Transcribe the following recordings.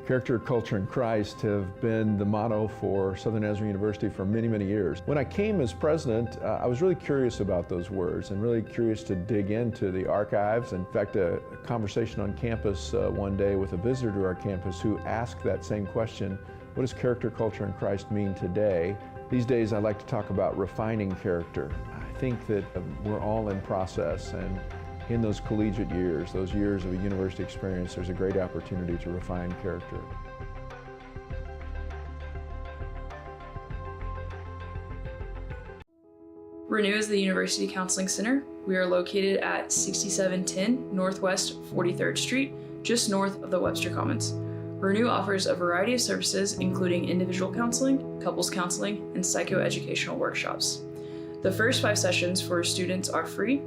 Character, culture, and Christ have been the motto for Southern Nazarene University for many, many years. When I came as president, I was really curious about those words and really curious to dig into the archives. In fact, a conversation on campus one day with a visitor to our campus who asked that same question: what does character, culture, and Christ mean today? These days I like to talk about refining character. I think that we're all in process, and in those collegiate years, those years of a university experience, there's a great opportunity to refine character. ReNU is the University Counseling Center. We are located at 6710 Northwest 43rd Street, just north of the Webster Commons. ReNU offers a variety of services, including individual counseling, couples counseling, and psychoeducational workshops. The first 5 sessions for students are free,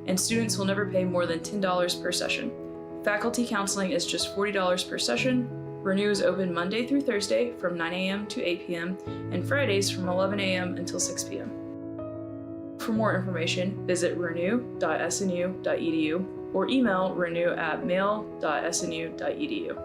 and students will never pay more than $10 per session. Faculty counseling is just $40 per session. ReNU is open Monday through Thursday from 9 a.m. to 8 p.m. and Fridays from 11 a.m. until 6 p.m. For more information, visit renew.snu.edu or email renew@mail.snu.edu.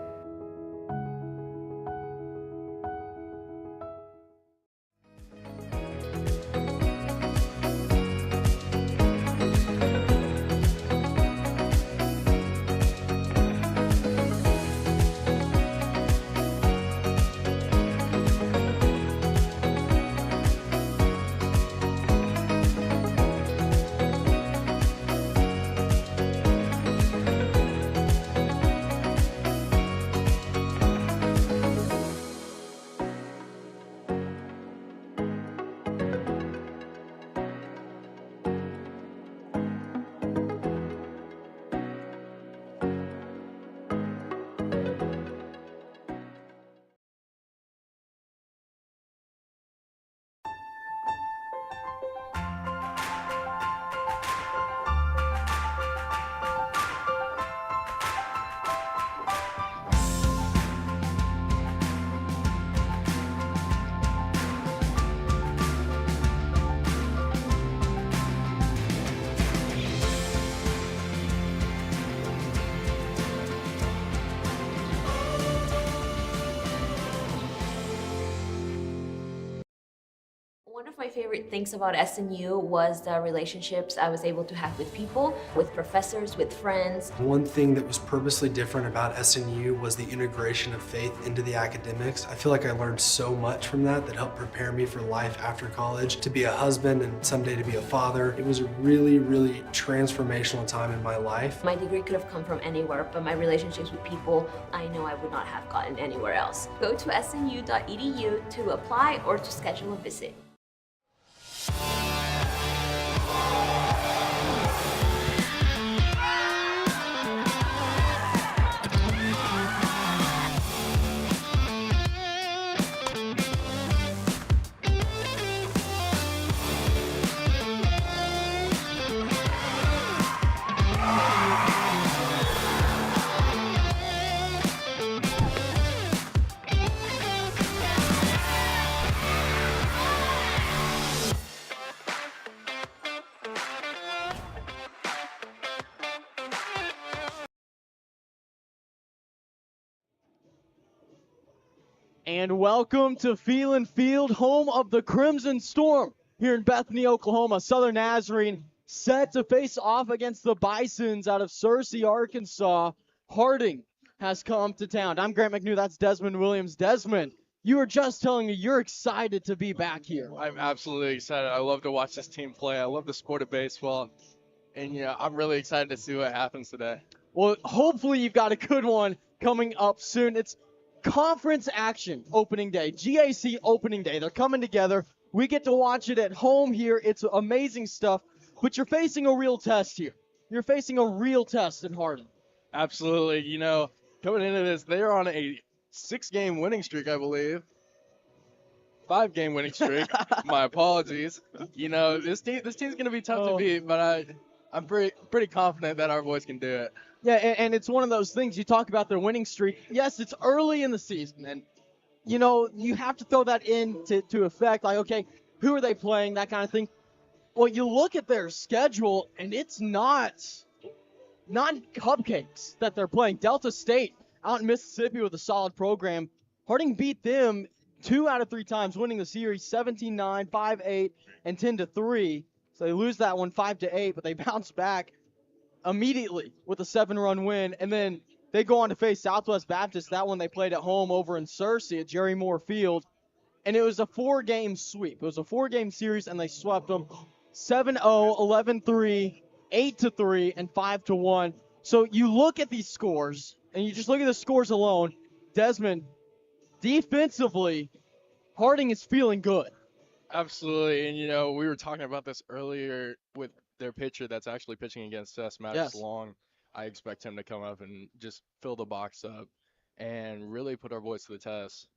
One of my favorite things about SNU was the relationships I was able to have with people, with professors, with friends. One thing that was purposely different about SNU was the integration of faith into the academics. I feel like I learned so much from that helped prepare me for life after college, to be a husband and someday to be a father. It was a really, really transformational time in my life. My degree could have come from anywhere, but my relationships with people, I know I would not have gotten anywhere else. Go to snu.edu to apply or to schedule a visit. And welcome to Phelan Field, home of the Crimson Storm here in Bethany, Oklahoma. Southern Nazarene set to face off against the Bisons out of Searcy, Arkansas. Harding has come to town. I'm Grant McNew. That's Desmond Williams. Desmond, you were just telling me you're excited to be back here. I'm absolutely excited. I love to watch this team play. I love the sport of baseball. And, yeah, I'm really excited to see what happens today. Well, hopefully you've got a good one coming up soon. It's conference action opening day, GAC opening day. They're coming together. We get to watch it at home here. It's amazing stuff. But you're facing a real test here. You're facing a real test in Harding. Absolutely. You know, coming into this, they're on a 6-game winning streak, I believe. 5-game winning streak. My apologies. You know, this team's going to be tough to beat, but I'm pretty confident that our boys can do it. Yeah, and it's one of those things. You talk about their winning streak. Yes, it's early in the season, and, you know, you have to throw that into effect. Like, okay, who are they playing, that kind of thing. Well, you look at their schedule, and it's not cupcakes that they're playing. Delta State out in Mississippi with a solid program. Harding beat them 2 out of 3 times, winning the series 17-9, 5-8, and 10-3. So they lose that one 5-8, but they bounce back immediately with a 7-run win. And then they go on to face Southwest Baptist. That one they played at home over in Searcy at Jerry Moore Field. And it was a 4-game sweep. It was a 4-game series, and they swept them 7-0, 11-3, 8-3, and 5-1. So you look at these scores, and you just look at the scores alone. Desmond, defensively, Harding is feeling good. Absolutely, and we were talking about this earlier with their pitcher that's actually pitching against us, Matt Yes. Long. I expect him to come up and just fill the box up and really put our boys to the test.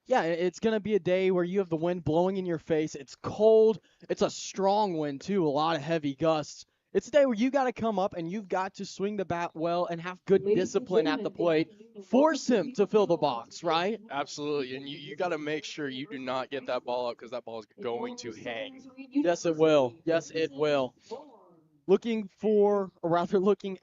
Yeah, it's going to be a day where you have the wind blowing in your face. It's cold. It's a strong wind, too, a lot of heavy gusts. It's a day where you got to come up and you've got to swing the bat well and have good discipline at the plate. Force him to fill the box, right? Absolutely, and you got to make sure you do not get that ball up because that ball is going to hang. Yes, it will. Yes, it will. Looking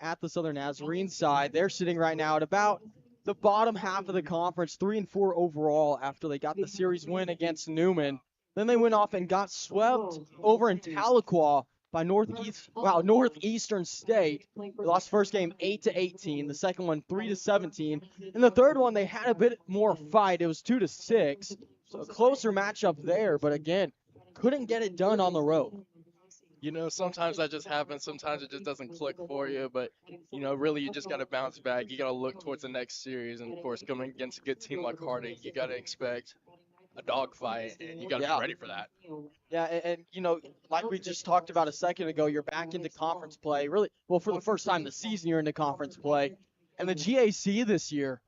at the Southern Nazarene side, they're sitting right now at about the bottom half of the conference, 3-4 overall after they got the series win against Newman. Then they went off and got swept over in Tahlequah by Northeastern State. They lost first game 8-18, the second one 3-17, and the third one they had a bit more fight. It was 2-6, so a closer matchup there. But again, couldn't get it done on the road. Sometimes that just happens. Sometimes it just doesn't click for you. But, really you just got to bounce back. You got to look towards the next series. And, of course, coming against a good team like Harding, you got to expect a dogfight, and you got to be ready for that. Yeah, and like we just talked about a second ago, you're back into conference play. Really, well, for the first time this season, you're into conference play. And the GAC this year,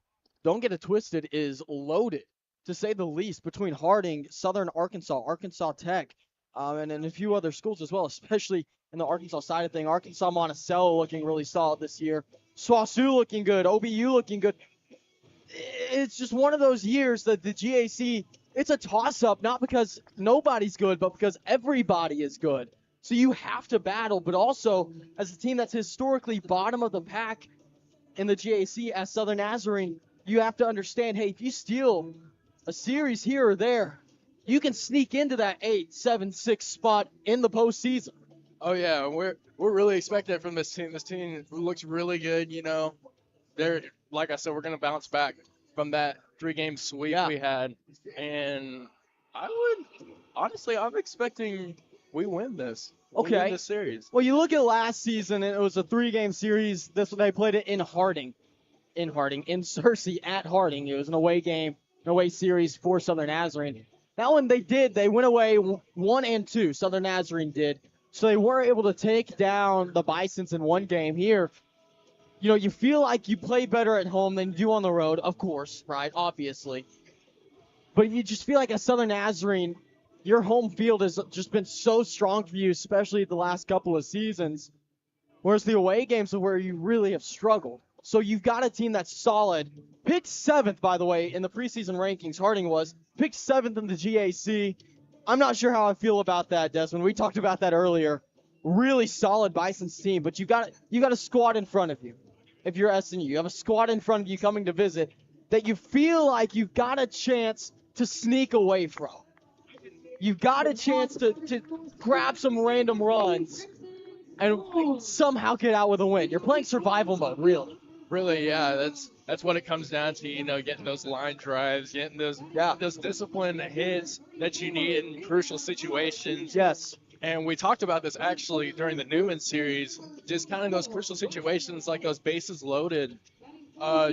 don't get it twisted, is loaded, to say the least, between Harding, Southern Arkansas, Arkansas Tech, and a few other schools as well, especially in the Arkansas side of things. Arkansas Monticello looking really solid this year. SWOSU looking good. OBU looking good. It's just one of those years that the GAC, it's a toss-up, not because nobody's good, but because everybody is good. So you have to battle, but also as a team that's historically bottom of the pack in the GAC as Southern Nazarene, you have to understand, hey, if you steal a series here or there, you can sneak into that 8, 7, 6 spot in the postseason. Oh yeah, we're really expecting it from this team. This team looks really good. They're, like I said, we're gonna bounce back from that 3-game sweep we had, and I'm expecting we win this. We win this series. Well, you look at last season, and it was a 3-game series. They played it in Searcy at Harding. It was an away game, an away series for Southern Nazarene. That one they went away 1-2, Southern Nazarene did. So they were able to take down the Bisons in one game. Here, you feel like you play better at home than you do on the road, of course, right? Obviously. But you just feel like at Southern Nazarene, your home field has just been so strong for you, especially the last couple of seasons. Whereas the away games are where you really have struggled. So you've got a team that's solid. Picked 7th, by the way, in the preseason rankings, Harding was. Picked 7th in the GAC. I'm not sure how I feel about that, Desmond. We talked about that earlier. Really solid Bison's team, but you got a squad in front of you. If you're SNU, you have a squad in front of you coming to visit that you feel like you've got a chance to sneak away from. You've got a chance to grab some random runs and somehow get out with a win. You're playing survival mode, really. Really, yeah, that's what it comes down to, getting those line drives, getting those disciplined hits that you need in crucial situations. Yes. And we talked about this actually during the Newman series, just kind of those crucial situations like those bases loaded,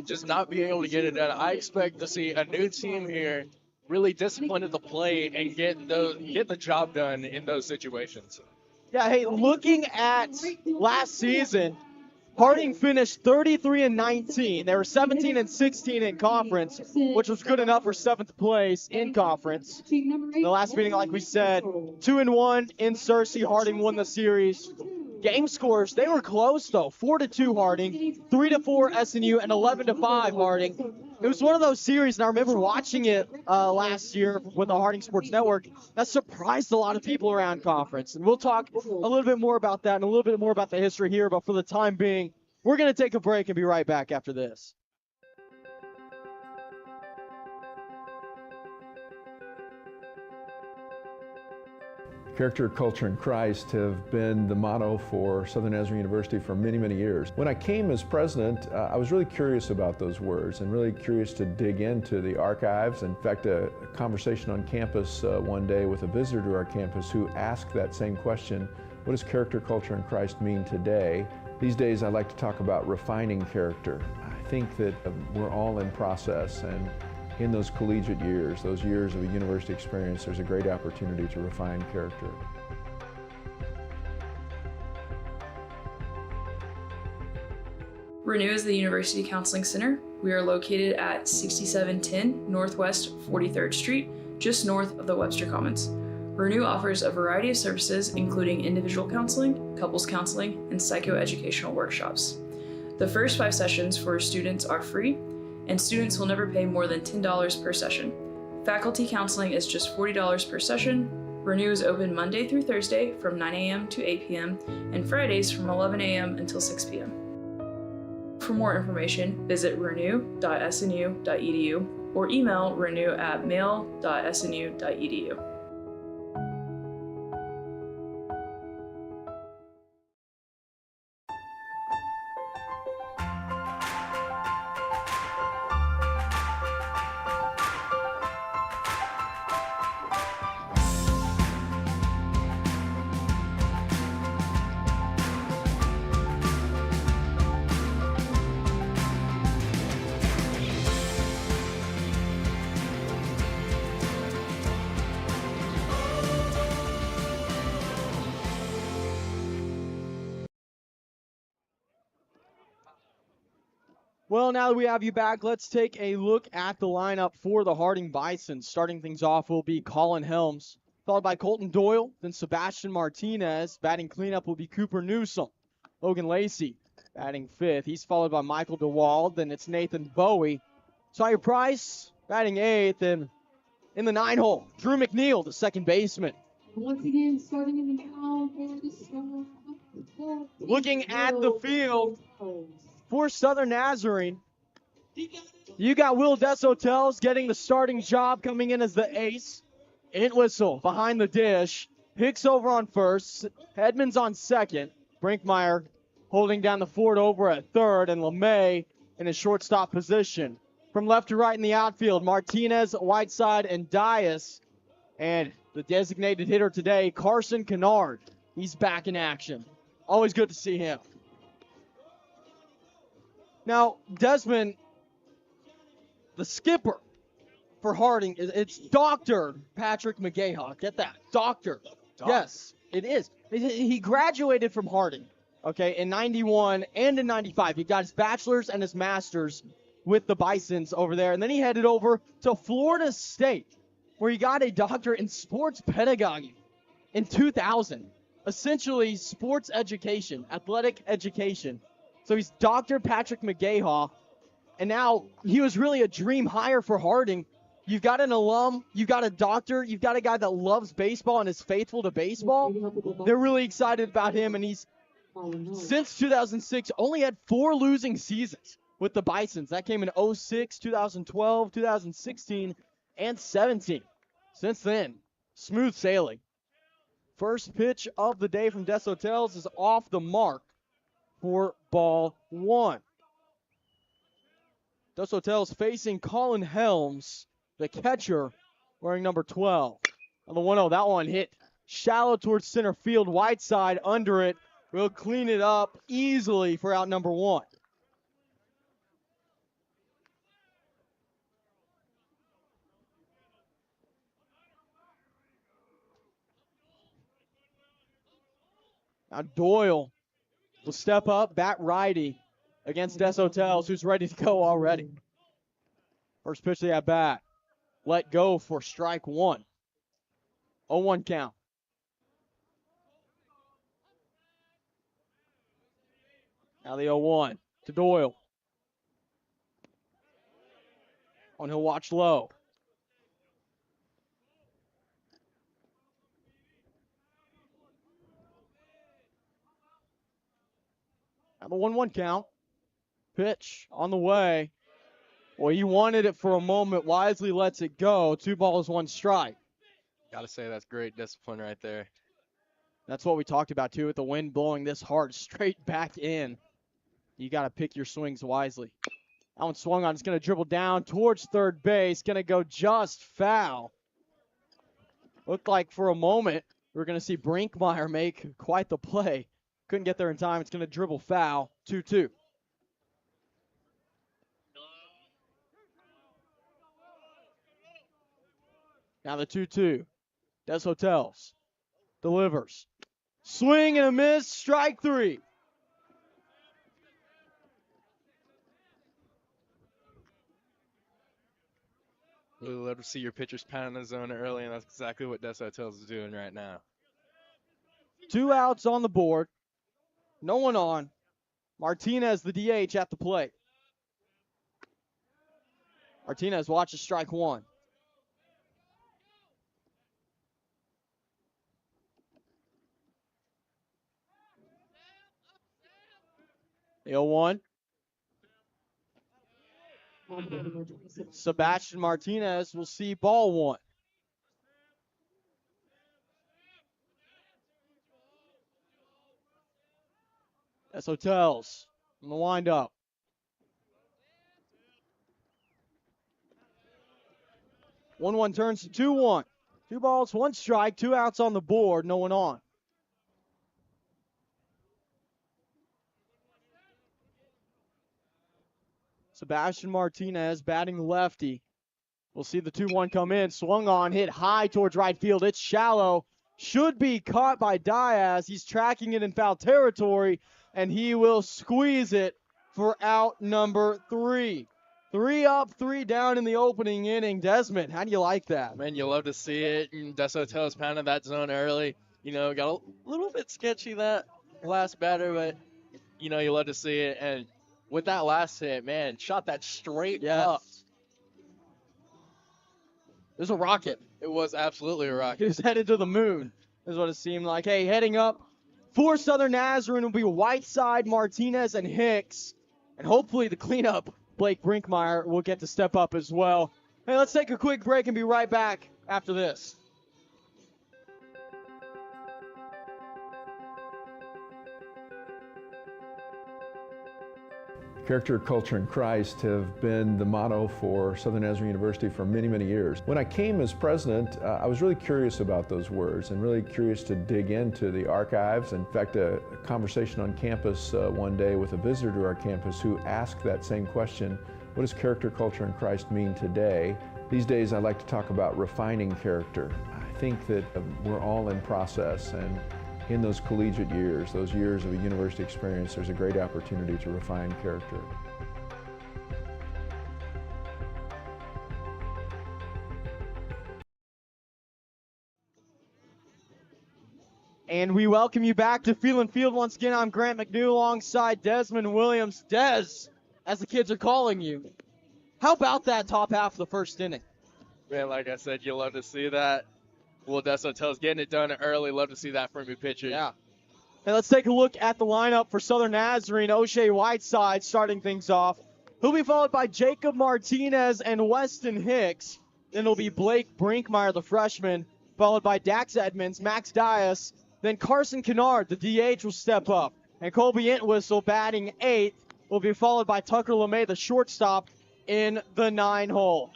just not being able to get it done. I expect to see a new team here really disciplined at the plate and get the job done in those situations. Yeah, hey, looking at last season, Harding finished 33-19. They were 17-16 in conference, which was good enough for 7th place in conference. The last meeting, like we said, 2-1 in Searcy. Harding won the series. Game scores, they were close though. 4-2 Harding, 3-4 SNU, and 11-5 Harding. It was one of those series, and I remember watching it last year with the Harding Sports Network. That surprised a lot of people around conference. And we'll talk a little bit more about that and a little bit more about the history here. But for the time being, we're going to take a break and be right back after this. Character, culture, and Christ have been the motto for Southern Nazarene University for many, many years. When I came as president, I was really curious about those words and really curious to dig into the archives. In fact, a conversation on campus one day with a visitor to our campus who asked that same question: what does character, culture, and Christ mean today? These days I like to talk about refining character. I think that we're all in process, and in those collegiate years, those years of a university experience, there's a great opportunity to refine character. ReNU is the University Counseling Center. We are located at 6710 Northwest 43rd Street, just north of the Webster Commons. ReNU offers a variety of services, including individual counseling, couples counseling, and psychoeducational workshops. The first 5 sessions for students are free, and students will never pay more than $10 per session. Faculty counseling is just $40 per session. ReNU is open Monday through Thursday from 9 a.m. to 8 p.m. and Fridays from 11 a.m. until 6 p.m. For more information, visit renew.snu.edu or email renew@mail.snu.edu. Well, now that we have you back, let's take a look at the lineup for the Harding Bison. Starting things off will be Colin Helms, followed by Colton Doyle, then Sebastian Martinez. Batting cleanup will be Cooper Newsome. Logan Lacey batting 5th. He's followed by Michael DeWald, then it's Nathan Bowie. Sawyer Price batting 8th, and in the 9-hole, Drew McNeil, the second baseman. Once again, starting in the count for the start. Looking at the field for Southern Nazarene, you got Will Deshotels getting the starting job, coming in as the ace. Entwistle behind the dish. Hicks over on first. Edmonds on second. Brinkmeyer holding down the fort over at third, and LeMay in his shortstop position. From left to right in the outfield, Martinez, Whiteside, and Dias. And the designated hitter today, Carson Kennard. He's back in action. Always good to see him. Now, Desmond, the skipper for Harding, it's Dr. Patrick McGaha. Get that? Doctor. Yes, it is. He graduated from Harding, okay, in 91 and in 95. He got his bachelor's and his master's with the Bisons over there. And then he headed over to Florida State, where he got a doctorate in sports pedagogy in 2000. Essentially, sports education, athletic education. So he's Dr. Patrick McGaha, and now he was really a dream hire for Harding. You've got an alum, you've got a doctor, you've got a guy that loves baseball and is faithful to baseball. They're really excited about him, and he's, since 2006, only had 4 losing seasons with the Bisons. That came in 06, 2012, 2016, and 17. Since then, smooth sailing. First pitch of the day from Deshotels is off the mark for ball 1. Deshotels facing Colin Helms, the catcher, wearing number 12. On the 1-0, that one hit shallow towards center field. Whiteside under it. Will clean it up easily for out number 1. Now Doyle will step up, bat righty against Deshotels, who's ready to go already. First pitch of the at-bat. Let go for strike 1. 0-1 count. Now the 0-1 to Doyle. On he'll watch low. Now the 1-1 count. Pitch on the way. Well, he wanted it for a moment. Wisely lets it go. 2 balls, 1 strike. Gotta say, that's great discipline right there. That's what we talked about, too, with the wind blowing this hard straight back in. You got to pick your swings wisely. That one swung on. It's going to dribble down towards third base. Going to go just foul. Looked like for a moment we were going to see Brinkmeyer make quite the play. Couldn't get there in time. It's going to dribble foul. 2-2. Now the 2-2. Des Hotels delivers. Swing and a miss. Strike 3. Really love to see your pitchers pounding the zone early, and that's exactly what Des Hotels is doing right now. 2 outs on the board. No one on. Martinez, the DH, at the plate. Martinez watches strike 1. The 0-1. Sebastian Martinez will see ball 1. That's Hotels on the windup. 1-1 turns to 2-1. 2 balls, 1 strike, 2 outs on the board, no one on. Sebastian Martinez batting lefty. We'll see the 2-1 come in. Swung on, hit high towards right field. It's shallow. Should be caught by Diaz. He's tracking it in foul territory, and he will squeeze it for out number 3. 3 up, 3 down in the opening inning. Desmond, how do you like that? Man, you love to see it. And Des Hotels pounding that zone early. You know, got a little bit sketchy that last batter, but, you know, you love to see it. And with that last hit, man, shot that straight up. It was a rocket. It was absolutely a rocket. He was headed to the moon, is what it seemed like. Hey, heading up for Southern Nazarene will be Whiteside, Martinez, and Hicks. And hopefully the cleanup, Blake Brinkmeyer, will get to step up as well. Hey, let's take a quick break and be right back after this. Character, culture, and Christ have been the motto for Southern Nazarene University for many, many years. When I came as president, I was really curious about those words and really curious to dig into the archives. In fact, a conversation on campus one day with a visitor to our campus who asked that same question: what does character, culture, and Christ mean today? These days I like to talk about refining character. I think that we're all in process, and in those collegiate years, those years of a university experience, there's a great opportunity to refine character. And we welcome you back to Feelin' Field once again. I'm Grant McNew alongside Desmond Williams. Des, as the kids are calling you, how about that top half of the first inning? Man, like I said, you love to see that. Will Des Hotels getting it done early. Love to see that from your pitchers. Yeah. And let's take a look at the lineup for Southern Nazarene. O'Shea Whiteside starting things off. He'll be followed by Jacob Martinez and Weston Hicks. Then it'll be Blake Brinkmeyer, the freshman, followed by Dax Edmonds, Max Dias. Then Carson Kennard, the DH, will step up. And Colby Entwistle, batting 8th, will be followed by Tucker LeMay, the shortstop, in the 9-hole.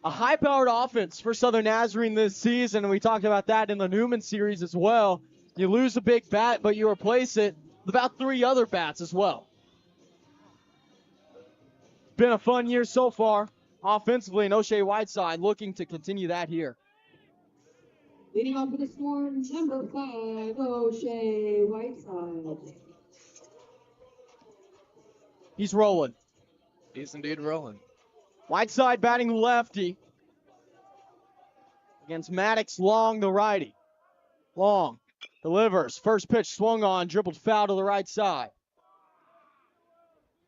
A high-powered offense for Southern Nazarene this season, and we talked about that in the Newman series as well. You lose a big bat, but you replace it with about 3 other bats as well. Been a fun year so far offensively, and O'Shea Whiteside looking to continue that here. Leading off for the Storm, number 5, O'Shea Whiteside. He's rolling. He's indeed rolling. Whiteside batting lefty against Maddox Long, the righty. Long delivers. First pitch swung on, dribbled foul to the right side.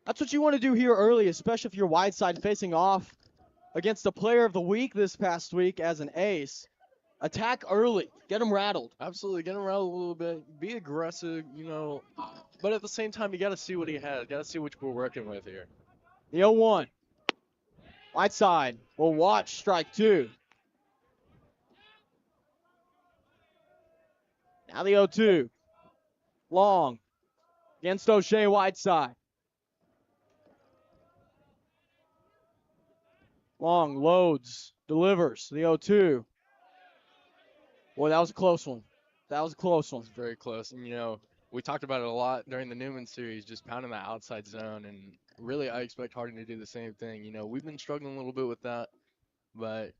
That's what you want to do here early, especially if you're wide side facing off against the player of the week this past week as an ace. Attack early. Get them rattled. Absolutely, get him around a little bit, be aggressive, but at the same time, you got to see what he has, got to see what we're working with here. The 0-1. Wide side. We'll watch strike 2. Now the 0-2. Long. Against O'Shea, wide side. Long loads. Delivers. The 0-2. Boy, that was a close one. That was a close one. It's very close. And, we talked about it a lot during the Newman series, just pounding that outside zone. And really, I expect Harding to do the same thing. We've been struggling a little bit with that, but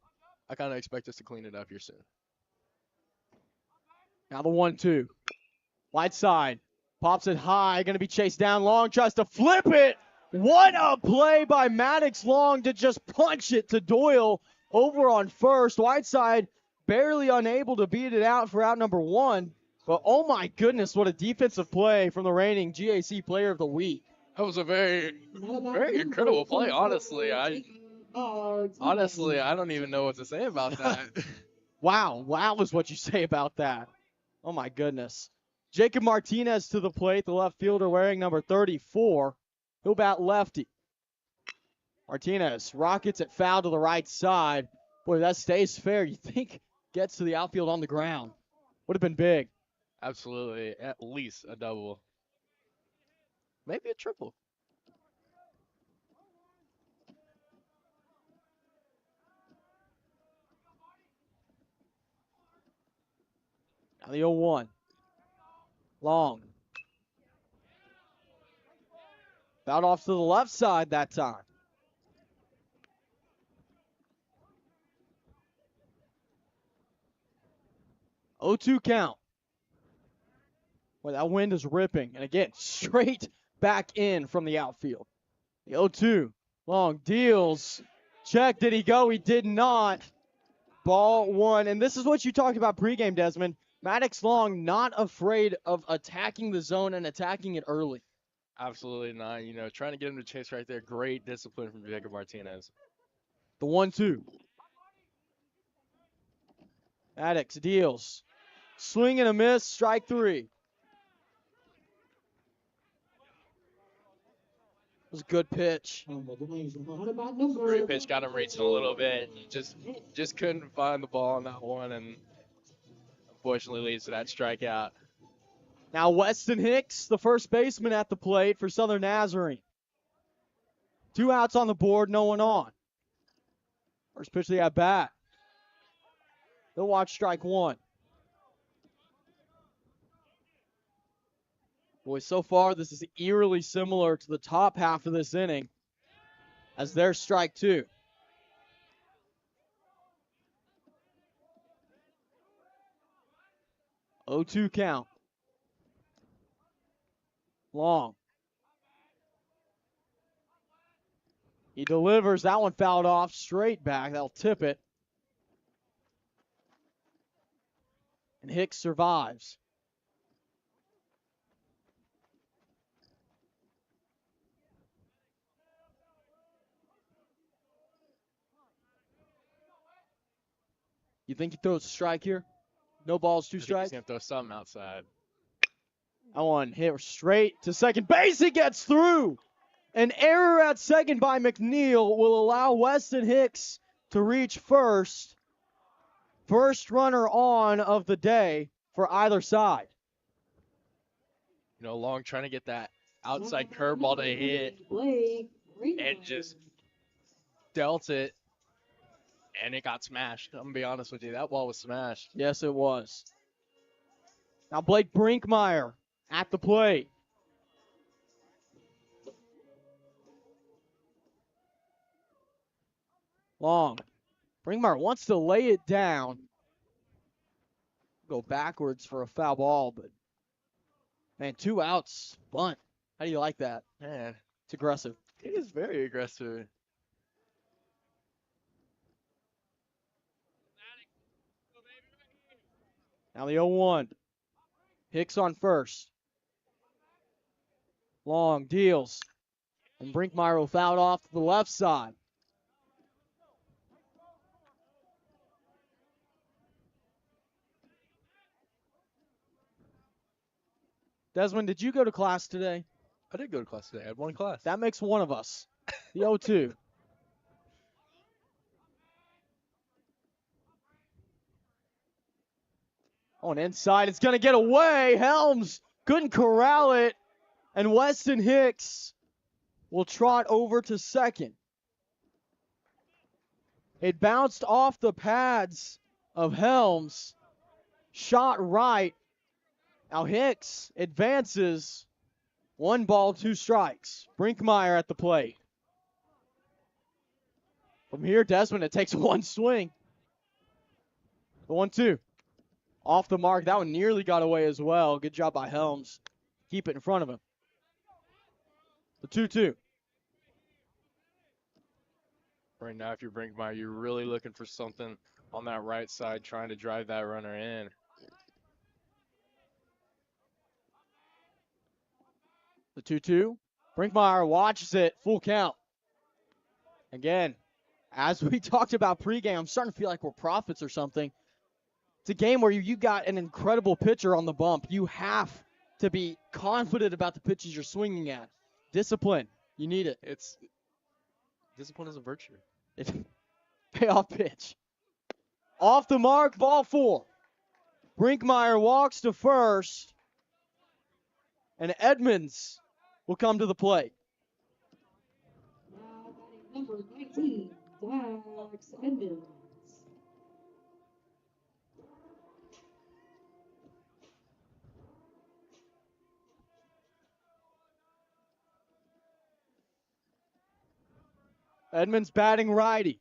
I kind of expect us to clean it up here soon. Now the 1-2. Wide side. Pops it high. Going to be chased down. Long tries to flip it. What a play by Maddox Long to just punch it to Doyle over on first. Wide side barely unable to beat it out for out number 1. But oh my goodness, what a defensive play from the reigning GAC player of the week. That was a very, very incredible play, honestly. I don't even know what to say about that. Wow is what you say about that. Oh my goodness. Jacob Martinez to the plate, the left fielder wearing number 34. He'll bat lefty. Martinez rockets it foul to the right side. Boy, that stays fair. You think gets to the outfield on the ground. Would have been big. Absolutely. At least a double. Maybe a triple. Now the 0-1. Long. Fouled off to the left side that time. Oh, 2 count. Boy, that wind is ripping. And again, straight back in from the outfield. The 0-2. Long deals. Check. Did he go? He did not. Ball 1. And this is what you talked about pregame, Desmond. Maddox Long not afraid of attacking the zone and attacking it early. Absolutely not. Trying to get him to chase right there. Great discipline from Jacob Martinez. The 1-2. Maddox deals. Swing and a miss. Strike 3. It was a good pitch. Great pitch. Got him reaching a little bit. Just couldn't find the ball on that one, and unfortunately leads to that strikeout. Now Weston Hicks, the first baseman at the plate for Southern Nazarene. 2 outs on the board, no one on. First pitch of the at-bat. They'll watch strike 1. Boy, so far this is eerily similar to the top half of this inning as their strike 2. Oh, 2 count. Long. He delivers. That one fouled off straight back. That'll tip it. And Hicks survives. You think he throws a strike here? No balls, 2 strikes? He's going to throw something outside. That one hit straight to second base. He gets through. An error at second by McNeil will allow Weston Hicks to reach first. First runner on of the day for either side. Long trying to get that outside curveball to hit and just dealt it, and it got smashed. I'm going to be honest with you. That ball was smashed. Yes, it was. Now Blake Brinkmeyer at the plate. Long. Brinkmeyer wants to lay it down. Go backwards for a foul ball, but man, 2 outs, bunt. How do you like that? Man, it's aggressive. It is very aggressive. Now the 0-1. Hicks on first. Long deals. And Brinkmeyer will foul it off to the left side. Desmond, did you go to class today? I did go to class today. I had one class. That makes one of us. The 0-2. On inside, it's going to get away. Helms couldn't corral it. And Weston Hicks will trot over to second. It bounced off the pads of Helms. Shot right. Now Hicks advances. 1 ball, 2 strikes. Brinkmeyer at the plate. From here, Desmond, it takes 1 swing. The 1-2. Off the mark. That one nearly got away as well. Good job by Helms. Keep it in front of him. The 2-2. Right now, if you're Brinkmeyer, you're really looking for something on that right side, trying to drive that runner in. The 2-2. Brinkmeyer watches it. Full count. Again, as we talked about pregame, I'm starting to feel like we're prophets or something. It's a game where you got an incredible pitcher on the bump. You have to be confident about the pitches you're swinging at. Discipline. You need it. Discipline is a virtue. Payoff pitch. Off the mark, ball 4. Brinkmeyer walks to first. And Edmonds will come to the plate. Now batting number 19, Dax Edmonds. Edmonds batting righty.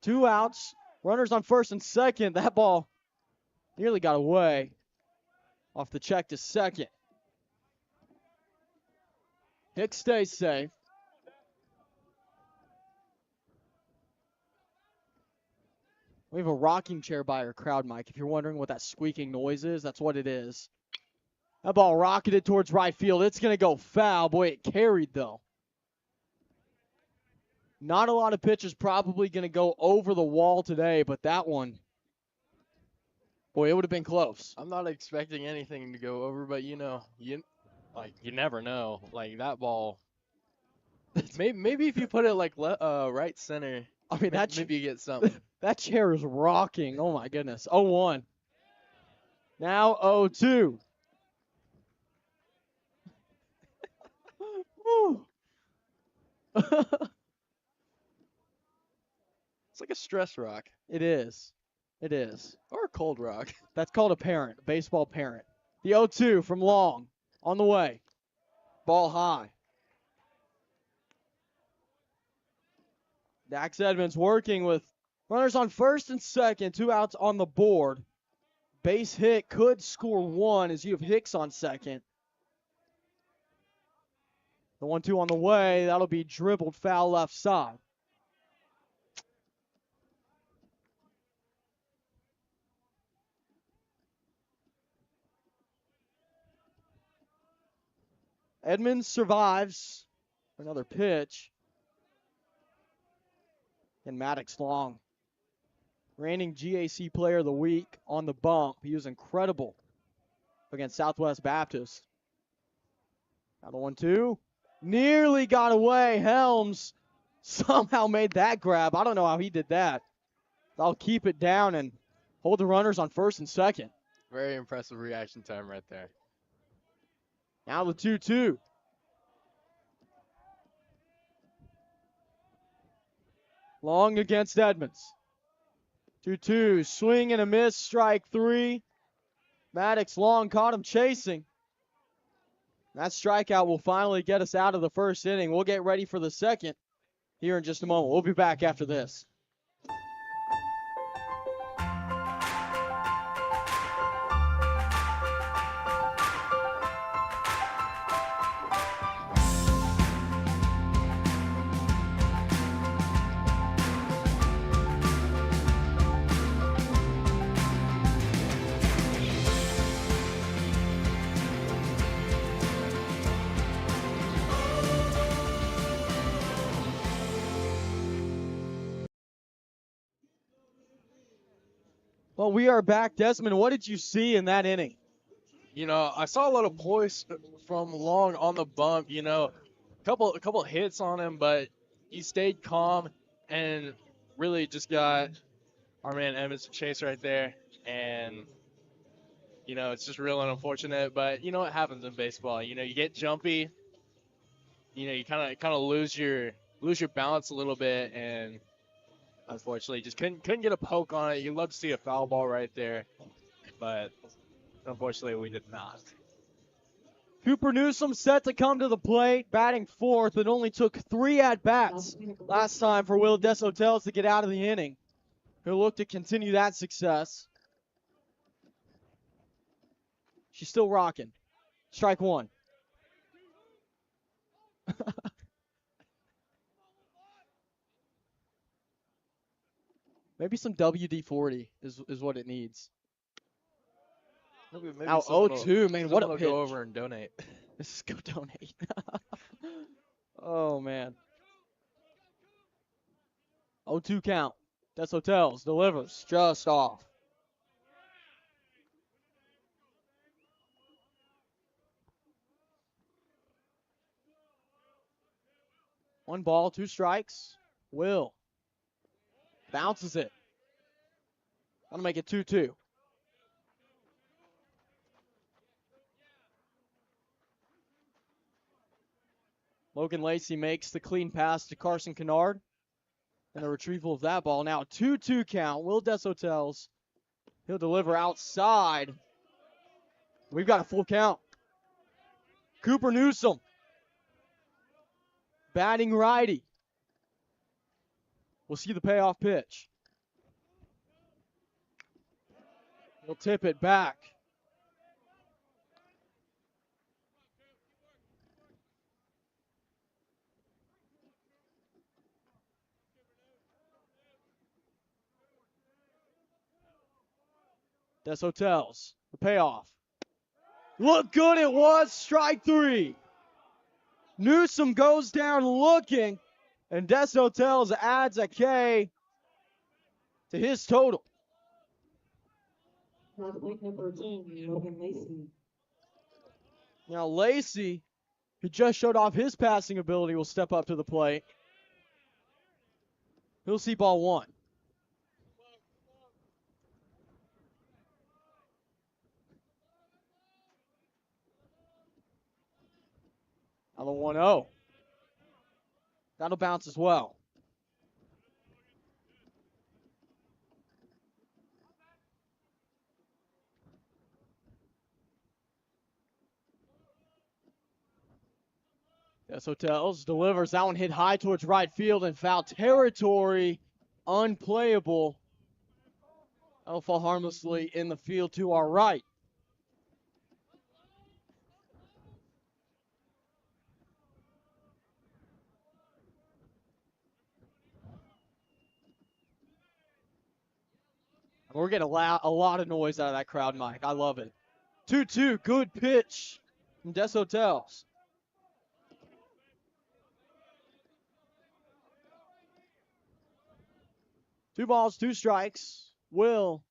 2 outs. Runners on first and second. That ball nearly got away. Off the check to second. Hicks stays safe. We have a rocking chair by our crowd mic. If you're wondering what that squeaking noise is, that's what it is. That ball rocketed towards right field. It's going to go foul. Boy, it carried, though. Not a lot of pitches probably going to go over the wall today, but that one, boy, it would have been close. I'm not expecting anything to go over, but you never know. Like that ball, maybe if you put it like right center, I mean, maybe you get something. That chair is rocking. Oh, my goodness. 0-1. Now 0-2. It's like a stress rock. It is. It is. Or a cold rock. That's called a parent, a baseball parent. The 0-2 from Long. On the way. Ball high. Dax Edmonds working with runners on first and second. 2 outs on the board. Base hit could score 1 as you have Hicks on second. The 1-2 on the way. That'll be dribbled foul left side. Edmonds survives. Another pitch. And Maddox Long, reigning GAC Player of the Week on the bump. He was incredible against Southwest Baptist. Now the 1-2. Nearly got away. Helms somehow made that grab. I don't know how he did that. I'll keep it down and hold the runners on first and second. Very impressive reaction time right there. Now the 2-2. Long against Edmonds. 2-2. Swing and a miss. Strike 3. Maddox Long caught him chasing. That strikeout will finally get us out of the first inning. We'll get ready for the second here in just a moment. We'll be back after this. Well, we are back. Desmond, what did you see in that inning? You know, I saw a lot of poise from Long on the bump. You know, a couple hits on him, but he stayed calm and really just got our man Evans to chase right there. And you know, it's just real unfortunate, but you know what happens in baseball. You know, you get jumpy. You know, you kind of lose your balance a little bit, and unfortunately, just couldn't get a poke on it. You'd love to see a foul ball right there, but unfortunately, we did not. Cooper Newsom set to come to the plate, batting fourth. It only took 3 at-bats last time for Will Deshotels to get out of the inning. He'll look to continue that success. She's still rocking. Strike one. Maybe some WD-40 is what it needs. Maybe Now someone 0-2, man, what a will pitch. go over and donate. Let's just go donate. Oh, man. 0-2 count. Deshotels delivers just off. One ball, 2 strikes. Will bounces it. Gonna make it 2-2. Logan Lacey makes the clean pass to Carson Kennard. And a retrieval of that ball. Now 2-2 count. Will Deshotels. He'll deliver outside. We've got a full count. Cooper Newsom. Batting righty. We'll see the payoff pitch. He'll tip it back. Deshotels. The payoff. Look good it was. Strike 3. Newsom goes down looking. And Deshotels adds a K to his total. Point number 10, Logan Lacey. Now Lacey, who just showed off his passing ability, will step up to the plate. He'll see ball 1. Now the 1-0. That'll bounce as well. Deshotels delivers. That one hit high towards right field and foul territory. Unplayable. That'll fall harmlessly in the field to our right. We're getting a lot of noise out of that crowd, Mike. I love it. 2-2, good pitch from Deshotels. Two balls, 2 strikes. Will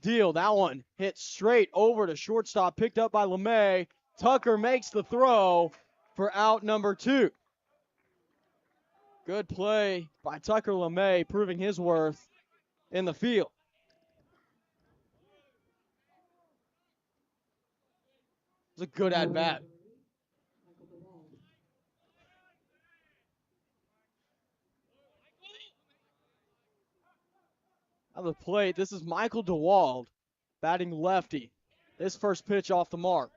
deal. That one hit straight over to shortstop, picked up by LeMay. Tucker makes the throw for out number 2. Good play by Tucker LeMay, proving his worth in the field. It's a good at-bat. On the plate, this is Michael DeWald, batting lefty. His first pitch off the mark.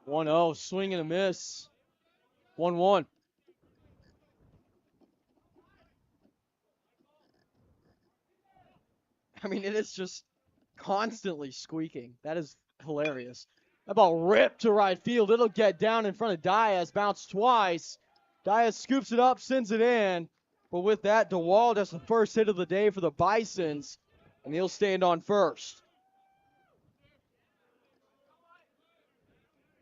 One 0 swing and a miss. 1-1. I mean, it is just constantly squeaking. That is hilarious. That ball ripped to right field. It'll get down in front of Diaz. Bounced twice. Diaz scoops it up, sends it in. But with that, DeWald has the first hit of the day for the Bisons. And he'll stand on first.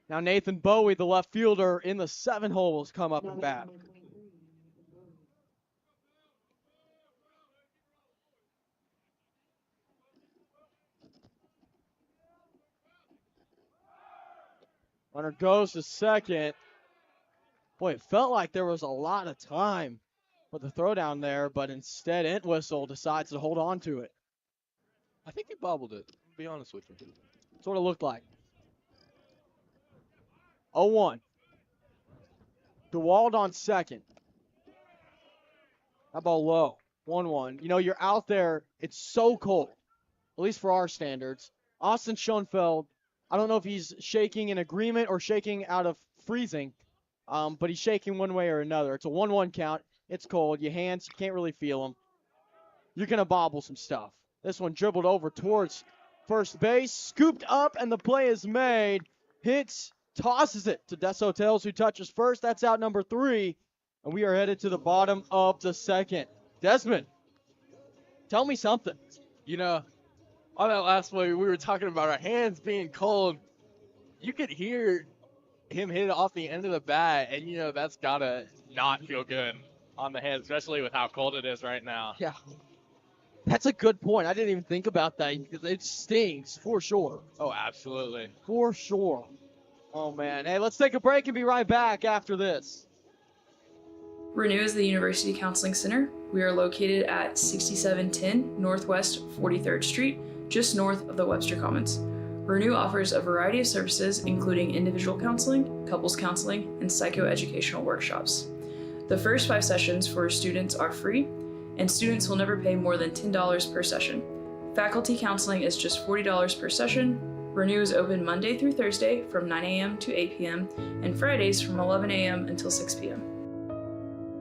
Now Nathan Bowie, the left fielder in the 7 hole, will come up and bat. Runner goes to second. Boy, it felt like there was a lot of time for the throw down there, but instead Entwistle decides to hold on to it. I think he bobbled it, to be honest with you. That's what it looked like. 0-1. DeWald on second. That ball low. 1-1. You know, you're out there. It's so cold, at least for our standards. Austin Schoenfeld, I don't know if he's shaking in agreement or shaking out of freezing, but he's shaking one way or another. It's a 1-1 count. It's cold. Your hands, you can't really feel them. You're going to bobble some stuff. This one dribbled over towards first base, scooped up, and the play is made. Hits, tosses it to Des Hotels, who touches first. That's out number 3, and we are headed to the bottom of the second. Desmond, tell me something. You know, on that last play, we were talking about our hands being cold. You could hear him hit it off the end of the bat, and, you know, that's got to not feel good on the hands, especially with how cold it is right now. Yeah. That's a good point. I didn't even think about that. It stings, for sure. Oh, absolutely. For sure. Oh, man. Hey, let's take a break and be right back after this. Renew is the University Counseling Center. We are located at 6710 Northwest 43rd Street, just north of the Webster Commons. Renew offers a variety of services, including individual counseling, couples counseling, and psychoeducational workshops. The first 5 sessions for students are free, and students will never pay more than $10 per session. Faculty counseling is just $40 per session. Renew is open Monday through Thursday from 9 a.m. to 8 p.m. and Fridays from 11 a.m. until 6 p.m.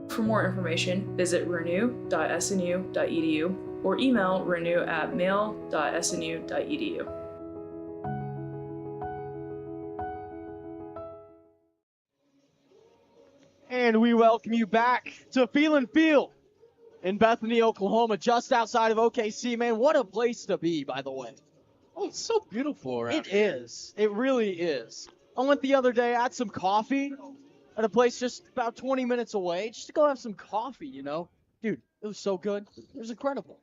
For more information, visit renew.snu.edu or email renew@mail.snu.edu. And we welcome you back to Feelin' Field in Bethany, Oklahoma, just outside of OKC. Man, what a place to be, by the way. Oh, it's so beautiful around It is. It really is. I went the other day, I had some coffee at a place just about 20 minutes away, just to go have some coffee, you know? Dude, it was so good. It was incredible.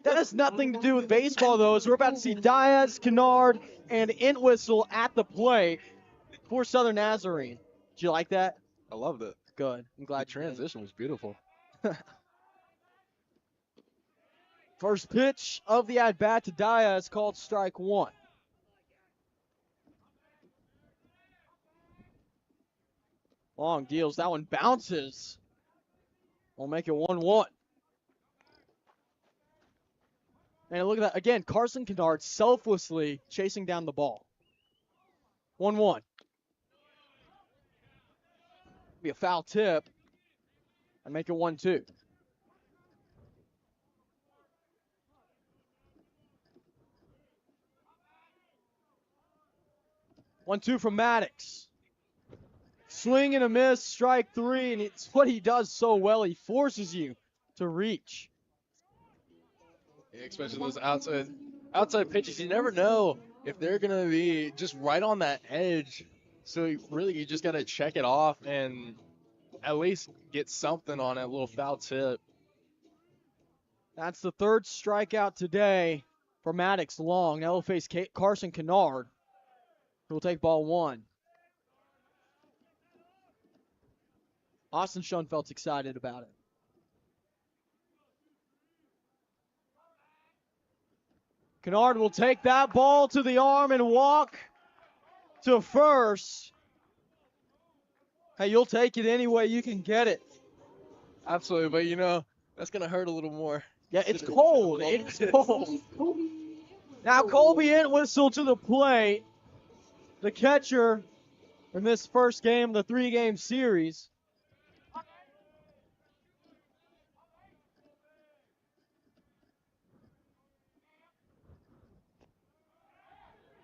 That has nothing to do with baseball, though, as we're about to see Diaz, Kennard, and Entwistle at the plate for Southern Nazarene. Did you like that? I loved it. Good. I'm glad The you did. transition was beautiful. First pitch of the at-bat to Diaz called strike 1. Long deals. That one bounces. We'll make it 1-1. And look at that. Again, Carson Kennard selflessly chasing down the ball. 1-1. Be a foul tip and make it 1-2. One-two from Maddox. Swing and a miss, strike 3, and it's what he does so well. He forces you to reach. Yeah, especially those outside pitches. You never know if they're going to be just right on that edge. So you just got to check it off and at least get something on it, a little foul tip. That's the 3rd strikeout today for Maddox long. Now he'll face Carson Kennard, who will take ball 1. Austin Schoenfeld's excited about it. Kennard will take that ball to the arm and walk to first. Hey, you'll take it any way you can get it. Absolutely, but you know, that's going to hurt a little more. Yeah, it's cold. It's cold. Now Colby Entwistle to the plate. The catcher in this first game of the 3-game series.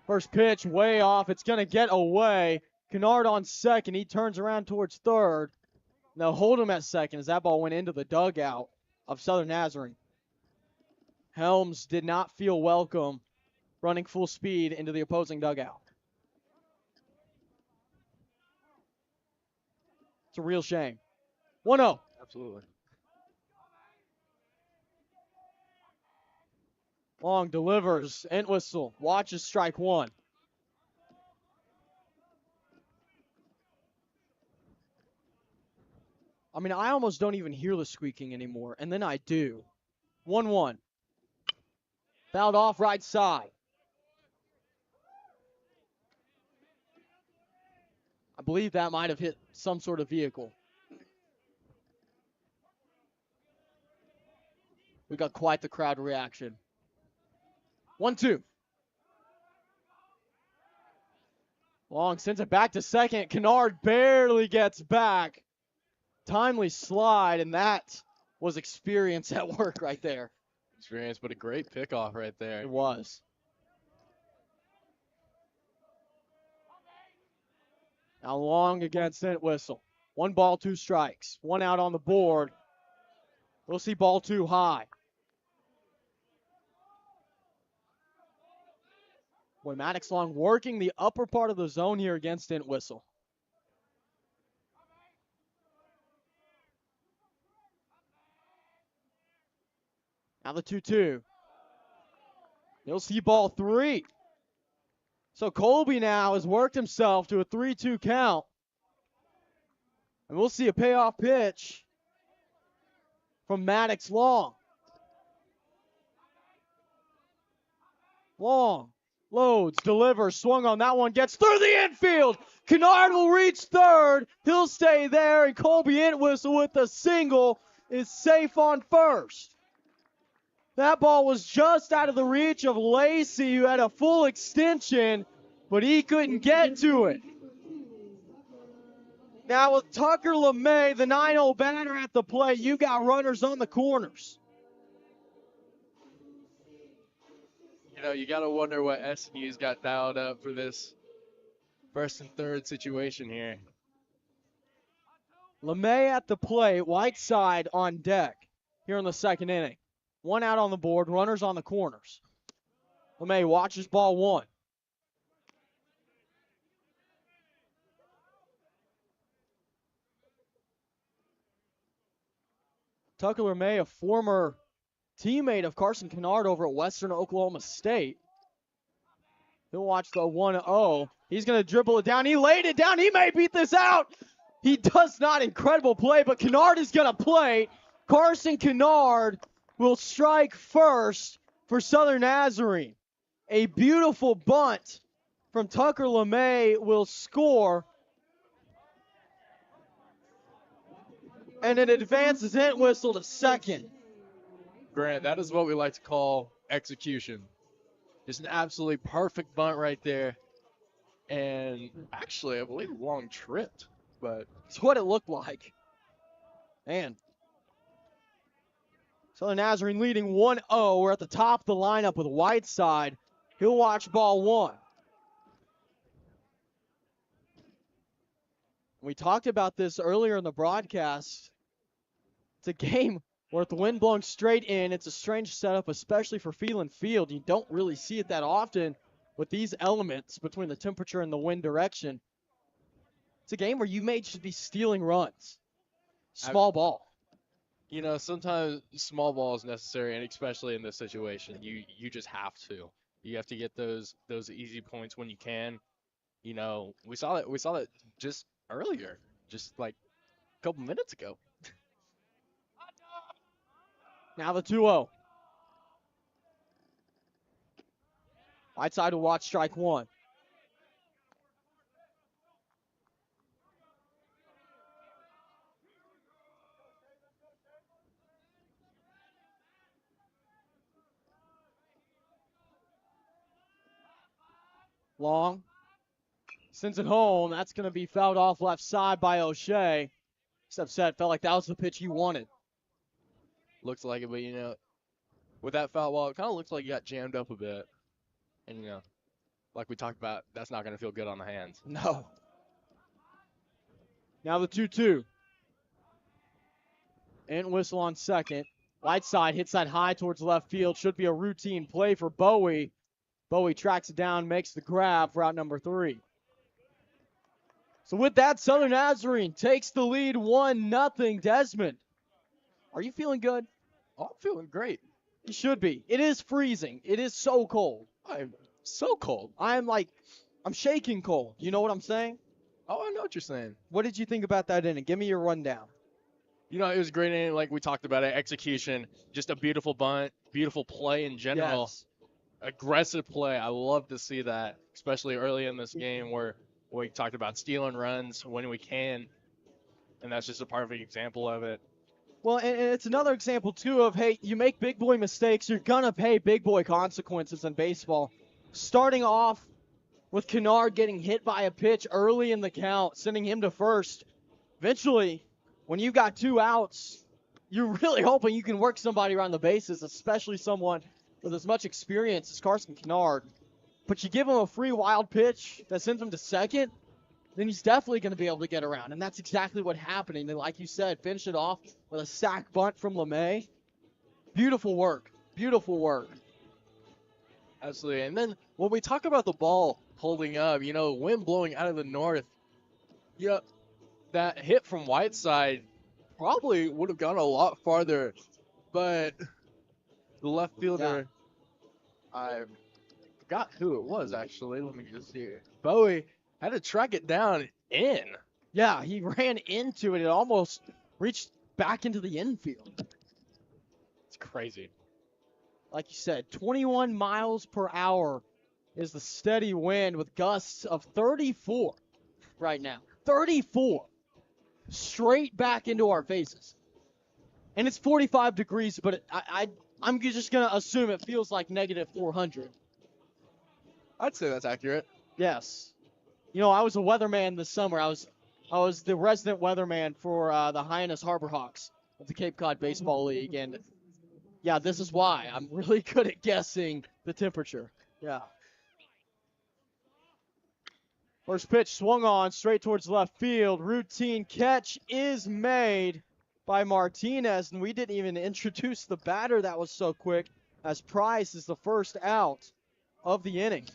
First pitch way off. It's going to get away. Kennard on second. He turns around towards third. They'll hold him at second as that ball went into the dugout of Southern Nazarene. Helms did not feel welcome running full speed into the opposing dugout. It's a real shame. 1-0. Absolutely. Long delivers. Entwistle watches strike one. I mean, I almost don't even hear the squeaking anymore, and then I do. 1-1. Fouled off right side. I believe that might have hit some sort of vehicle. We got quite the crowd reaction. 1-2. Long sends it back to second. Kennard barely gets back. Timely slide, and that was experience at work right there. Experience, but a great pickoff right there. It was. Now Long against Entwistle. 1 ball, 2 strikes. 1 out on the board. We'll see ball 2 high. Boy, Maddox Long working the upper part of the zone here against Entwistle. Now the 2-2. You'll see ball 3. So Colby now has worked himself to a 3-2 count. And we'll see a payoff pitch from Maddox Long. Long loads, delivers, swung on that one, gets through the infield. Kennard will reach third. He'll stay there, and Colby Entwistle with a single is safe on first. That ball was just out of the reach of Lacey, who had a full extension, but he couldn't get to it. Now with Tucker LeMay, the 9-0 batter at the plate, you got runners on the corners. You know, you got to wonder what SNU's got dialed up for this first and third situation here. LeMay at the plate, Whiteside on deck here in the second inning. 1 out on the board, runners on the corners. LeMay watches ball 1. Tucker LeMay, a former teammate of Carson Kennard over at Western Oklahoma State. He'll watch the 1-0. He's going to dribble it down. He laid it down. He may beat this out. He does not. Incredible play, but Kennard is going to play. Carson Kennard will strike first for Southern Nazarene. A beautiful bunt from Tucker LeMay will score. And it advances Entwistle to second. Grant, that is what we like to call execution. Just an absolutely perfect bunt right there. And actually, I believe Long tripped, but it's what it looked like. Man. Southern Nazarene leading 1-0. We're at the top of the lineup with Whiteside. He'll watch ball 1. We talked about this earlier in the broadcast. It's a game where with the wind blowing straight in, it's a strange setup, especially for Phelan Field. You don't really see it that often with these elements between the temperature and the wind direction. It's a game where you may just be stealing runs. Small ball. You know, sometimes small ball is necessary, and especially in this situation, you just have to. You have to get those easy points when you can. You know, we saw that just earlier, just like a couple minutes ago. Now the 2-0. Whiteside will watch strike 1. Long sends it home. That's going to be fouled off left side by O'Shea. He's upset. Felt like that was the pitch he wanted. Looks like it, but you know, with that foul ball, it kind of looks like he got jammed up a bit. And you know, like we talked about, that's not going to feel good on the hands. No. Now the 2-2. Entwistle on second. Whiteside hits that high towards left field. Should be a routine play for Bowie. Bowie tracks it down, makes the grab for out number 3. So with that, Southern Nazarene takes the lead 1-0. Desmond, are you feeling good? Oh, I'm feeling great. You should be. It is freezing. It is so cold. I'm so cold. I'm shaking cold. You know what I'm saying? Oh, I know what you're saying. What did you think about that inning? Give me your rundown. You know, it was great inning, like we talked about it. Execution, just a beautiful bunt, beautiful play in general. Yes. Aggressive play. I love to see that, especially early in this game where we talked about stealing runs when we can, and that's just a perfect example of it. Well, and it's another example, too, of, hey, you make big boy mistakes, you're going to pay big boy consequences in baseball. Starting off with Kennard getting hit by a pitch early in the count, sending him to first. Eventually, when you got 2 outs, you're really hoping you can work somebody around the bases, especially someone with as much experience as Carson Kennard. But you give him a free wild pitch that sends him to second, then he's definitely going to be able to get around. And that's exactly what happened. And like you said, finish it off with a sac bunt from LeMay. Beautiful work. Beautiful work. Absolutely. And then when we talk about the ball holding up, you know, wind blowing out of the north, that hit from Whiteside probably would have gone a lot farther. But the left fielder, I forgot who it was, actually. Let me just see. Bowie had to track it down in. Yeah, he ran into it. It almost reached back into the infield. It's crazy. Like you said, 21 miles per hour is the steady wind with gusts of 34 right now. 34. Straight back into our faces. And it's 45 degrees, but I'm just going to assume it feels like negative 400. I'd say that's accurate. Yes. You know, I was a weatherman this summer. I was the resident weatherman for the Hyannis Harbor Hawks of the Cape Cod Baseball League. And, yeah, this is why. I'm really good at guessing the temperature. Yeah. First pitch swung on straight towards left field. Routine catch is made by Martinez. And we didn't even introduce the batter. That was so quick, as Price is the first out of the inning.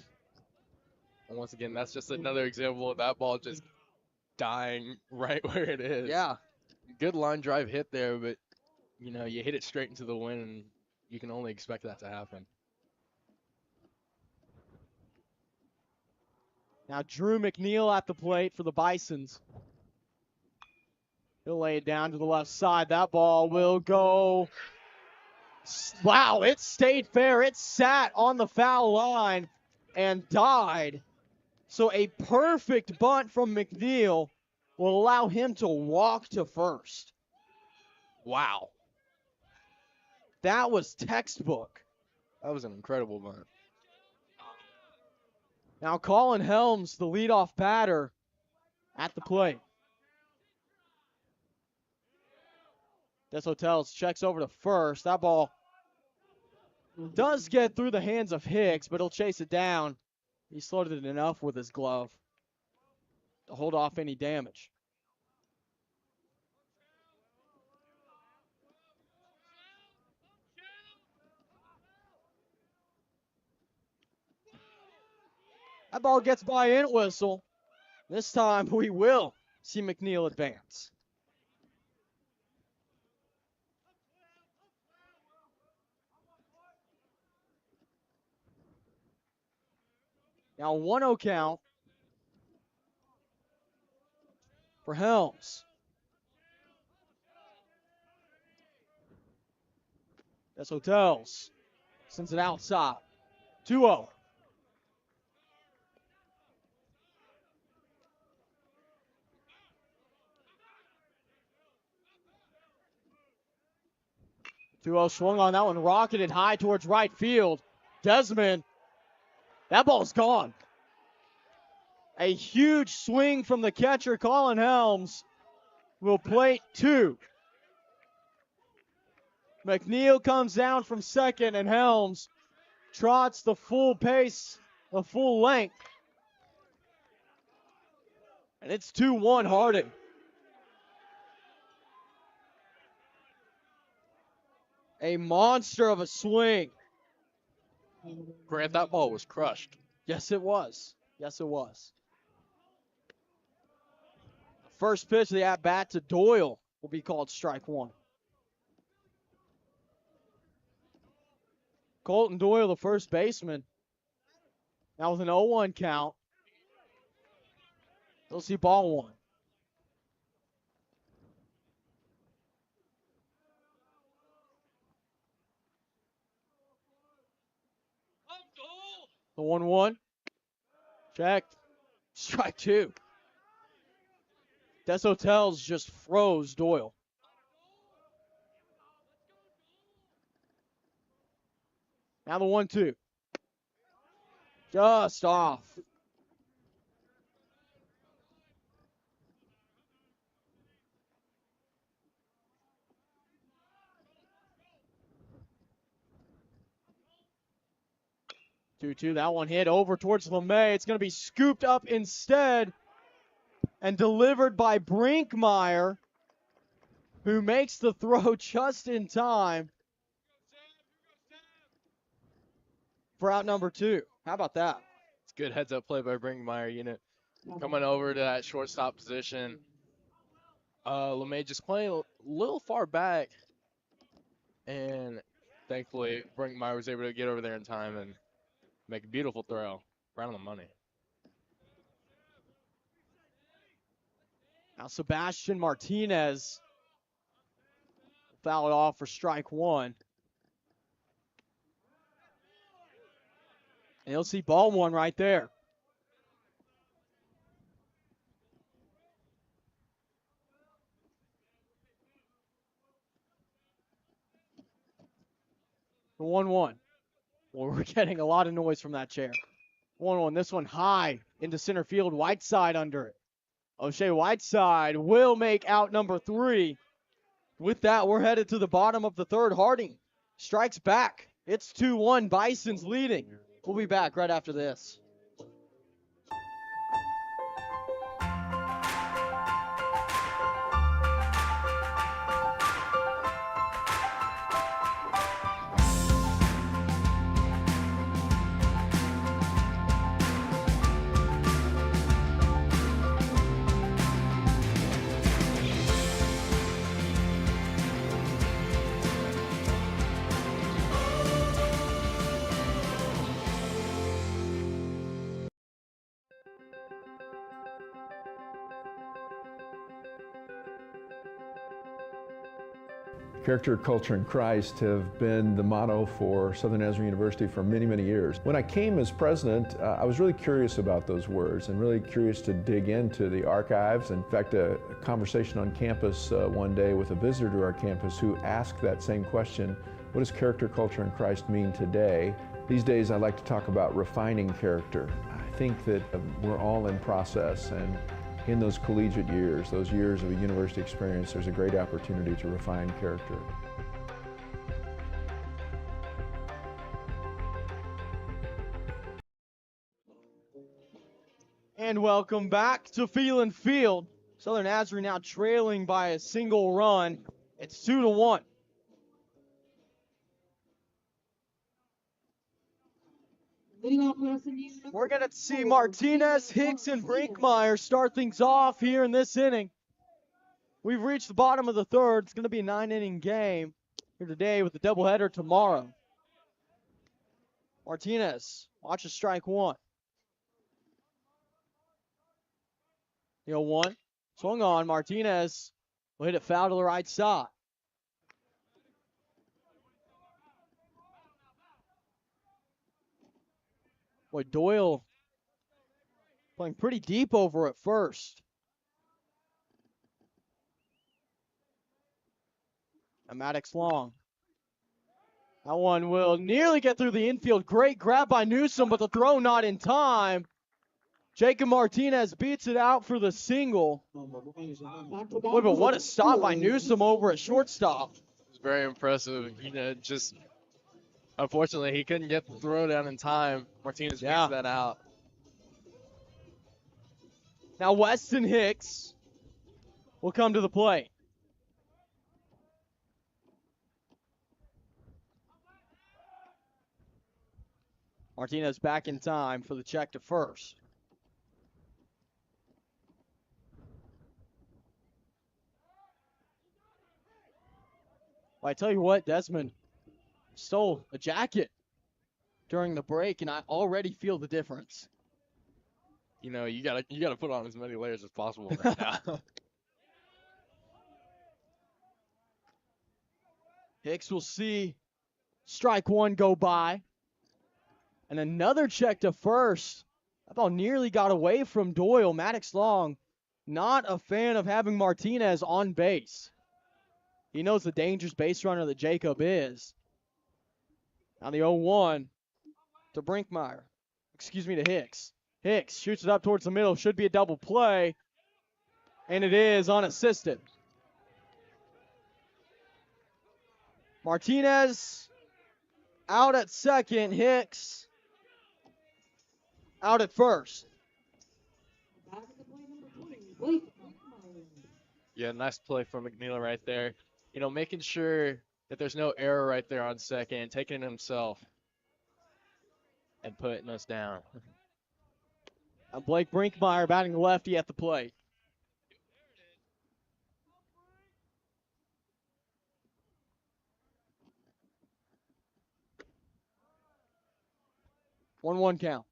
And once again, that's just another example of that ball just dying right where it is. Yeah. Good line drive hit there, but, you know, you hit it straight into the wind, and you can only expect that to happen. Now Drew McNeil at the plate for the Bisons. He'll lay it down to the left side. That ball will go. Wow, it stayed fair. It sat on the foul line and died. So a perfect bunt from McNeil will allow him to walk to first. Wow. That was textbook. That was an incredible bunt. Now Colin Helms, the leadoff batter, at the plate. Des Hotels checks over to first. That ball does get through the hands of Hicks, but he'll chase it down. He slowed it enough with his glove to hold off any damage. That ball gets by Entwistle. This time we will see McNeil advance. Now 1-0 count for Helms. That's Hotels. Sends it outside. 2-0. Swung on that one, rocketed high towards right field. Desmond, that ball's gone. A huge swing from the catcher, Colin Helms, will plate 2. McNeil comes down from second, and Helms trots the full pace, the full length. And it's 2-1 Harding. A monster of a swing. Grant, that ball was crushed. Yes, it was. Yes, it was. first pitch of the at-bat to Doyle will be called strike one. Colton Doyle, the first baseman. Now with an 0-1 count. We'll see ball one. The 1-1. Checked. Strike two. Des Hotels just froze Doyle. Now the 1-2. Just off. Two. That one hit over towards LeMay. It's going to be scooped up instead and delivered by Brinkmeyer, who makes the throw just in time for out number two. How about that? It's good heads-up play by Brinkmeyer. Coming over to that shortstop position. LeMay just playing a little far back, and thankfully Brinkmeyer was able to get over there in time and make a beautiful throw. Right on the money. Now Sebastian Martinez will foul it off for strike one. And you'll see ball one right there. The 1-1. Well, we're getting a lot of noise from that chair. 1-1. This one high into center field. Whiteside under it. O'Shea Whiteside will make out number three. With that, we're headed to the bottom of the third. Harding strikes back. It's 2-1. Bison's leading. We'll be back right after this. Character, culture, and Christ have been the motto for Southern Nazarene University for many, many years. When I came as president, I was really curious about those words and really curious to dig into the archives. In fact, a conversation on campus one day with a visitor to our campus who asked that same question: what does character, culture, and Christ mean today? These days I like to talk about refining character. I think that we're all in process, and in those collegiate years, those years of a university experience, there's a great opportunity to refine character. And welcome back to Phelan Field. Southern Nazarene now trailing by a single run. It's 2-1. We're going to see Martinez, Hicks, and Brinkmeyer start things off here in this inning. We've reached the bottom of the third. It's going to be a 9-inning game here today with a doubleheader tomorrow. Martinez watches strike one. The 0-1. Swung on. Martinez will hit it foul to the right side. Boy, Doyle playing pretty deep over at first. And Maddox long. That one will nearly get through the infield. Great grab by Newsom, but the throw not in time. Jacob Martinez beats it out for the single. Boy, but what a stop by Newsom over at shortstop. It's very impressive. Just unfortunately, he couldn't get the throw down in time. Martinez beats that out. Now Weston Hicks will come to the plate. Martinez back in time for the check to first. Well, I tell you what, Desmond stole a jacket during the break, and I already feel the difference. You know, you gotta put on as many layers as possible right now. Hicks will see strike one go by. And another check to first. That ball nearly got away from Doyle. Maddox Long, not a fan of having Martinez on base. He knows the dangerous base runner that Jacob is. Now the 0-1 to Brinkmeyer. Excuse me, to Hicks. Hicks shoots it up towards the middle. Should be a double play. And it is unassisted. Martinez out at second. Hicks out at first. Back at the plate number 20, Blake Brinkmeyer. Yeah, nice play from McNeil right there. You know, making sure that there's no error right there on second, taking it himself and putting us down. And Blake Brinkmeyer batting lefty at the plate. One count.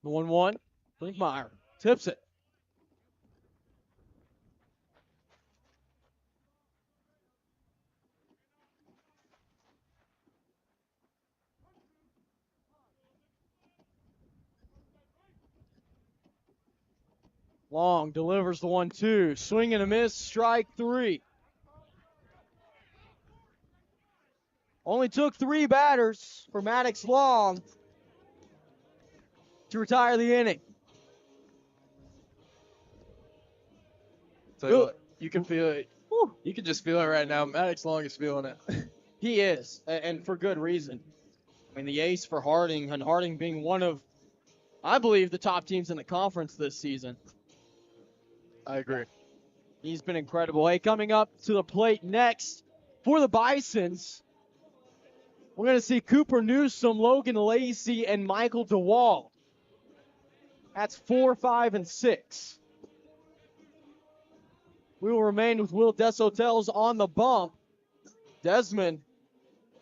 The 1-1. Brinkmeyer tips it. Long delivers the 1-2. Swing and a miss. Strike three. Only took 3 batters for Maddox Long to retire the inning. So you can feel it. You can just feel it right now. Maddox Long is feeling it. He is, and for good reason. I mean, the ace for Harding, and Harding being one of, I believe, the top teams in the conference this season. I agree. He's been incredible. Hey, coming up to the plate next for the Bisons, we're going to see Cooper Newsom, Logan Lacey, and Michael DeWall. That's 4, 5, and 6. We will remain with Will Desotels on the bump. Desmond,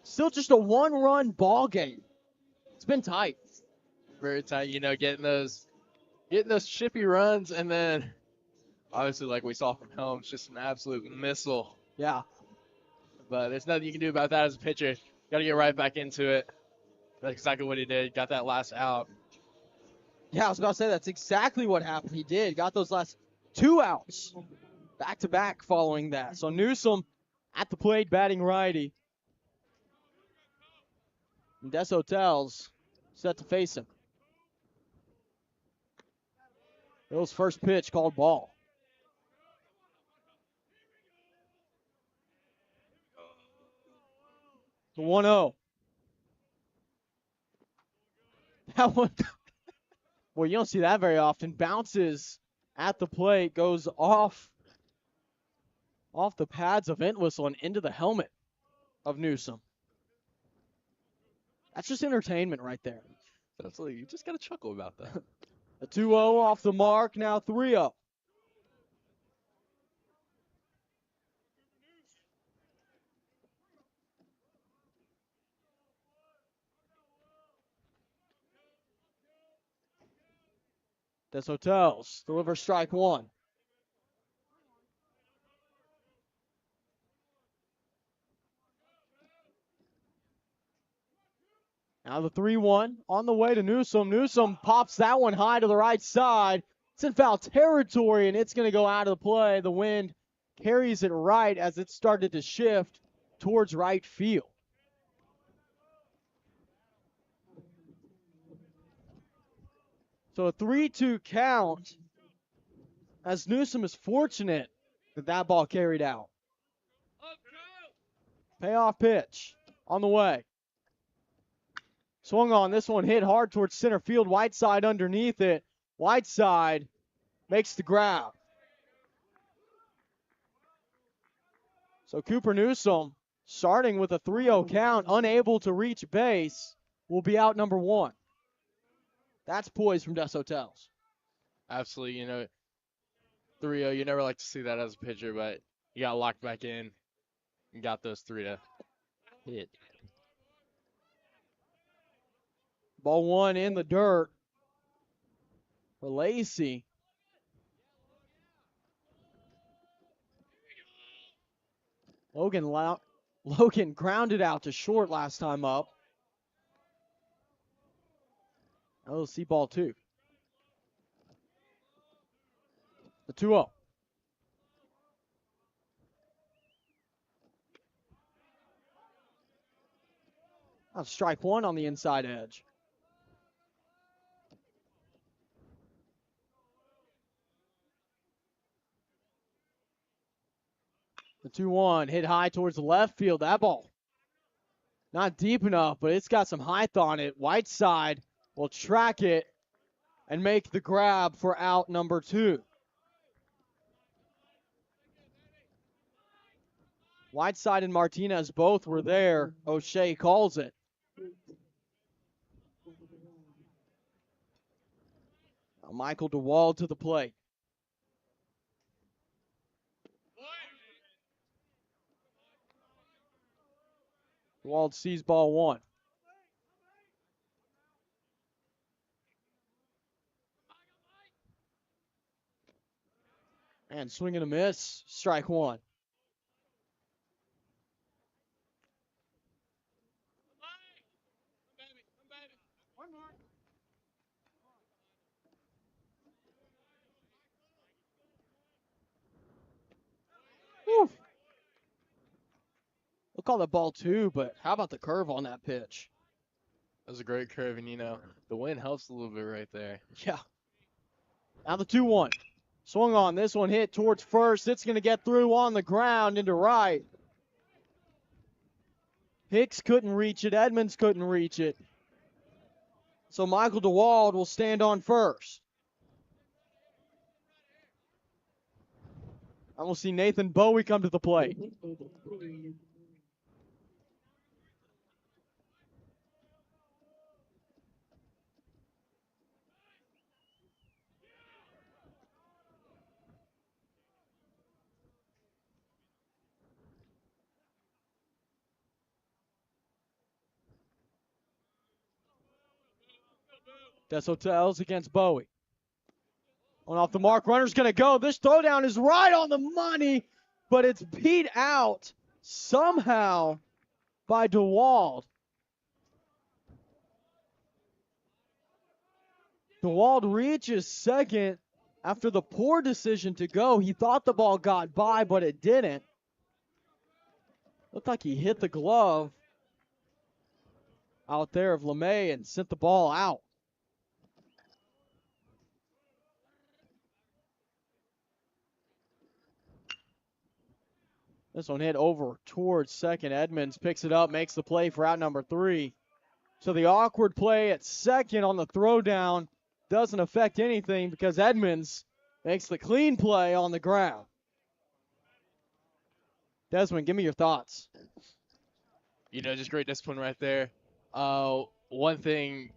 still just a one-run ball game. It's been tight. Very tight, you know, getting those chippy runs, and then obviously, like we saw from Helms, just an absolute missile. Yeah. But there's nothing you can do about that as a pitcher. Got to get right back into it. That's exactly what he did. Got that last out. Yeah, I was about to say that's exactly what happened. He did. Got those last 2 outs back-to-back following that. So Newsom at the plate batting righty. And Desotels set to face him. Bill's first pitch called ball. The 1-0. That one, well, you don't see that very often. Bounces at the plate, goes off the pads of Entwistle and into the helmet of Newsom. That's just entertainment right there. Absolutely. You just got to chuckle about that. A 2-0 off the mark, now 3-0. Desotels delivers strike one. Now the 3-1 on the way to Newsom. Newsom pops that one high to the right side. It's in foul territory, and it's going to go out of the play. The wind carries it right as it started to shift towards right field. So a 3-2 count as Newsom is fortunate that that ball carried out. Payoff pitch on the way. Swung on. This one hit hard towards center field. Whiteside underneath it. Whiteside makes the grab. So Cooper Newsom, starting with a 3-0 count, unable to reach base, will be out number one. That's poise from Desotels. Absolutely. You know, 3-0. You never like to see that as a pitcher, but you got locked back in and got those 3 to hit. Ball 1 in the dirt for Lacey. Logan grounded out to short last time up. Now we'll see ball 2. The 2-0. Now strike 1 on the inside edge. The 2-1 hit high towards the left field. That ball not deep enough, but it's got some height on it. Whiteside will track it and make the grab for out number 2. Whiteside and Martinez both were there. O'Shea calls it. Now Michael DeWald to the plate. DeWald sees ball 1. And swing and a miss. Strike 1. Whew. We'll call that ball 2, but how about the curve on that pitch? That was a great curve, and the wind helps a little bit right there. Yeah. Now the 2-1. Swung on. This one hit towards first. It's going to get through on the ground into right. Hicks couldn't reach it. Edmonds couldn't reach it. So Michael DeWald will stand on first. And we'll see Nathan Bowie come to the plate. Des Hotels against Bowie. On off the mark, runner's going to go. This throwdown is right on the money, but it's beat out somehow by DeWald. DeWald reaches second after the poor decision to go. He thought the ball got by, but it didn't. Looked like he hit the glove out there of LeMay and sent the ball out. This one hit over towards second. Edmonds picks it up, makes the play for out number 3. So the awkward play at second on the throwdown doesn't affect anything because Edmonds makes the clean play on the ground. Desmond, give me your thoughts. Just great discipline right there. One thing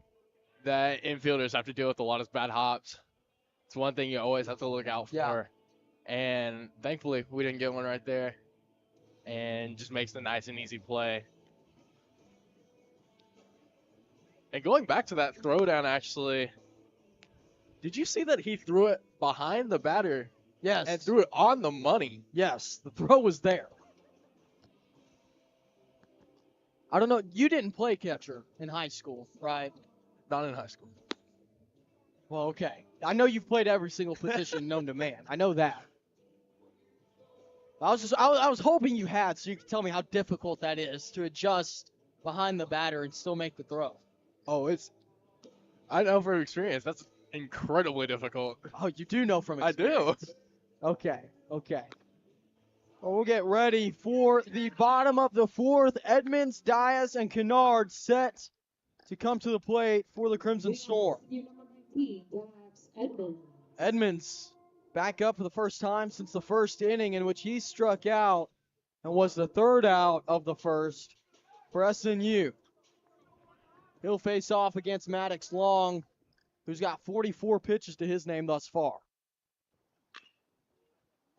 that infielders have to deal with a lot is bad hops. It's one thing you always have to look out for. Yeah. And thankfully, we didn't get one right there. And just makes the nice and easy play. And going back to that throwdown, actually, did you see that he threw it behind the batter? Yes. And threw it on the money. Yes, the throw was there. I don't know. You didn't play catcher in high school, right? Not in high school. Well, okay. I know you've played every single position known to man. I know that. I was hoping you had, so you could tell me how difficult that is to adjust behind the batter and still make the throw. Oh, I know from experience. That's incredibly difficult. Oh, you do know from I experience. do. Okay. Well, we'll get ready for the bottom of the 4th. Edmonds, Dias, and Kennard set to come to the plate for the Crimson Storm. Edmonds back up for the first time since the first inning in which he struck out and was the 3rd out of the first for SNU. He'll face off against Maddox Long, who's got 44 pitches to his name thus far.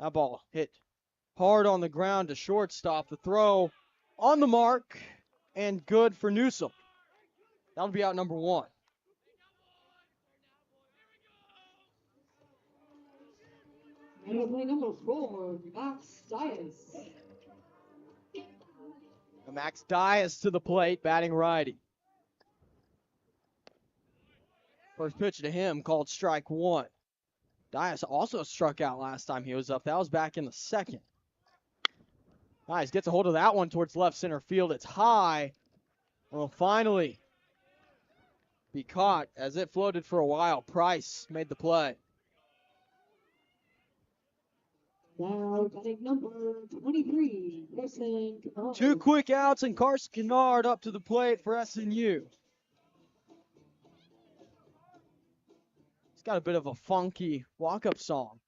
That ball hit hard on the ground to shortstop. The throw on the mark and good for Newsom. That'll be out number 1. And play number 4, Max Dias. Max Dias to the plate, batting righty. First pitch to him called strike 1. Dias also struck out last time he was up. That was back in the second. Dias gets a hold of that one towards left center field. It's high. Will finally be caught as it floated for a while. Price made the play. Now batting number 23, Carson Kennard. 2 quick outs and Carson Kennard up to the plate for SNU. He's got a bit of a funky walk-up song.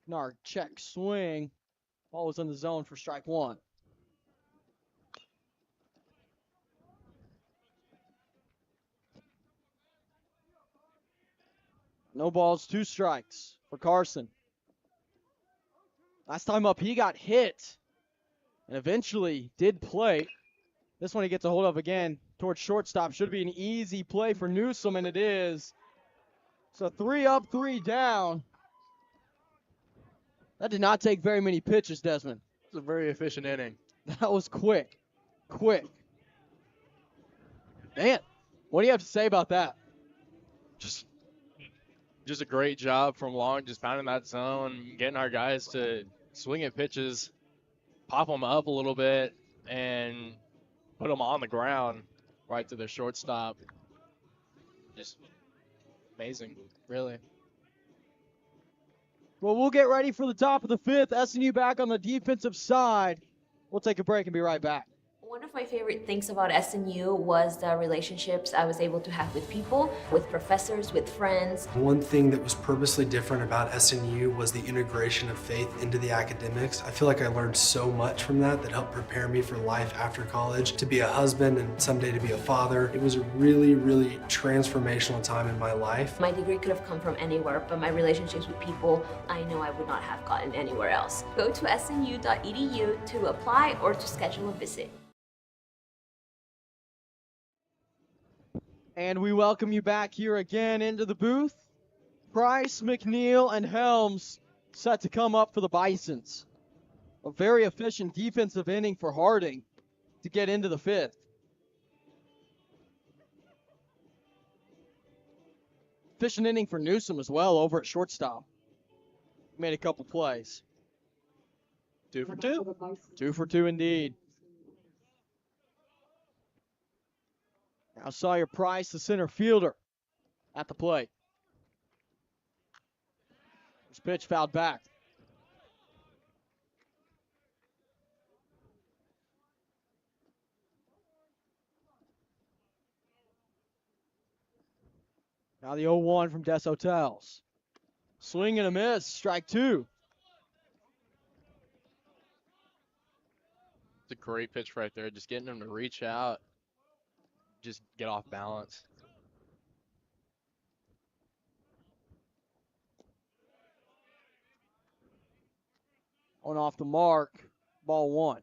Kennard check swing. Ball was in the zone for strike 1. No balls, 2 strikes for Carson. Last time up, he got hit and eventually did play. This one he gets a hold of again towards shortstop. Should be an easy play for Newsom, and it is. So 3 up, 3 down. That did not take very many pitches, Desmond. It was a very efficient inning. That was quick. Quick. Man, what do you have to say about that? Just a great job from Long, just pounding that zone, getting our guys to swing at pitches, pop them up a little bit, and put them on the ground right to their shortstop. Just amazing, really. Well, we'll get ready for the top of the 5th. SNU back on the defensive side. We'll take a break and be right back. One of my favorite things about SNU was the relationships I was able to have with people, with professors, with friends. One thing that was purposely different about SNU was the integration of faith into the academics. I feel like I learned so much from that helped prepare me for life after college, to be a husband and someday to be a father. It was a really, really transformational time in my life. My degree could have come from anywhere, but my relationships with people, I know I would not have gotten anywhere else. Go to snu.edu to apply or to schedule a visit. And we welcome you back here again into the booth. Price, McNeil, and Helms set to come up for the Bisons. A very efficient defensive inning for Harding to get into the 5th. Efficient inning for Newsom as well over at shortstop. Made a couple plays. 2 for 2. 2 for 2 indeed. Now Sawyer Price, the center fielder, at the plate. This pitch fouled back. Now the 0-1 from Des Hotels. Swing and a miss, strike 2. It's a great pitch right there, just getting him to reach out, just get off balance. On off the mark, ball 1.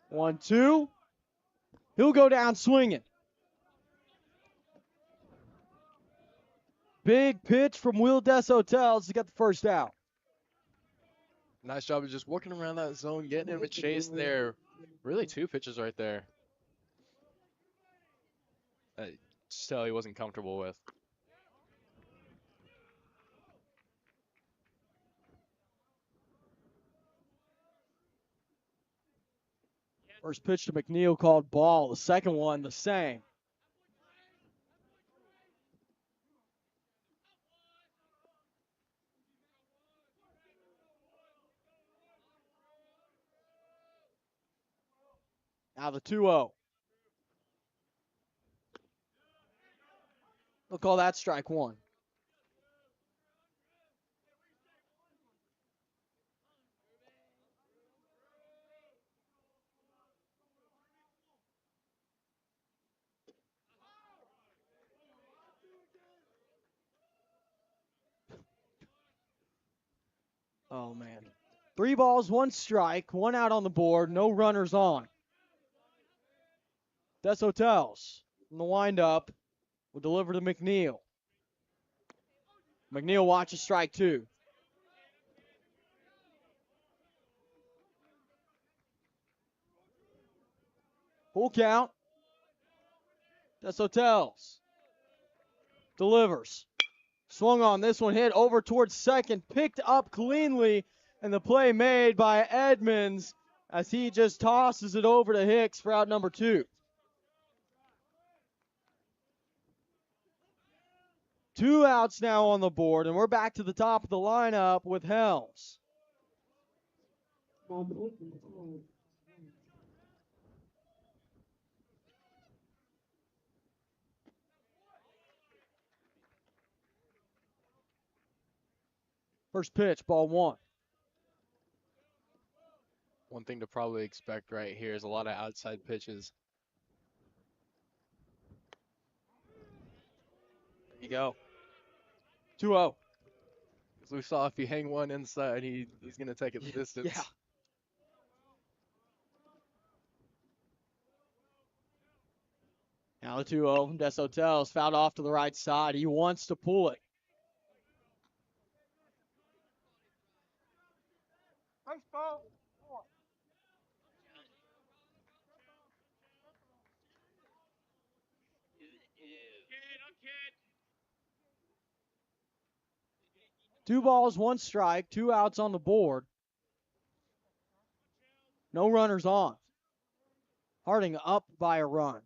One, two. He'll go down swinging. Big pitch from Will Des Hotels to get the first out. Nice job of just working around that zone, getting him a chase there. Really 2 pitches right there. Just tell he wasn't comfortable with. First pitch to McNeil called ball. The second one the same. Now the 2-0. They'll call that strike 1. Oh, man. 3 balls, 1 strike, 1 out on the board, no runners on. Des Hotels in the windup will deliver to McNeil. McNeil watches strike 2. Full count. Des Hotels delivers. Swung on this one, hit over towards second, picked up cleanly, and the play made by Edmonds as he just tosses it over to Hicks for out number 2. 2 outs now on the board, and we're back to the top of the lineup with Helms. First pitch, ball 1. One thing to probably expect right here is a lot of outside pitches. There you go. 2-0. As we saw, if you hang one inside, he's going to take it the distance. Yeah. Now the 2-0 from Des Hotels, fouled off to the right side. He wants to pull it. Two balls, 1 strike, 2 outs on the board. No runners on. Harding up by a run.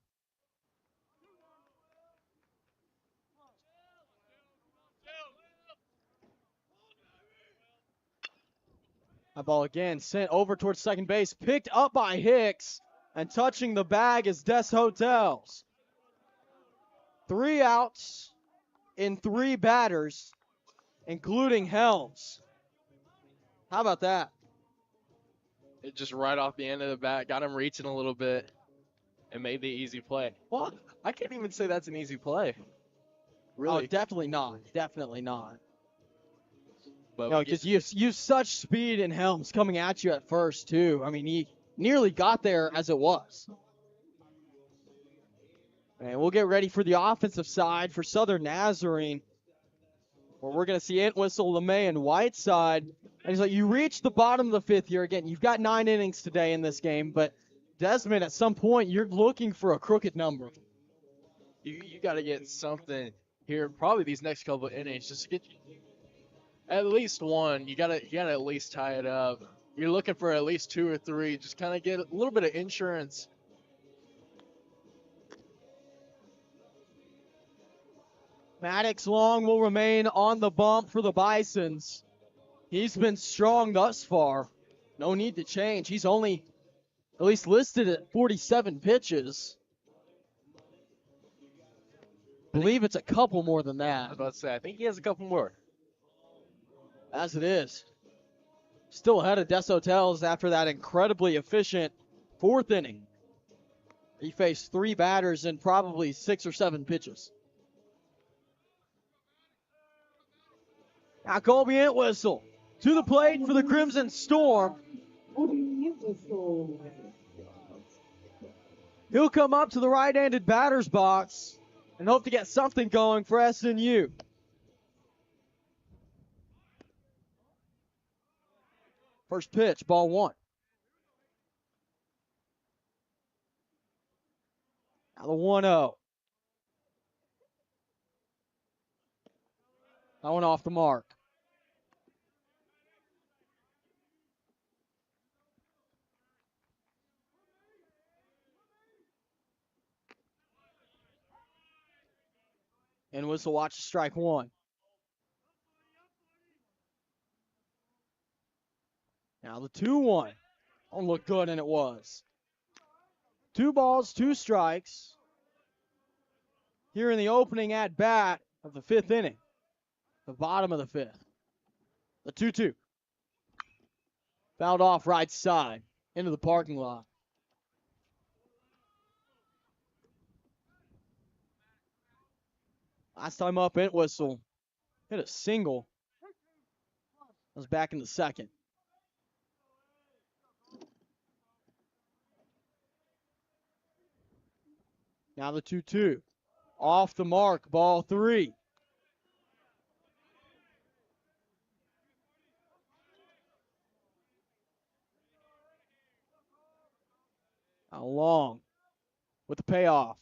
That ball again sent over towards second base, picked up by Hicks, and touching the bag is Des Hotels. 3 outs in 3 batters, including Helms. How about that? It just right off the end of the bat, got him reaching a little bit, and made the easy play. Well, I can't even say that's an easy play. Really? Oh, definitely not. Definitely not. But No, because you have such speed in Helms coming at you at first, too. I mean, he nearly got there as it was. And we'll get ready for the offensive side for Southern Nazarene, where we're going to see Entwistle, LeMay, and Whiteside. And he's like, you reach the bottom of the 5th here. Again, you've got 9 innings today in this game, but Desmond, at some point, you're looking for a crooked number. you got to get something here, probably these next couple of innings, just to get at least one. You gotta at least tie it up. You're looking for at least 2 or 3. Just kind of get a little bit of insurance. Maddox Long will remain on the bump for the Bisons. He's been strong thus far. No need to change. He's only at least listed at 47 pitches. I believe it's a couple more than I that. was about to say, I think he has a couple more. As it is. Still ahead of Des Hotels after that incredibly efficient 4th inning. He faced 3 batters and probably 6 or 7 pitches. Now Colby Entwistle to the plate for the Crimson Storm. He'll come up to the right-handed batter's box and hope to get something going for SNU. First pitch, ball 1. Now the 1-0. That one off the mark. And Whistle watches strike 1. Now the 2-1. Don't look good, and it was. 2 balls, 2 strikes. Here in the opening at bat of the 5th inning. The bottom of the 5th. The 2-2. Fouled off right side into the parking lot. Last time up, Entwistle hit a single. was back in the second. Now the 2-2. Off the mark, ball 3. Now Long with the payoff.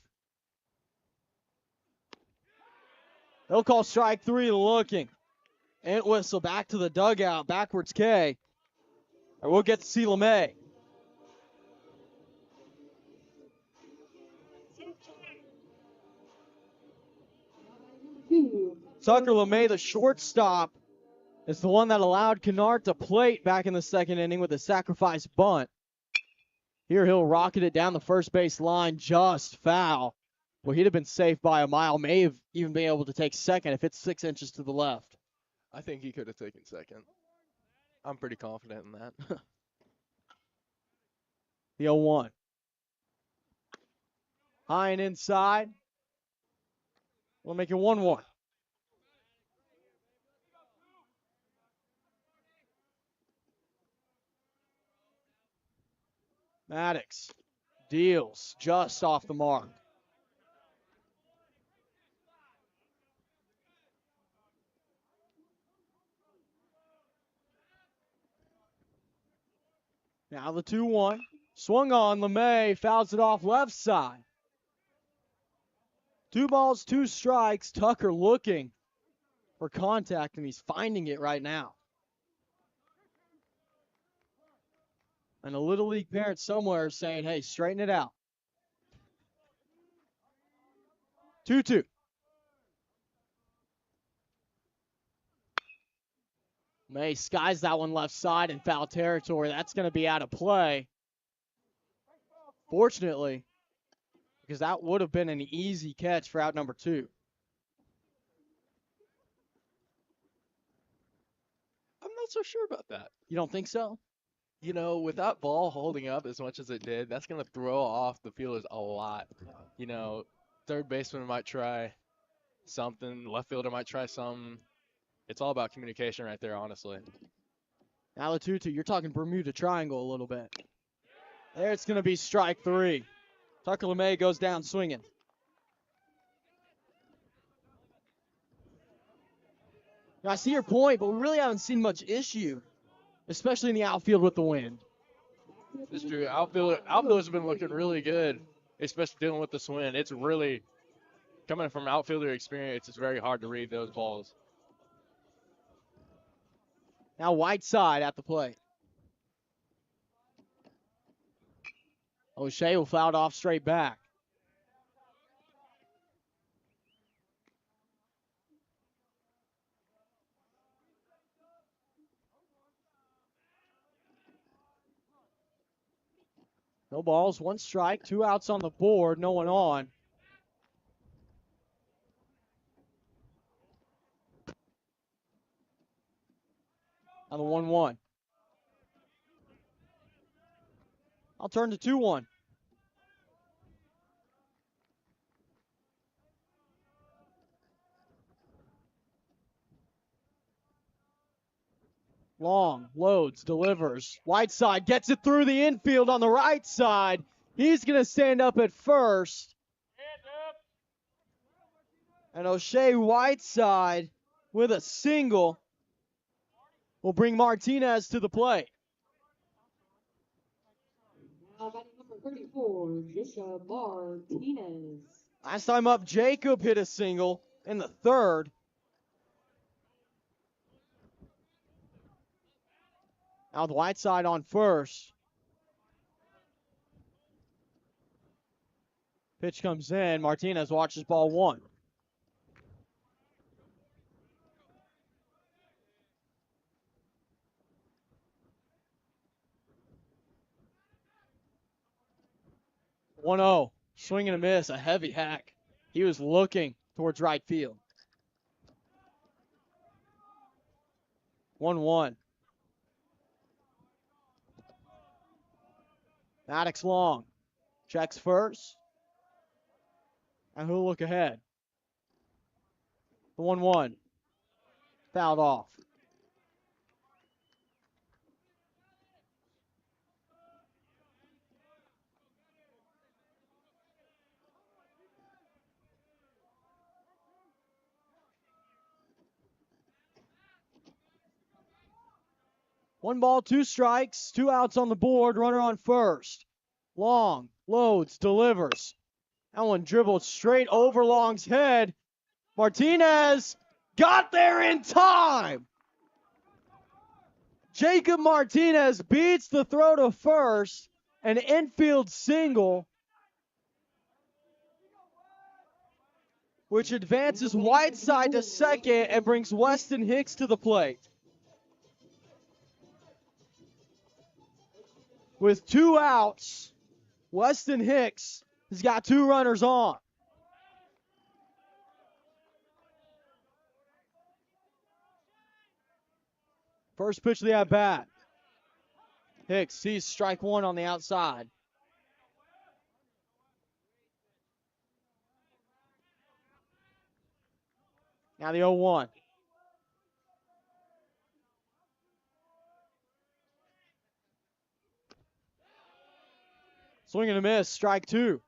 They'll call strike 3 looking. Entwistle back to the dugout, backwards K. And we'll get to see LeMay. Tucker LeMay, the shortstop, is the one that allowed Kennard to plate back in the second inning with a sacrifice bunt. Here he'll rocket it down the first base line, just foul. Well, he'd have been safe by a mile, may have even been able to take second if it's 6 inches to the left. I think he could have taken second. I'm pretty confident in that. The 0-1. High and inside. We'll make it 1-1. Maddox deals just off the mark. Now the 2-1. Swung on, LeMay fouls it off left side. 2 balls, 2 strikes. Tucker looking for contact, and he's finding it right now. And a Little League parent somewhere is saying, hey, straighten it out. 2-2. May skies that one left side in foul territory. That's going to be out of play. Fortunately, because that would have been an easy catch for out number 2. I'm not so sure about that. You don't think so? You know, with that ball holding up as much as it did, that's going to throw off the fielders a lot. You know, third baseman might try something, left fielder might try something. It's all about communication right there, honestly. Now the 2-2. You're talking Bermuda Triangle a little bit. There it's going to be strike 3. Tucker LeMay goes down swinging. Now, I see your point, but we really haven't seen much issue, especially in the outfield with the wind. It's true. Outfielders have been looking really good, especially dealing with this wind. It's really, coming from outfielder experience, it's very hard to read those balls. Now Whiteside at the plate. O'Shea will foul it off straight back. No balls, 1 strike, 2 outs on the board, no one on. On the 1-1. I'll turn to 2-1. Long, loads, delivers. Whiteside gets it through the infield on the right side. He's going to stand up at first. And O'Shea Whiteside with a single will bring Martinez to the plate. Now batting number 34, Bishop Martinez. Last time up, Jacob hit a single in the third. Now with Whiteside on first. Pitch comes in. Martinez watches ball 1. One-zero. Swing and a miss. A heavy hack. He was looking towards right field. 1-1. Maddox Long checks first. And he'll look ahead. The 1-1. Fouled off. 1 ball, 2 strikes, 2 outs on the board, runner on first. Long, loads, delivers. That one dribbled straight over Long's head. Martinez got there in time. Jacob Martinez beats the throw to first, an infield single, which advances Whiteside to second and brings Weston Hicks to the plate. With 2 outs, Weston Hicks has got 2 runners on. First pitch of the at-bat. Hicks sees strike 1 on the outside. Now the 0-1. Swing and a miss, strike 2.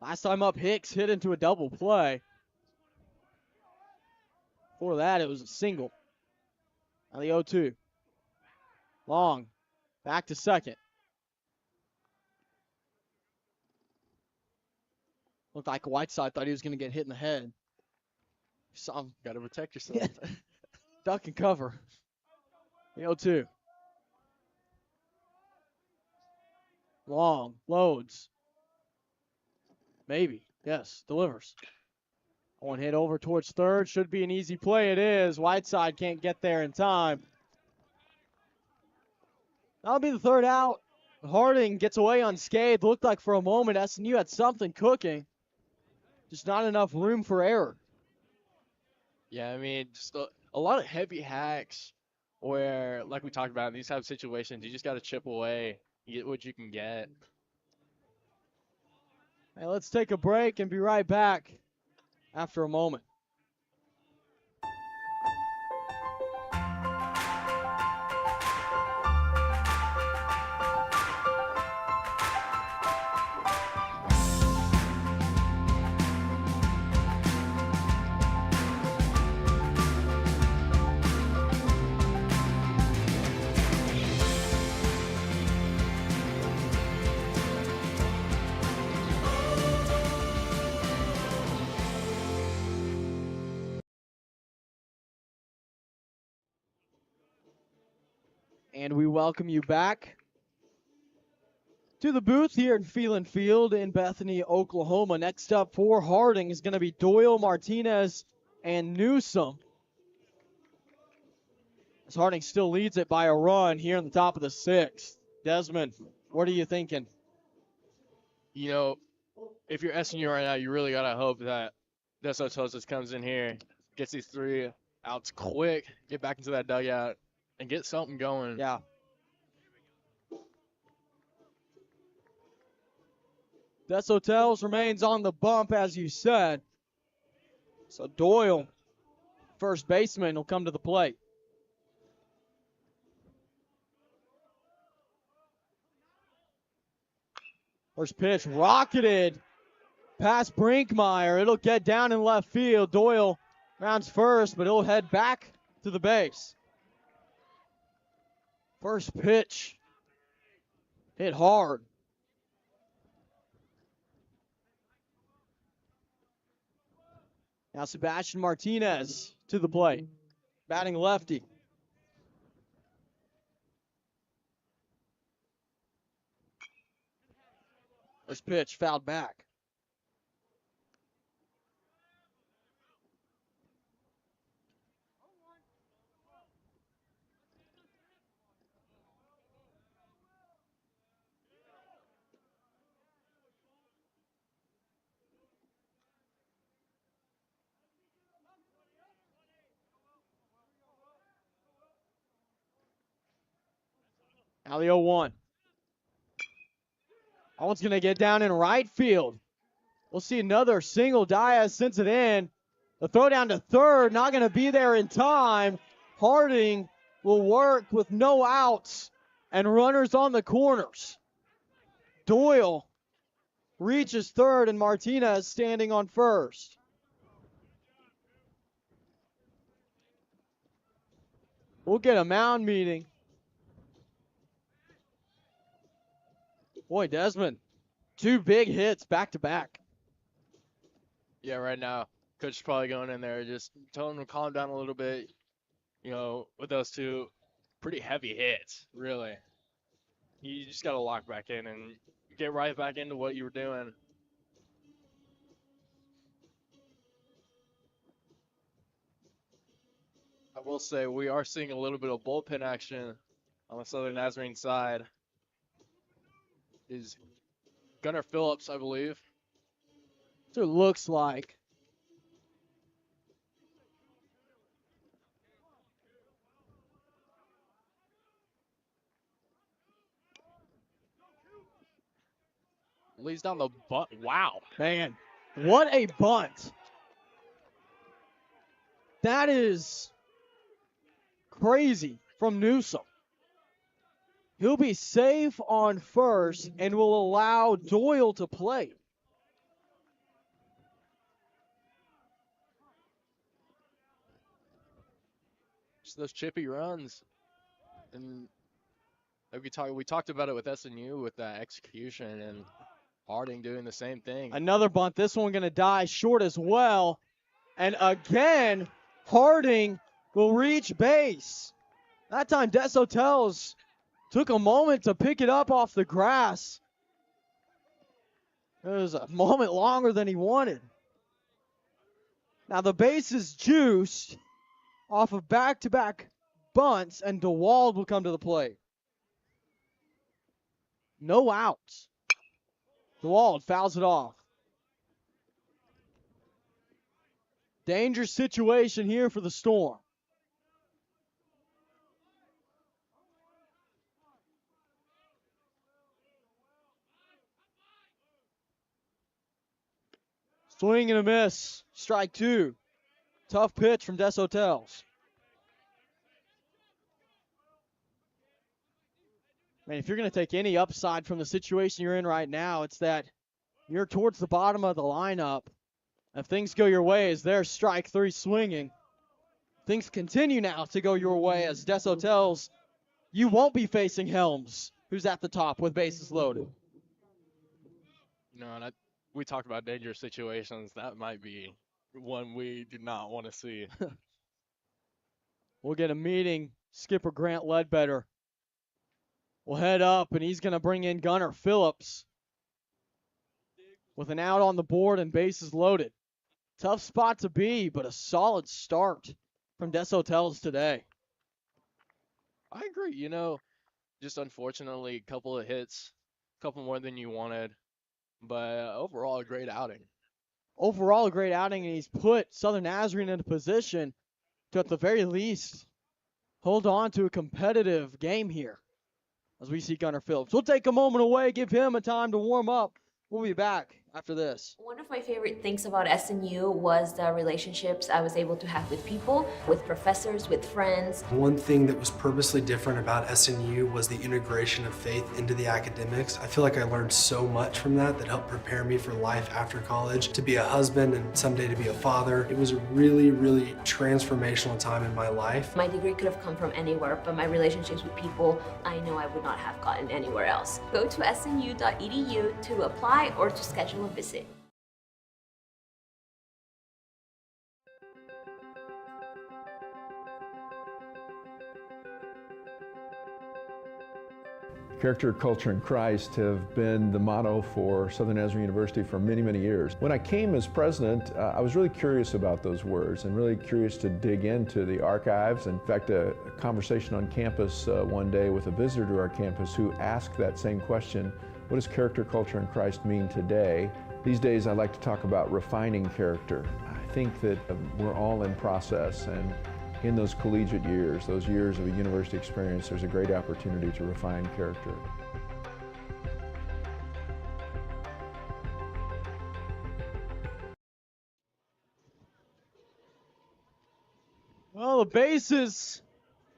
Last time up, Hicks hit into a double play. Before that, it was a single. Now the 0-2. Long, back to second. Looked like Whiteside thought he was going to get hit in the head. Saw him. Got to protect yourself. Duck and cover. The 0-2. Long, loads. Maybe. Yes, delivers. One hit over towards third. Should be an easy play. It is. Whiteside can't get there in time. That'll be the third out. Harding gets away unscathed. Looked like for a moment SNU had something cooking. Just not enough room for error. Yeah, I mean, just a lot of heavy hacks where, like we talked about, in these type of situations, you just got to chip away, get what you can get. Hey, let's take a break and be right back after a moment. And we welcome you back to the booth here in Phelan Field in Bethany, Oklahoma. Next up for Harding is going to be Doyle, Martinez, and Newsom. As Harding still leads it by a run here in the top of the 6th. Desmond, what are you thinking? You know, if you're SNU right now, you really got to hope that Desotosis comes in here, gets these 3 outs quick, get back into that dugout, and get something going. Yeah. Desotels remains on the bump, as you said. So Doyle, first baseman, will come to the plate. First pitch rocketed past Brinkmeyer. It'll get down in left field. Doyle rounds first, but he'll head back to the base. First pitch hit hard. Now Sebastian Martinez to the plate, batting lefty. First pitch fouled back. Now the 0-1. That one's going to get down in right field. We'll see another single. Diaz sends it in. The throw down to third, not going to be there in time. Harding will work with no outs and runners on the corners. Doyle reaches third and Martinez standing on first. We'll get a mound meeting. Boy, Desmond, 2 big hits back to back. Yeah, right now, coach is probably going in there, just telling him to calm down a little bit. You know, with those 2 pretty heavy hits, really. You just got to lock back in and get right back into what you were doing. I will say we are seeing a little bit of bullpen action on the Southern Nazarene side. Is Gunnar Phillips, I believe. That's what it looks like. Lays down the butt. Wow. Man, what a bunt. That is crazy from Newsom. He'll be safe on first and will allow Doyle to play. Just those chippy runs. And like we talked about it with SNU with that execution, and Harding doing the same thing. Another bunt. This one going to die short as well. And again, Harding will reach base. That time, Des Hotels took a moment to pick it up off the grass. It was a moment longer than he wanted. Now the base is juiced off of back-to-back bunts, and DeWald will come to the plate. No outs. DeWald fouls it off. Dangerous situation here for the Storm. Swing and a miss. Strike 2. Tough pitch from Des Hotels. Man, if you're going to take any upside from the situation you're in right now, it's that you're towards the bottom of the lineup. If things go your way as there's strike 3 swinging, things continue now to go your way as Des Hotels, you won't be facing Helms, who's at the top with bases loaded. No, and we talked about dangerous situations. That might be one we do not want to see. We'll get a meeting. Skipper Grant Ledbetter will head up, and he's going to bring in Gunnar Phillips with an out on the board and bases loaded. Tough spot to be, but a solid start from Des Hotels today. I agree. You know, just unfortunately, a couple of hits, a couple more than you wanted, but overall, a great outing. Overall, a great outing, and he's put Southern Nazarene in a position to, at the very least, hold on to a competitive game here as we see Gunnar Phillips. We'll take a moment away, give him a time to warm up. We'll be back after this. One of my favorite things about SNU was the relationships I was able to have with people, with professors, with friends. One thing that was purposely different about SNU was the integration of faith into the academics. I feel like I learned so much from that helped prepare me for life after college, to be a husband and someday to be a father. It was a really, really transformational time in my life. My degree could have come from anywhere, but my relationships with people, I know I would not have gotten anywhere else. Go to snu.edu to apply or to schedule a visit. Character, culture, and Christ have been the motto for Southern Nazarene University for many, many years. When I came as president, I was really curious about those words and really curious to dig into the archives. In fact, a conversation on campus one day with a visitor to our campus who asked that same question: what does character, culture, and Christ mean today? These days I like to talk about refining character. I think that we're all in process, and in those collegiate years, those years of a university experience, there's a great opportunity to refine character. Well, the bases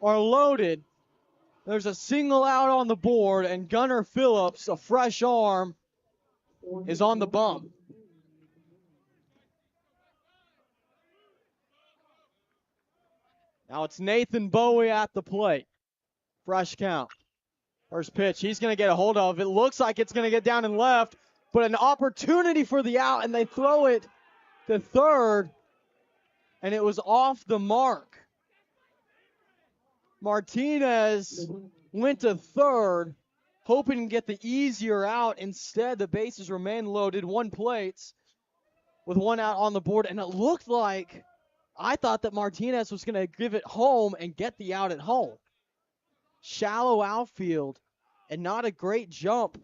are loaded. There's a single out on the board, and Gunnar Phillips, a fresh arm, is on the bump. Now it's Nathan Bowie at the plate. Fresh count. First pitch, he's going to get a hold of. It looks like it's going to get down and left, but an opportunity for the out, and they throw it to third, and it was off the mark. Martinez went to third, hoping to get the easier out. Instead, the bases remain loaded, one plate with one out on the board, and it looked like I thought that Martinez was going to give it home and get the out at home. Shallow outfield and not a great jump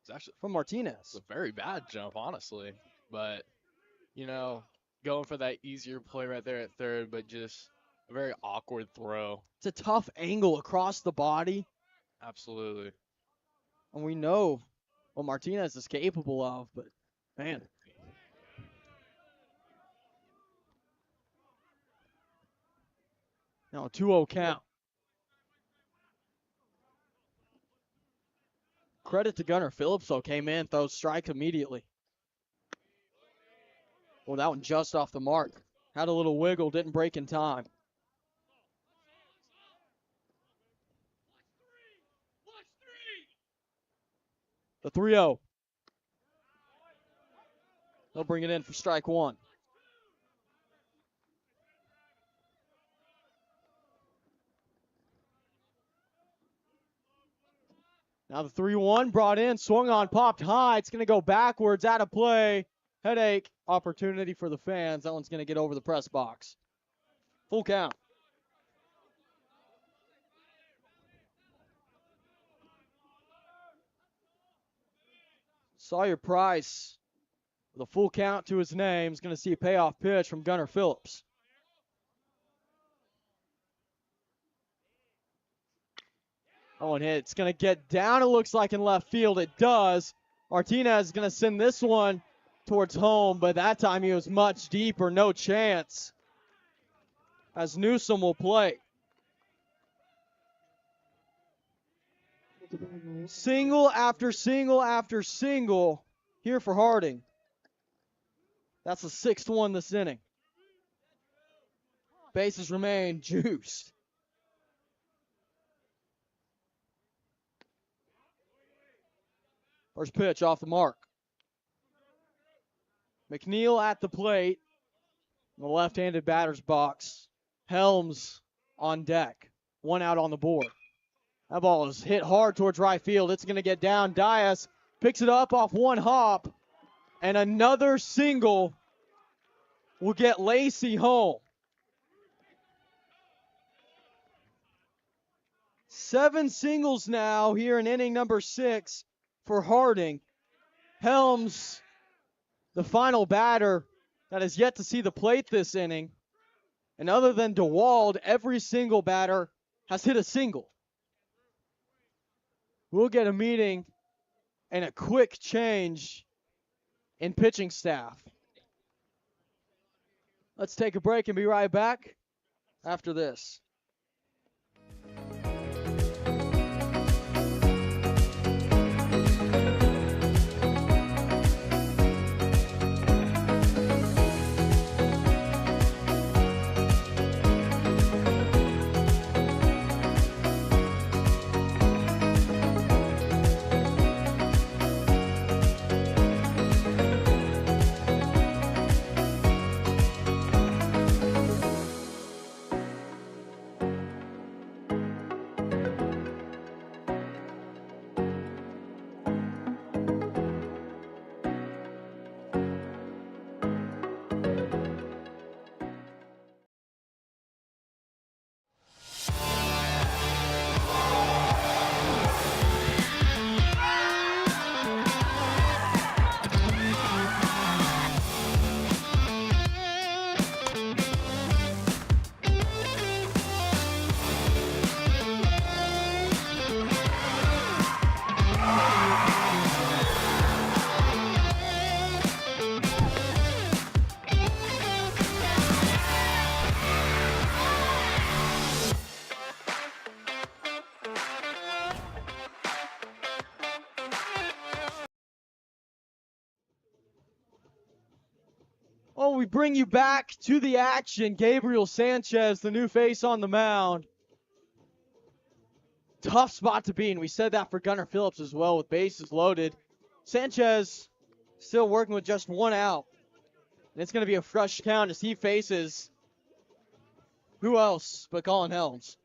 It's actually from Martinez. it's a very bad jump, honestly. But, going for that easier play right there at third, but just a very awkward throw. It's a tough angle across the body, Absolutely. and we know what Martinez is capable of, but man. Now a 2-0 count. Credit to Gunnar Phillips, though, came in, throws strike immediately. Well, that one just off the mark. Had a little wiggle, didn't break in time. The 3-0. They'll bring it in for strike one. Now the 3-1 brought in, swung on, popped high. It's going to go backwards, out of play. Headache opportunity for the fans. That one's going to get over the press box. Full count. Sawyer Price with a full count to his name is going to see a payoff pitch from Gunnar Phillips. Oh, and it's going to get down, it looks like, in left field. It does. Martinez is going to send this one towards home, but that time he was much deeper. No chance. As Newsom will play. Single after single after single here for Harding. That's the 6th one this inning. Bases remain juiced. First pitch off the mark. McNeil at the plate in the left-handed batter's box. Helms on deck. One out on the board. That ball is hit hard towards right field. It's going to get down. Diaz picks it up off one hop. And another single will get Lacey home. 7 singles now here in inning number 6 for Harding. Helms, the final batter that has yet to see the plate this inning. And other than DeWald, every single batter has hit a single. We'll get a meeting and a quick change in pitching staff. Let's take a break and be right back after this. Oh, we bring you back to the action. Gabriel Sanchez, the new face on the mound. Tough spot to be in. We said that for Gunnar Phillips as well with bases loaded. Sanchez still working with just one out. And it's going to be a fresh count as he faces who else but Colin Helms.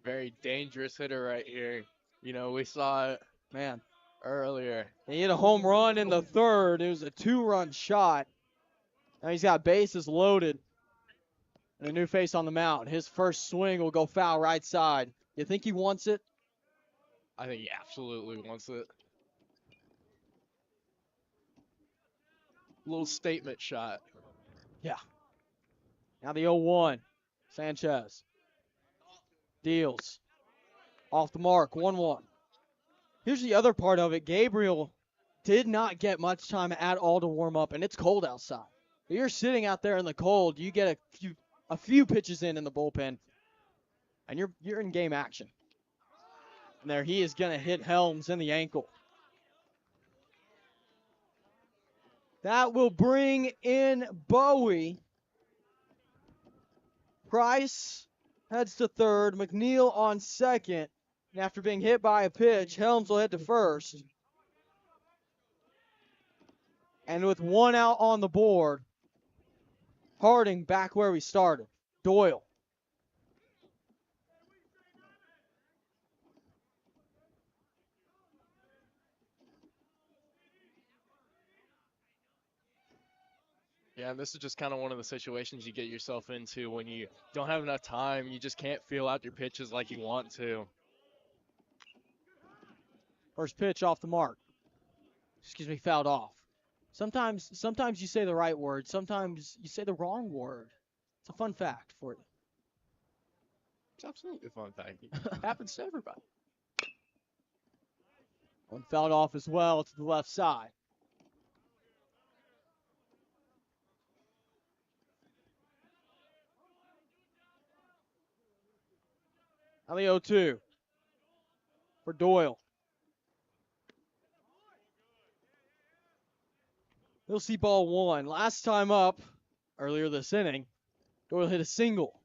Very dangerous hitter right here. You know, we saw it Man, earlier. he hit a home run in the third. It was a 2-run shot. Now he's got bases loaded. And a new face on the mound. His first swing will go foul right side. You think he wants it? I think he absolutely wants it. Little statement shot. Yeah. Now the 0-1. Sanchez. Deals. Off the mark. 1-1. Here's the other part of it. Gabriel did not get much time at all to warm up, and it's cold outside. You're sitting out there in the cold. You get a few pitches in the bullpen, and you're in game action. And there he is going to hit Helms in the ankle. That will bring in Bowie. Price heads to third. McNeil on second. And after being hit by a pitch, Helms will head to first. And with one out on the board, Harding back where we started. Doyle. Yeah, and this is just kind of one of the situations you get yourself into when you don't have enough time. You just can't feel out your pitches like you want to. First pitch off the mark. Excuse me, fouled off. Sometimes you say the right word. Sometimes you say the wrong word. It's a fun fact for you. It's absolutely a fun fact. It happens to everybody. One fouled off as well to the left side. On the 0-2 for Doyle. He'll see ball one. Last time up, earlier this inning, Doyle hit a single.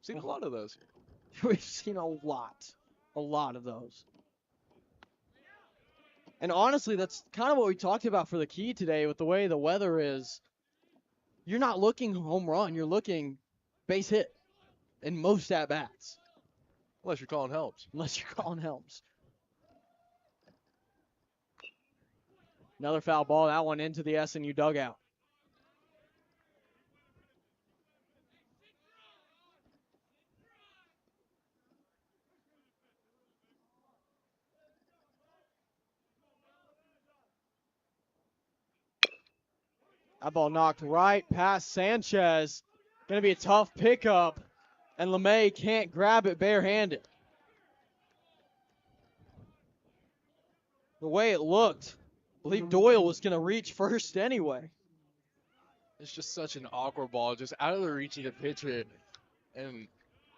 Seen a lot of those here. We've seen a lot of those. And honestly, that's kind of what we talked about for the key today with the way the weather is. You're not looking home run. You're looking base hit in most at-bats. Unless you're calling Helms. Unless you're calling Helms. Another foul ball. That one into the SNU dugout. That ball knocked right past Sanchez. Going to be a tough pickup. And LeMay can't grab it barehanded. The way it looked, I believe Doyle was going to reach first anyway. It's just such an awkward ball, just out of the reach of the pitcher. And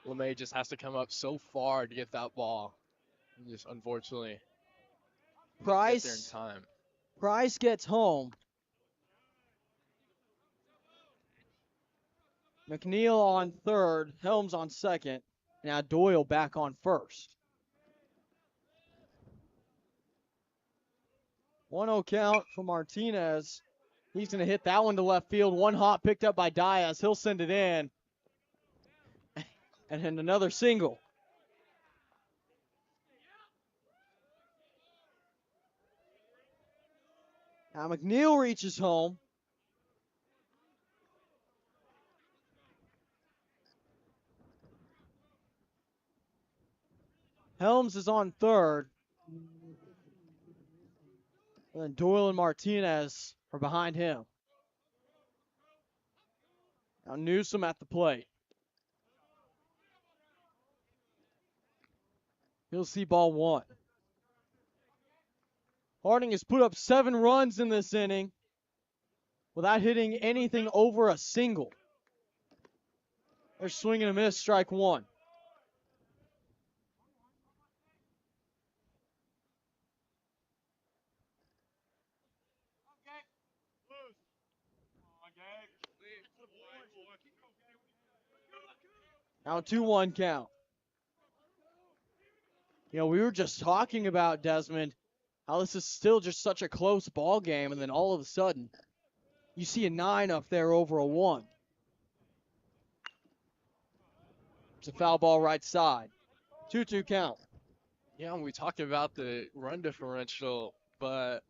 LeMay just has to come up so far to get that ball. And just unfortunately get there in time. Price gets home. McNeil on third, Helms on second. Now Doyle back on first. 1-0 count for Martinez. He's going to hit that one to left field. One hop picked up by Diaz. He'll send it in. And then another single. Now McNeil reaches home. Helms is on third. And then Doyle and Martinez are behind him. Now Newsom at the plate. He'll see ball one. Harding has put up 7 runs in this inning without hitting anything over a single. They're swinging a miss, strike one. Now a 2-1 count. You know, we were just talking about, Desmond, how this is still just such a close ball game, and then all of a sudden, you see a 9 up there over a 1. It's a foul ball right side. 2-2 count. Yeah, we talked about the run differential, but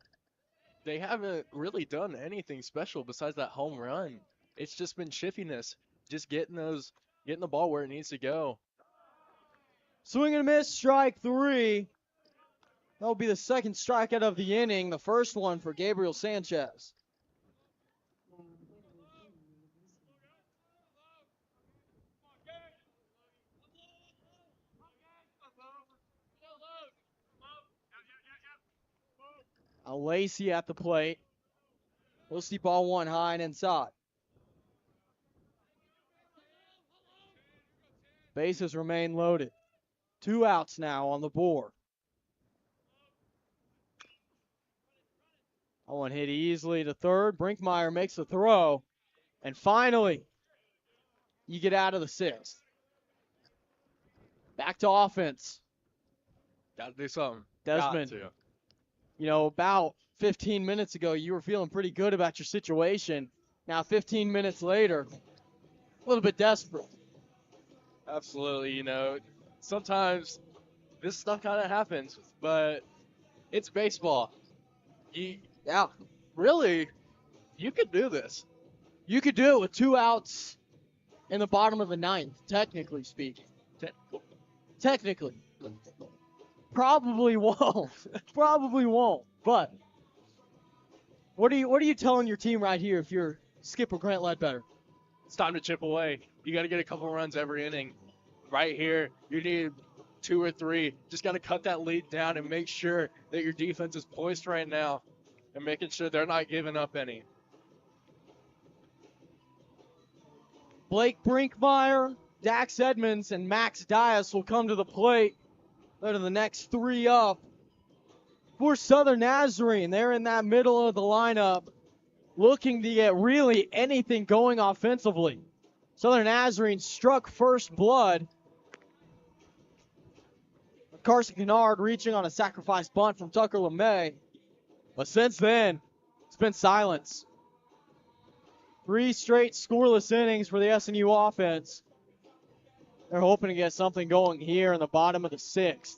they haven't really done anything special besides that home run. It's just been shiftiness, just getting the ball where it needs to go. Swing and a miss, strike 3. That'll be the second strikeout of the inning, the first one for Gabriel Sanchez. Now Lacey at the plate. We'll see ball 1 high and inside. Bases remain loaded. 2 outs now on the board. That one hit easily to third. Brinkmeyer makes the throw. And finally, you get out of the 6th. Back to offense. Got to do something. Desmond, Got to. you know, about 15 minutes ago, you were feeling pretty good about your situation. Now, 15 minutes later, a little bit desperate. Absolutely, you know, sometimes this stuff kind of happens, but it's baseball. Yeah. Really, you could do this. You could do it with 2 outs in the bottom of the 9th, technically speaking. Technically. Probably won't. Probably won't. But what are you telling your team right here if you're Skipper Grant Ledbetter? It's time to chip away. You got to get a couple runs every inning. Right here, you need 2 or 3. Just got to cut that lead down and make sure that your defense is poised right now and making sure they're not giving up any. Blake Brinkmeyer, Dax Edmonds, and Max Dias will come to the plate. They're the next 3 up. For Southern Nazarene, they're in that middle of the lineup, looking to get really anything going offensively. Southern Nazarene struck first blood. Carson Kennard reaching on a sacrifice bunt from Tucker LeMay. But since then, it's been silence. 3 straight scoreless innings for the SNU offense. They're hoping to get something going here in the bottom of the 6th.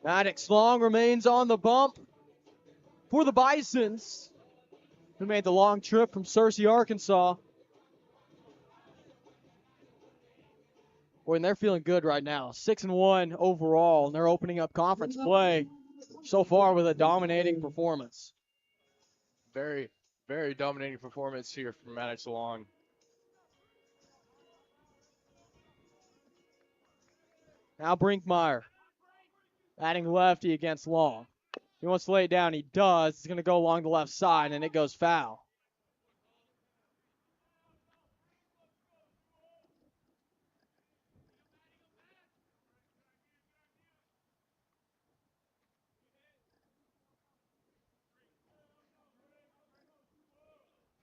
Maddox Long remains on the bump for the Bisons, who made the long trip from Searcy, Arkansas. Boy, and they're feeling good right now. 6-1 overall, and they're opening up conference play so far with a dominating performance. Very, very dominating performance here from Maddox Long. Now Brinkmeyer batting lefty against Long. He wants to lay it down. He does. He's going to go along the left side, and it goes foul.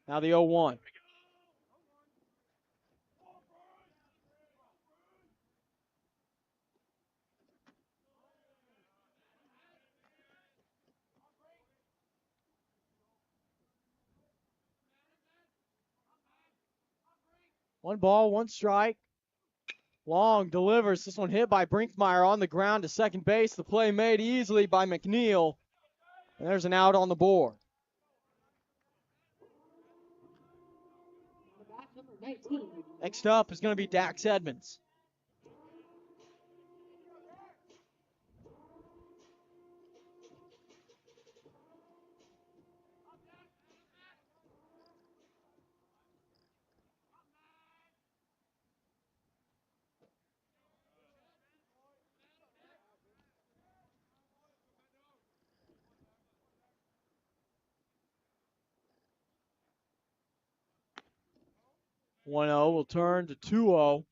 Now the 0-1. One ball, one strike. Long delivers. This one hit by Brinkmeyer on the ground to second base. The play made easily by McNeil. And there's an out on the board. Next up is going to be Dax Edmonds. One 0 will turn to 2-0.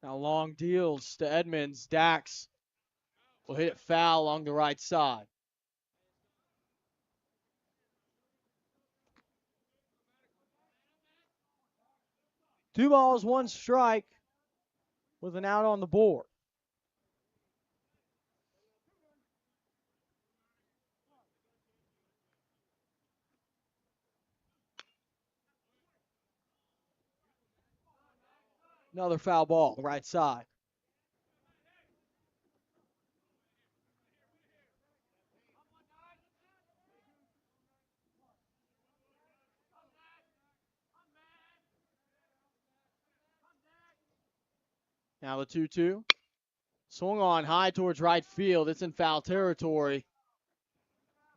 Now Long deals to Edmonds. Dax will hit it foul along the right side. 2 balls, 1 strike with an out on the board. Another foul ball, right side. Now the 2-2. Swung on high towards right field. It's in foul territory.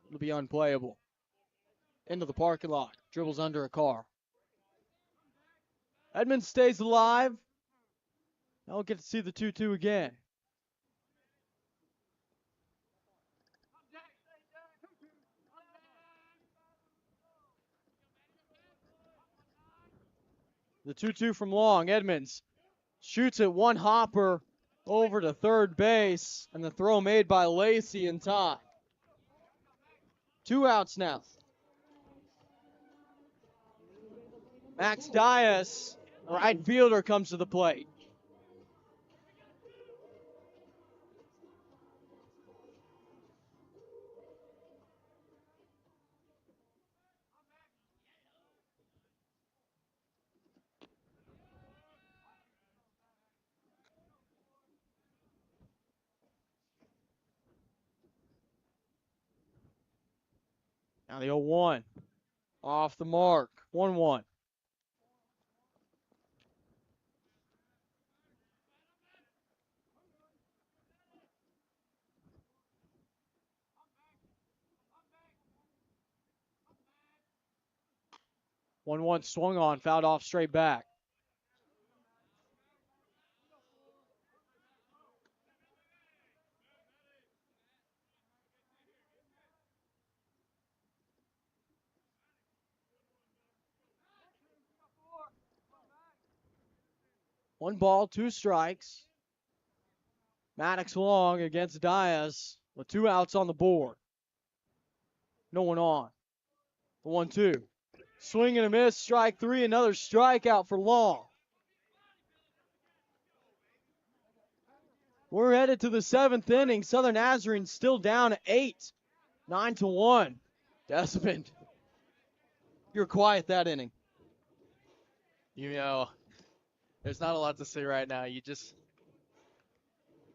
It'll be unplayable. Into the parking lot. Dribbles under a car. Edmonds stays alive. Now we'll get to see the 2-2 again. The 2-2 from Long. Edmonds shoots it one hopper over to third base, and the throw made by Lacey in time. 2 outs now. Max Dias, right fielder, comes to the plate. Now the 0-1. Off the mark. 1-1. One swung on, fouled off straight back. One ball, 2 strikes. Maddox Long against Diaz with 2 outs on the board. No one on. The 1-2. Swing and a miss, strike 3, another strikeout for Long. We're headed to the 7th inning. Southern Nazarene still down 8. 9-1. Desmond, you're quiet that inning. You know, there's not a lot to say right now. You just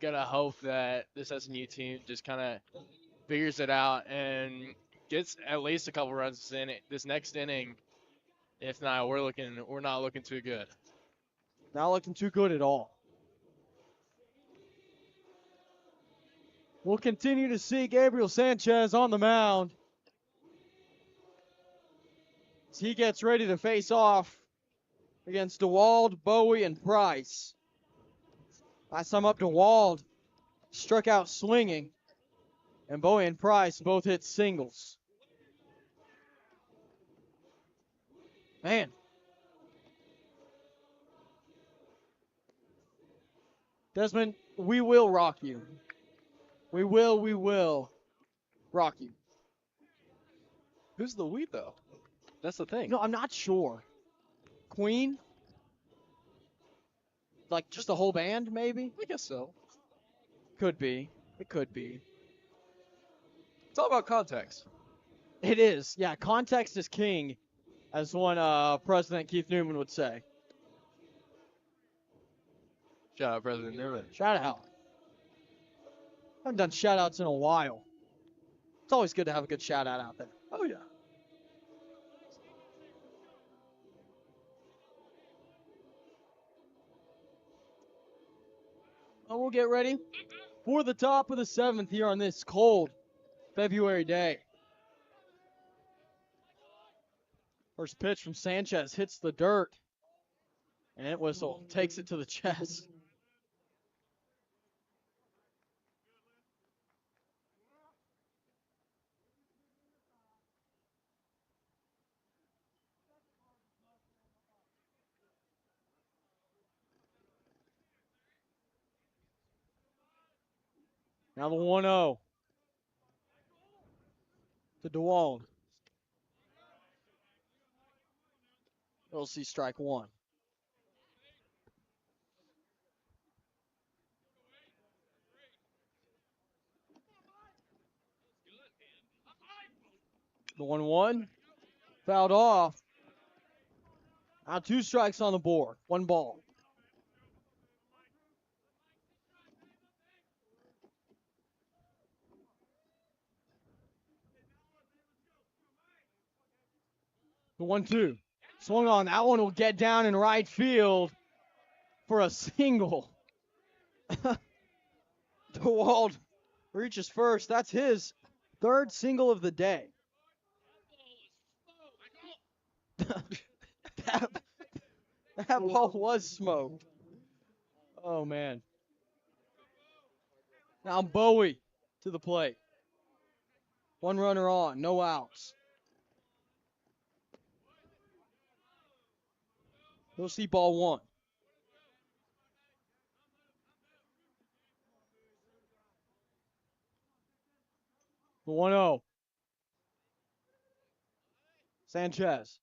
gotta hope that this SNU team just kind of figures it out and gets at least a couple runs in it this next inning. If not, we're not looking too good. Not looking too good at all. We'll continue to see Gabriel Sanchez on the mound as he gets ready to face off against DeWald, Bowie, and Price. Last time up, DeWald struck out swinging, and Bowie and Price both hit singles. Man. Desmond, we will rock you. We will rock you. Who's the we, though? That's the thing. No, I'm not sure. Queen? Like just the whole band, maybe? I guess so. Could be. It could be. It's all about context. It is. Yeah, context is king, as one President Keith Newman would say. Shout out President Newman. Shout out. I haven't done shout outs in a while. It's always good to have a good shout out there. Oh, yeah. Well, we'll get ready for the top of the 7th here on this cold February day. First pitch from Sanchez hits the dirt. And it whistle takes it to the chest. Now the 1-0 to DeWald. We'll see strike 1. The 1-1. Fouled off. Now 2 strikes on the board. 1 ball. The 1-2. Swung on. That one will get down in right field for a single. DeWald reaches first. That's his 3rd single of the day. that ball was smoked. Oh, man. Now Bowie to the plate. 1 runner on, no outs. We'll see ball 1. The 1-0. Sanchez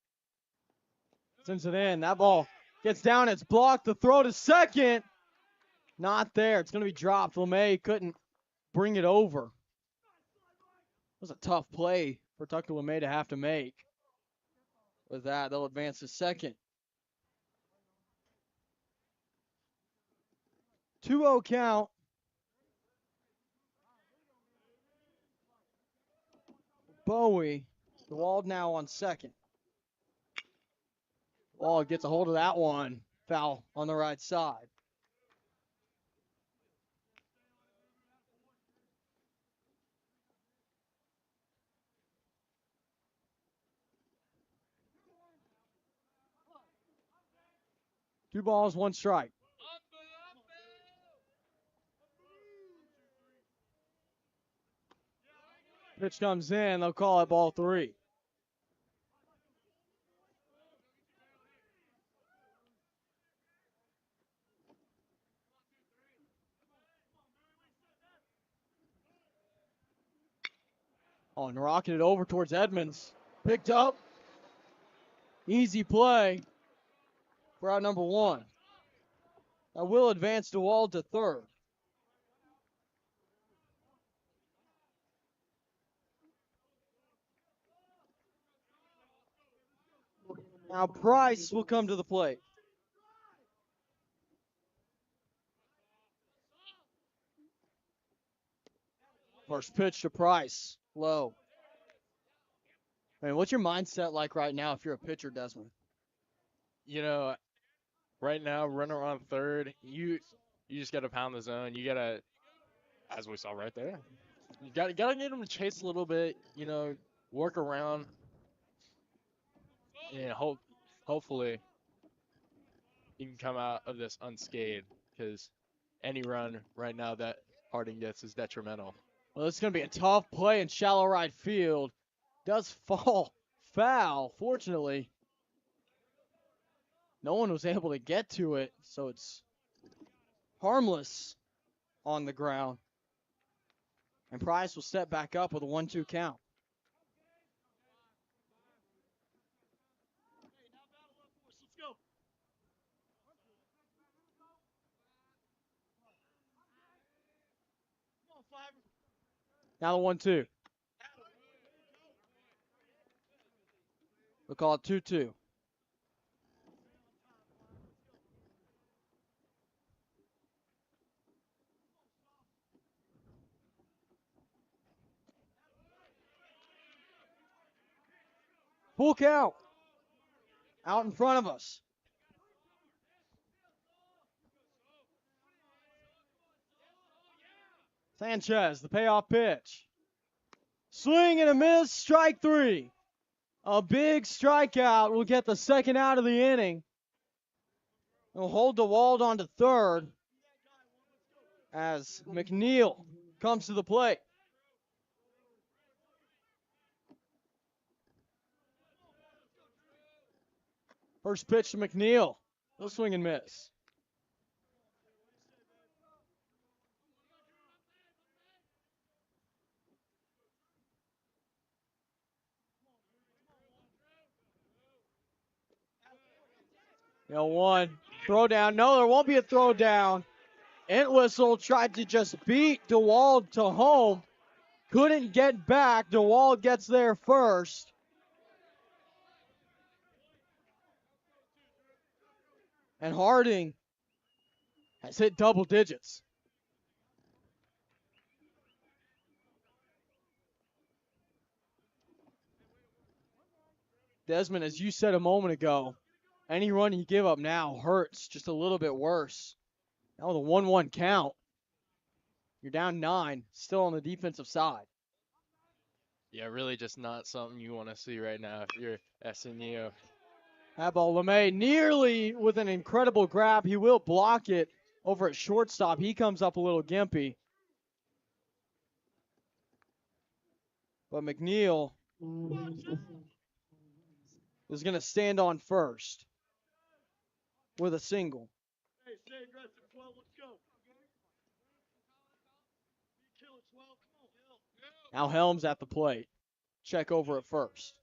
sends it in. That ball gets down. It's blocked. The throw to second. Not there. It's going to be dropped. LeMay couldn't bring it over. It was a tough play for Tucker LeMay to have to make. With that, they'll advance to second. 2-0 count. Bowie. DeWald now on second. Wall gets a hold of that one. Foul on the right side. Two balls, 1 strike. Pitch comes in. They'll call it ball 3. Oh, and rocking it over towards Edmonds. Picked up. Easy play for out number 1. That will advance DeWald to third. Now Price will come to the plate. First pitch to Price. Low. Man, what's your mindset like right now if you're a pitcher, Desmond? You know, right now, runner on third, you just got to pound the zone. You got to, as we saw right there, you got to get him to chase a little bit, work around, and hopefully you can come out of this unscathed, because any run right now that Harding gets is detrimental. Well, this is going to be a tough play in shallow right field. Does fall foul, fortunately. No one was able to get to it, so it's harmless on the ground. And Price will step back up with a 1-2 count. Now the 1-2. We'll call it 2-2. Full count. Out in front of us. Sanchez, the payoff pitch. Swing and a miss, strike 3. A big strikeout will get the second out of the inning. Will hold DeWald on to third as McNeil comes to the plate. First pitch to McNeil. No swing and miss. One. Throw down. No, there won't be a throw down. Entwistle tried to just beat DeWald to home. couldn't get back. DeWalt gets there first. And Harding has hit double digits. Desmond, as you said a moment ago, any run you give up now hurts just a little bit worse. Now with a 1-1 count, you're down 9, still on the defensive side. Yeah, really just not something you want to see right now if you're SNU. That ball, LeMay nearly with an incredible grab. He will block it over at shortstop. He comes up a little gimpy. But McNeil is going to stand on first with a single. Now Helms at the plate. Check over at first.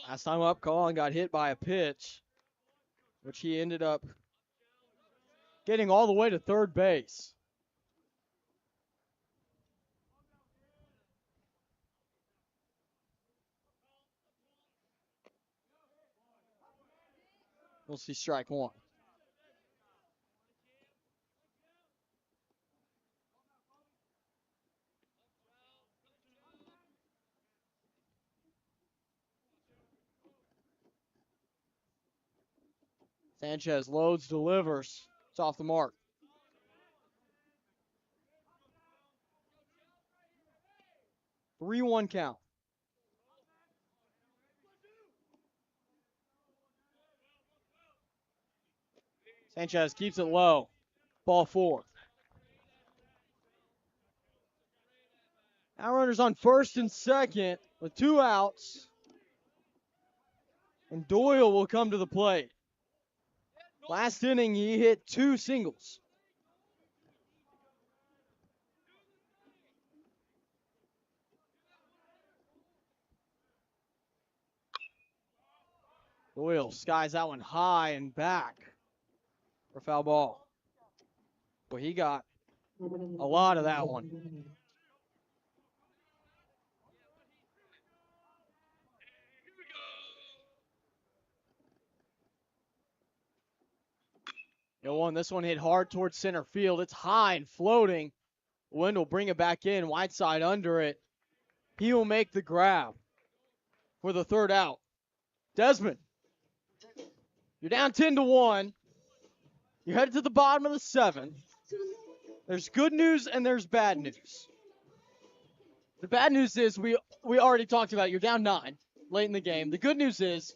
Last time up, Colin got hit by a pitch, which he ended up getting all the way to third base. We'll see strike one. Sanchez loads, delivers. It's off the mark. Three-one count. Sanchez keeps it low. Ball 4. Now runners on first and second with 2 outs. And Doyle will come to the plate. Last inning, he hit 2 singles. Doyle skies that one high and back for foul ball. But he got a lot of that one. This one hit hard towards center field. It's high and floating. Wind will bring it back in. Whiteside under it. He will make the grab for the third out. Desmond, you're down 10-1. You're headed to the bottom of the 7th. There's good news and there's bad news. The bad news is we already talked about it. You're down 9 late in the game. The good news is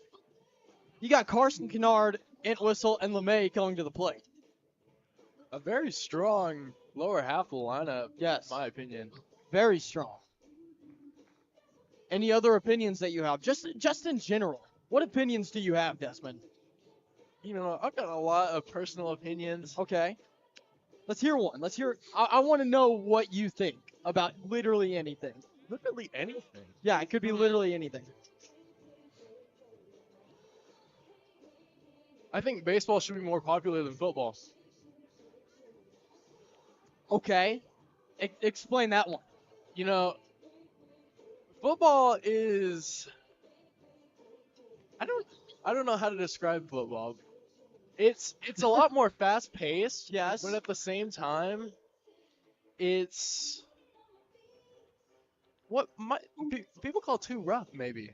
you got Carson Kennard, Entwistle, and LeMay coming to the plate. A very strong lower half of the lineup, Yes. in my opinion. Very strong. Any other opinions that you have? Just in general. What opinions do you have, Desmond? I've got a lot of personal opinions. Okay. Let's hear one. I want to know what you think about literally anything. Literally anything. Yeah, it could be literally anything. I think baseball should be more popular than football. Okay. Explain that one. Football is... I don't know how to describe football. It's a lot more fast-paced. Yes. But at the same time, it's what people call too rough, maybe.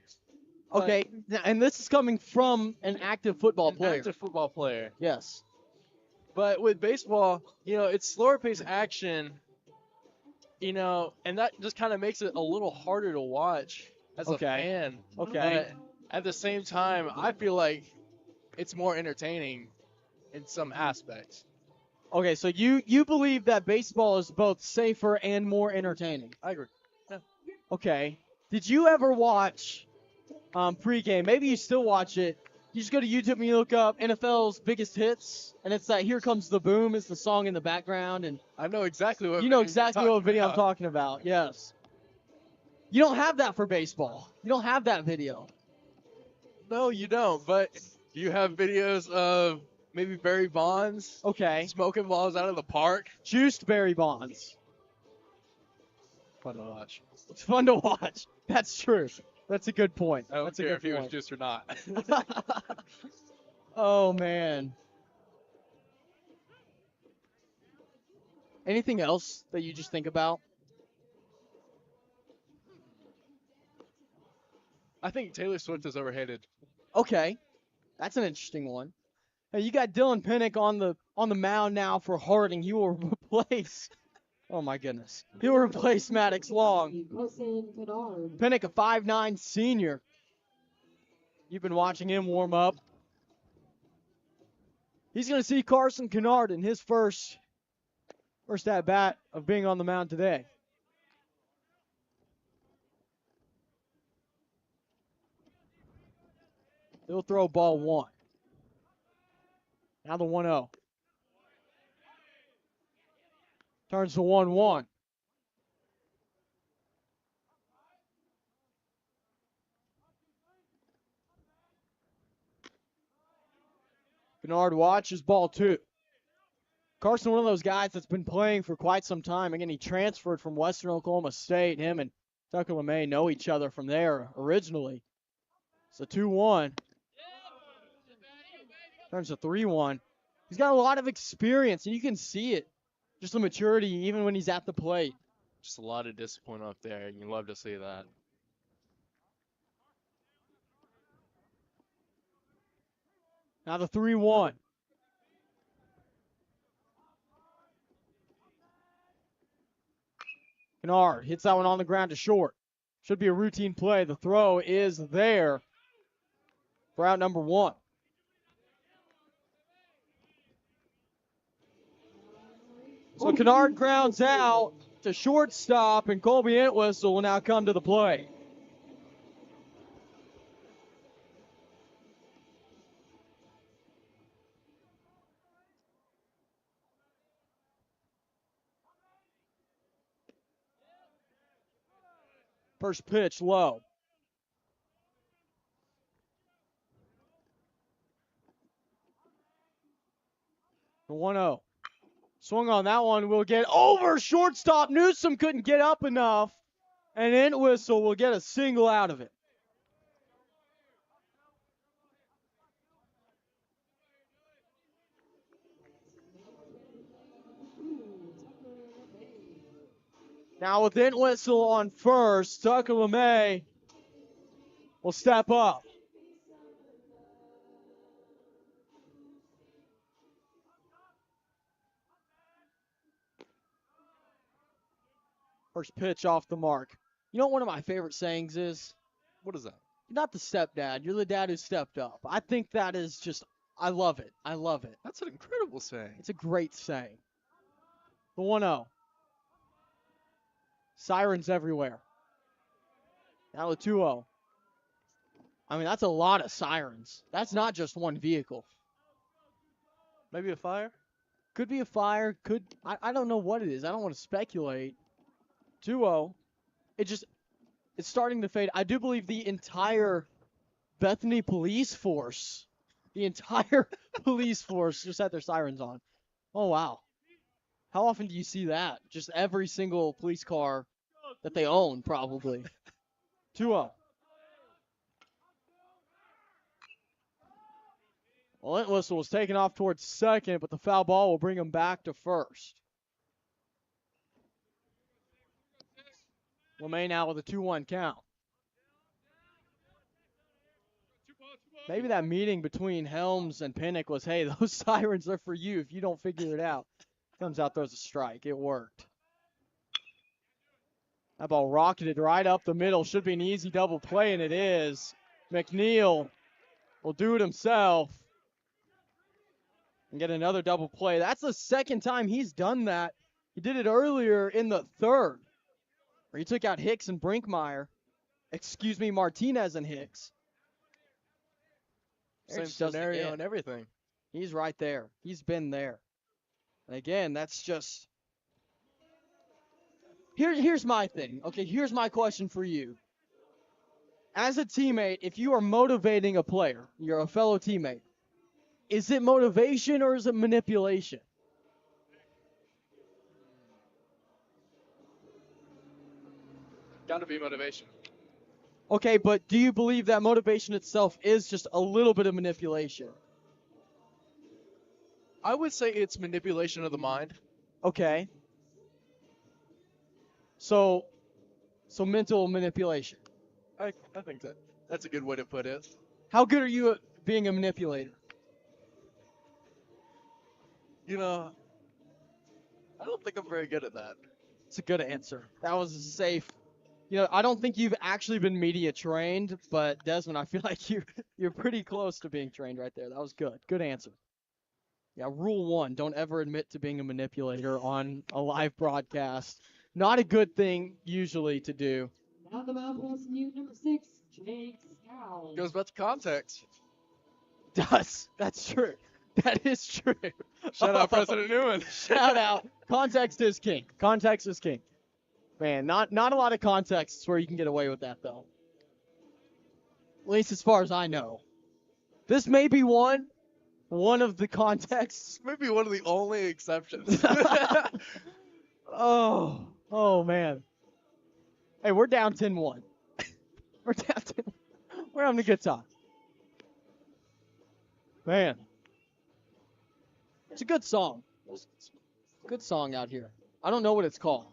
Okay, and this is coming from an active football player. Active football player. Yes. But with baseball, it's slower paced action, and that just kind of makes it a little harder to watch as a fan. Okay. But at the same time, I feel like it's more entertaining in some aspects. Okay, so you believe that baseball is both safer and more entertaining. I agree. Yeah. Okay. Did you ever watch pregame? Maybe you still watch it. You just go to YouTube and you look up NFL's biggest hits, and it's that "Here Comes the Boom" is the song in the background, and I know exactly what. you know exactly what video I'm talking about. Yes. You don't have that for baseball. You don't have that video. No, you don't. But you have videos of maybe Barry Bonds Okay. smoking balls out of the park. Juiced Barry Bonds. Fun to watch. It's fun to watch. That's true. That's a good point. I don't That's a care good if he was point. juiced or not. Oh, man. Anything else that you just think about? I think Taylor Swift is overhated. Okay. That's an interesting one. Hey, you got Dylan Pinnock on the mound now for Harding. He will replace. Oh my goodness. He will replace Maddox Long. Carson Kennard. Pinnock, a 5'9" senior. You've been watching him warm up. He's going to see Carson Kennard in his first at bat of being on the mound today. He'll throw ball one. Now the 1-0. Turns to 1-1. Kennard watches ball two. Carson, one of those guys that's been playing for quite some time. Again, he transferred from Western Oklahoma State. Him and Tucker LeMay know each other from there originally. It's a 2-1. Turns to 3-1. He's got a lot of experience, and you can see it. Just the maturity, even when he's at the plate. Just a lot of discipline up there. You love to see that. Now the 3-1. Kennard hits that one on the ground to short. Should be a routine play. The throw is there for out number one. So Kennard grounds out to shortstop, and Colby Entwistle will now come to the plate. First pitch low. The 1-0. Swung on that one. Will get over shortstop. Newsom couldn't get up enough. And Entwistle will get a single out of it. Now with Entwistle on first, Tucker LeMay will step up. First pitch off the mark. You know what one of my favorite sayings is? What is that? You're not the stepdad. You're the dad who stepped up. I think that is just, I love it. I love it. That's an incredible saying. It's a great saying. The 1-0. Sirens everywhere. Now the 2-0. I mean, that's a lot of sirens. That's not just one vehicle. Maybe a fire? Could be a fire. I don't know what it is. I don't want to speculate. 2-0. It's starting to fade. I do believe the entire Bethany police force, just had their sirens on. Oh, wow. How often do you see that? Just every single police car that they own, probably. 2-0. Well, Entwistle was taken off towards second, but the foul ball will bring him back to first. LeMay now with a 2-1 count. Maybe that meeting between Helms and Pinnock was, hey, those sirens are for you if you don't figure it out. Comes out, throws a strike. It worked. That ball rocketed right up the middle. Should be an easy double play, and it is. McNeil will do it himself and get another double play. That's the second time he's done that. He did it earlier in the third, where he took out Hicks and Brinkmeyer. Martinez and Hicks. Same scenario and everything. He's right there. He's been there. And again, that's just... Here's my thing. Okay, here's my question for you. as a teammate, if you are motivating a player, you're a fellow teammate, is it motivation or is it manipulation? Gotta be motivation. Okay, but do you believe that motivation itself is just a little bit of manipulation? I would say it's manipulation of the mind. Okay. So mental manipulation. I think that's a good way to put it. How good are you at being a manipulator? You know, I don't think I'm very good at that. It's a good answer. That was safe. I don't think you've actually been media trained, but Desmond, I feel like you're pretty close to being trained right there. That was good. Good answer. Yeah, rule 1, don't ever admit to being a manipulator on a live broadcast. Not a good thing usually to do. Now the mound for SNU, number 6, Jake Scow. Goes back to context. Does. That's true. That is true. Shout out President Newman. Shout out. Context is king. Context is king. Man, not a lot of contexts where you can get away with that, though. At least as far as I know. This may be one of the contexts. Maybe one of the only exceptions. Oh, man. Hey, we're down 10-1. We're down 10. We're having a good time. Man. It's a good song. It's a good song out here. I don't know what it's called.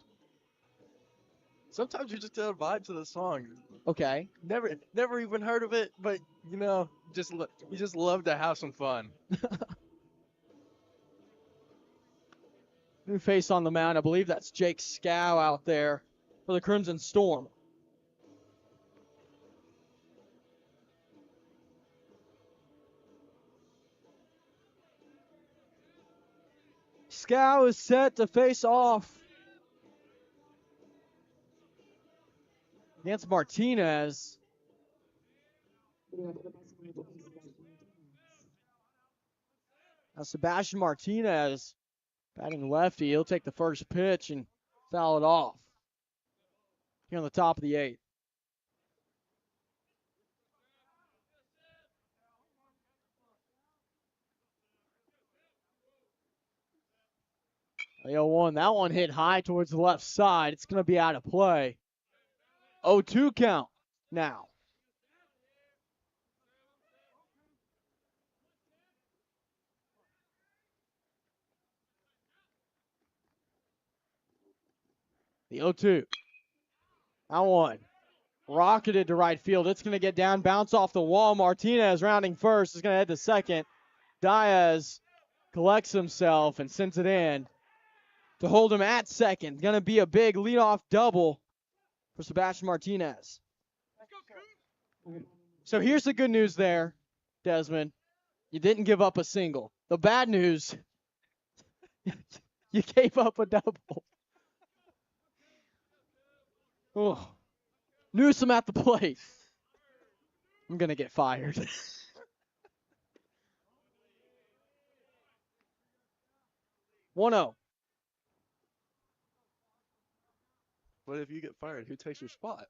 Sometimes you just get a vibe to the song. Okay. Never even heard of it, but you just love to have some fun. New face on the mound. I believe that's Jake Scow out there for the Crimson Storm. Scow is set to face off against Martinez. Now Sebastian Martinez batting lefty. He'll take the first pitch and foul it off here on the top of the 8th. The 0-1. That one hit high towards the left side. It's going to be out of play. 0-2 count now. The 0-2. That one rocketed to right field. It's going to get down, bounce off the wall. Martinez rounding first is going to head to second. Diaz collects himself and sends it in to hold him at second. Going to be a big leadoff double for Sebastian Martinez. So here's the good news there, Desmond. You didn't give up a single. The bad news, you gave up a double. Oh. Newsom at the plate. I'm going to get fired. 1-0. What if you get fired? Who takes your spot?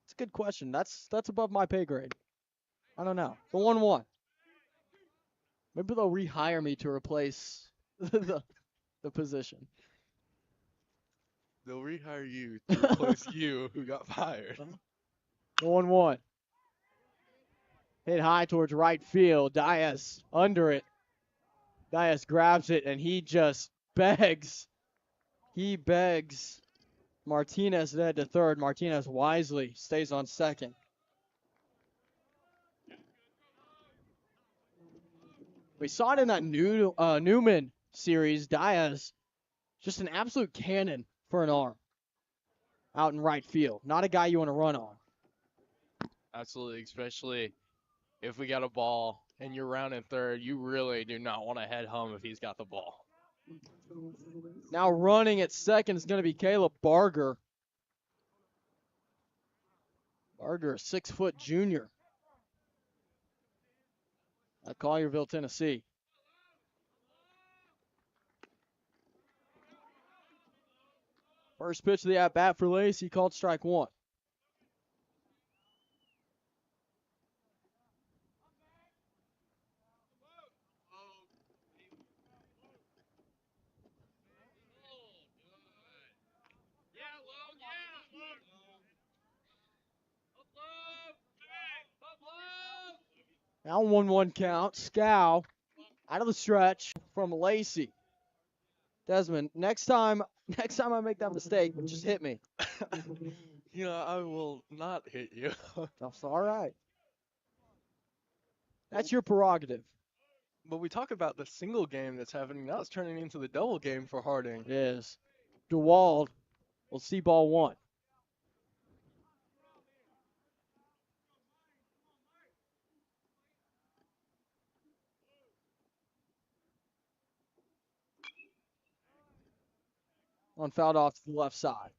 It's a good question. That's above my pay grade. I don't know. The 1-1. Maybe they'll rehire me to replace the position. They'll rehire you to replace you who got fired. The 1-1. Hit high towards right field. Diaz under it. Diaz grabs it, and he just begs. He begs Martinez to head to third. Martinez wisely stays on second. We saw it in that Newman series. Diaz, just an absolute cannon for an arm out in right field. Not a guy you want to run on. Absolutely, especially if we got a ball and you're rounding third, you really do not want to head home if he's got the ball. Now running at second is going to be Caleb Barger. Barger, a 6-foot junior at Collierville, Tennessee. First pitch of the at-bat for Lacey, called strike 1. Now 1-1 count. Scow out of the stretch from Lacey. Desmond, next time I make that mistake, just hit me. I will not hit you. That's all right. That's your prerogative. But we talk about the single game that's happening. Now it's turning into the double game for Harding. It is. DeWald will see ball one. On fouled off to the left side.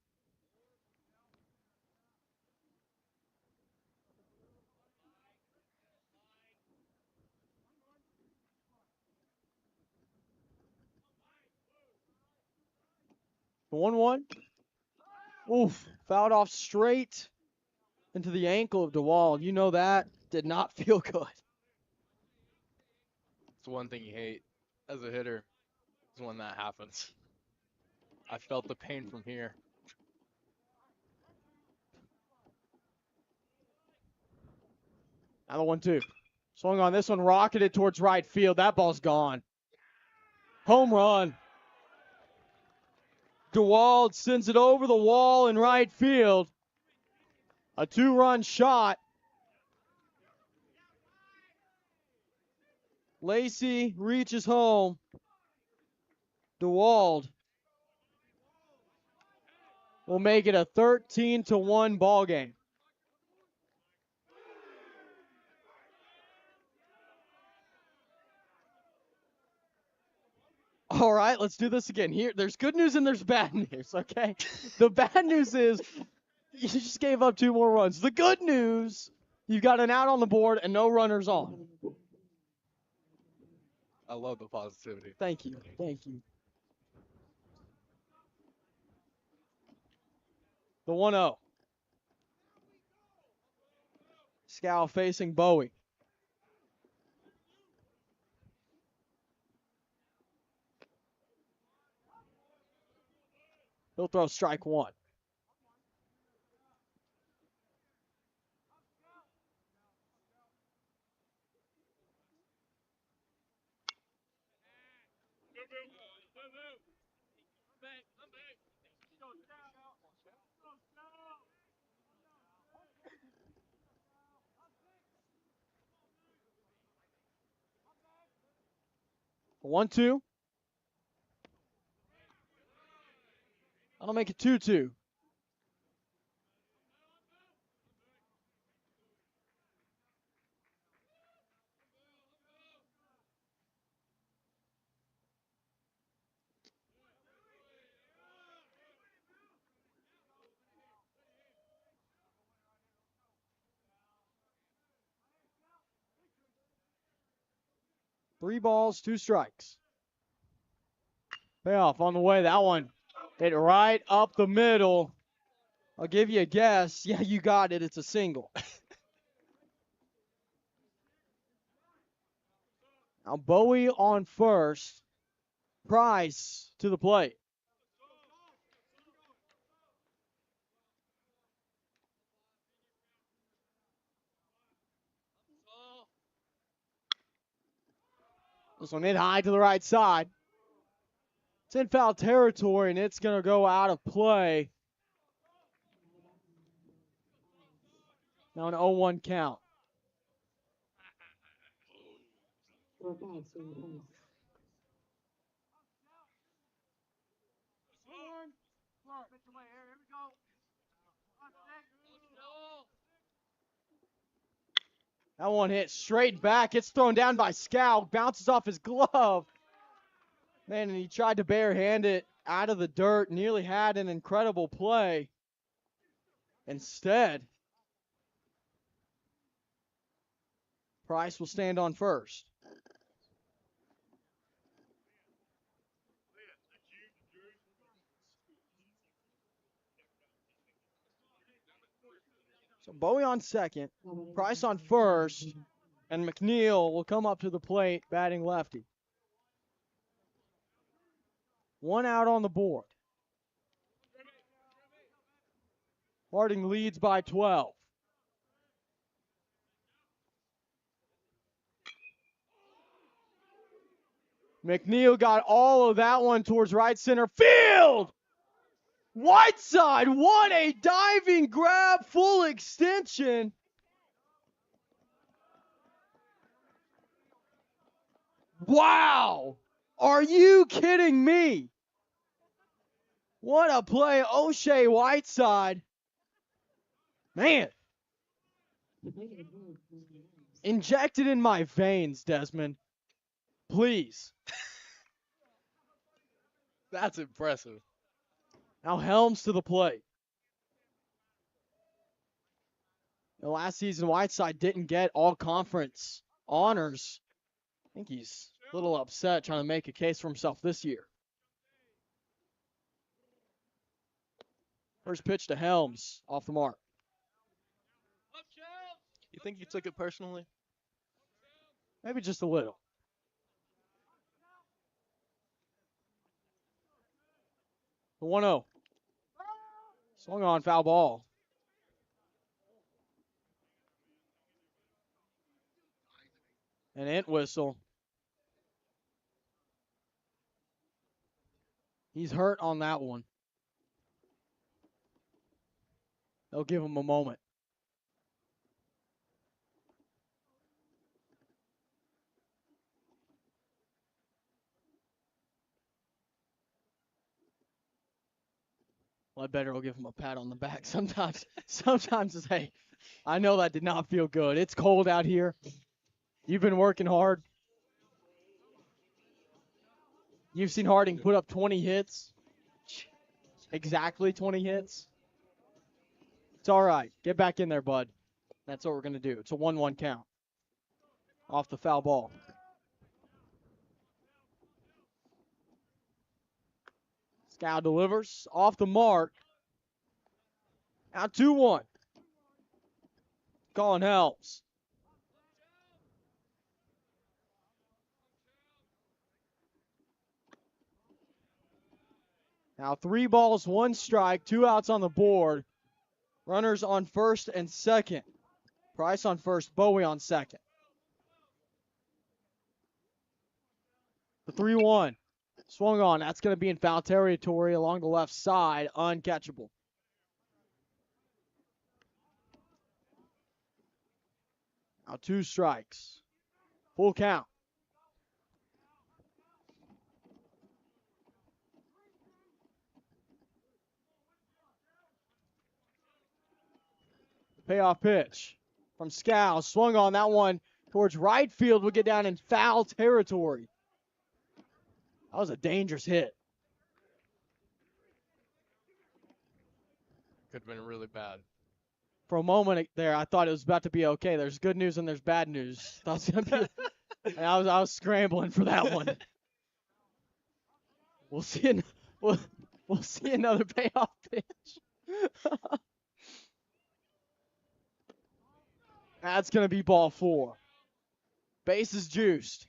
The 1-1. Oof. Fouled off straight into the ankle of DeWald. You know that did not feel good. It's one thing you hate as a hitter is when that happens. I felt the pain from here. Now the 1-2. Swung on this one, rocketed towards right field. That ball's gone. Home run. DeWald sends it over the wall in right field. A 2-run shot. Lacey reaches home. DeWald will make it a 13-1 ball game. All right, let's do this again. Here, there's good news and there's bad news, okay? The bad news is you just gave up 2 more runs. The good news, you've got an out on the board and no runners on. I love the positivity. Thank you. Thank you. The 1-0. Scow facing Bowie. He'll throw strike one. A 1-2. That'll make it 2-2. Three balls, 2 strikes. Payoff on the way. That one hit right up the middle. I'll give you a guess. Yeah, you got it. It's a single. Now Bowie on first. Price to the plate. This one hit high to the right side. It's in foul territory, and it's going to go out of play. Now an 0-1 count. That one hit straight back. It's thrown down by Scow. Bounces off his glove. Man, and he tried to barehand it out of the dirt. Nearly had an incredible play. Instead, Price will stand on first. So Bowie on second, Price on first, and McNeil will come up to the plate batting lefty. 1 out on the board. Harding leads by 12. McNeil got all of that one towards right center field. Whiteside, what a diving grab, full extension. Wow. Are you kidding me? What a play, O'Shea Whiteside. Man. Inject it in my veins, Desmond. Please. That's impressive. Now Helms to the plate. Now, last season, Whiteside didn't get all conference honors. I think he's a little upset trying to make a case for himself this year. First pitch to Helms, off the mark. You think you took it personally? Maybe just a little. The 1-0. Swung on, foul ball. An int whistle. He's hurt on that one. They'll give him a moment. Ledbetter will give him a pat on the back. Sometimes it's, hey, I know that did not feel good. It's cold out here. You've been working hard. You've seen Harding put up 20 hits. Exactly 20 hits. It's all right. Get back in there, bud. That's what we're going to do. It's a 1-1 count. Off the foul ball. Scow delivers. Off the mark. Now 2-1. Colin Helms. Now 3 balls, 1 strike, 2 outs on the board. Runners on first and second. Price on first, Bowie on second. The 3-1. Swung on. That's going to be in foul territory along the left side. Uncatchable. Now 2 strikes. Full count. Payoff pitch from Scow. Swung on that one towards right field. Will get down in foul territory. That was a dangerous hit. Could have been really bad. For a moment there, I thought it was about to be okay. There's good news and there's bad news. Thought it was gonna be, and I was scrambling for that one. We'll see. We'll see another payoff pitch. That's going to be ball 4. Bases juiced.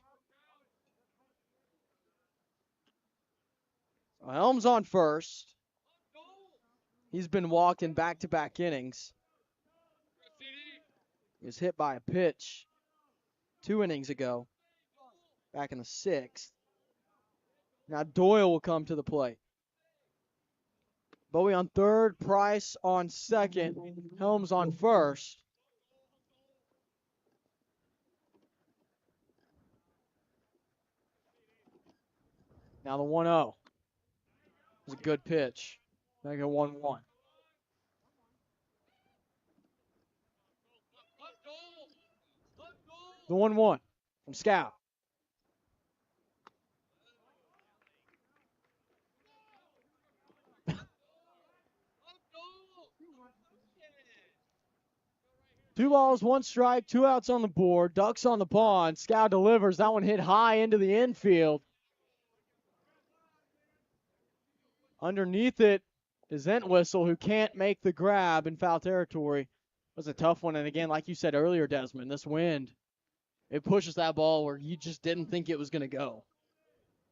Helms on first. He's been walked in back-to-back innings. He was hit by a pitch 2 innings ago, back in the 6th. Now Doyle will come to the plate. Bowie on third, Price on second, Helms on first. Now the 1-0. It was a good pitch. Make it 1-1. The 1-1 from Scow. Two balls, 1 strike, 2 outs on the board. Ducks on the pond. Scow delivers. That one hit high into the infield. Underneath it is Entwistle, who can't make the grab in foul territory. It was a tough one. And again, like you said earlier, Desmond, this wind, it pushes that ball where you just didn't think it was going to go.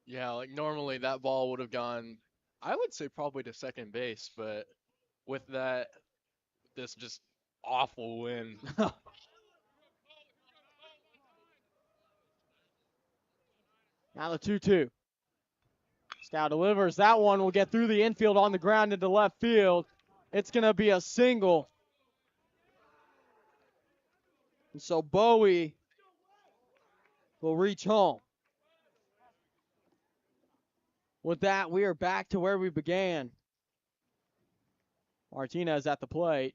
Yeah, like normally that ball would have gone, I would say probably to second base, but with this just awful wind. Now the 2-2. Scow delivers. That one will get through the infield on the ground into left field. It's going to be a single. And so Bowie will reach home. With that, we are back to where we began. Martinez at the plate.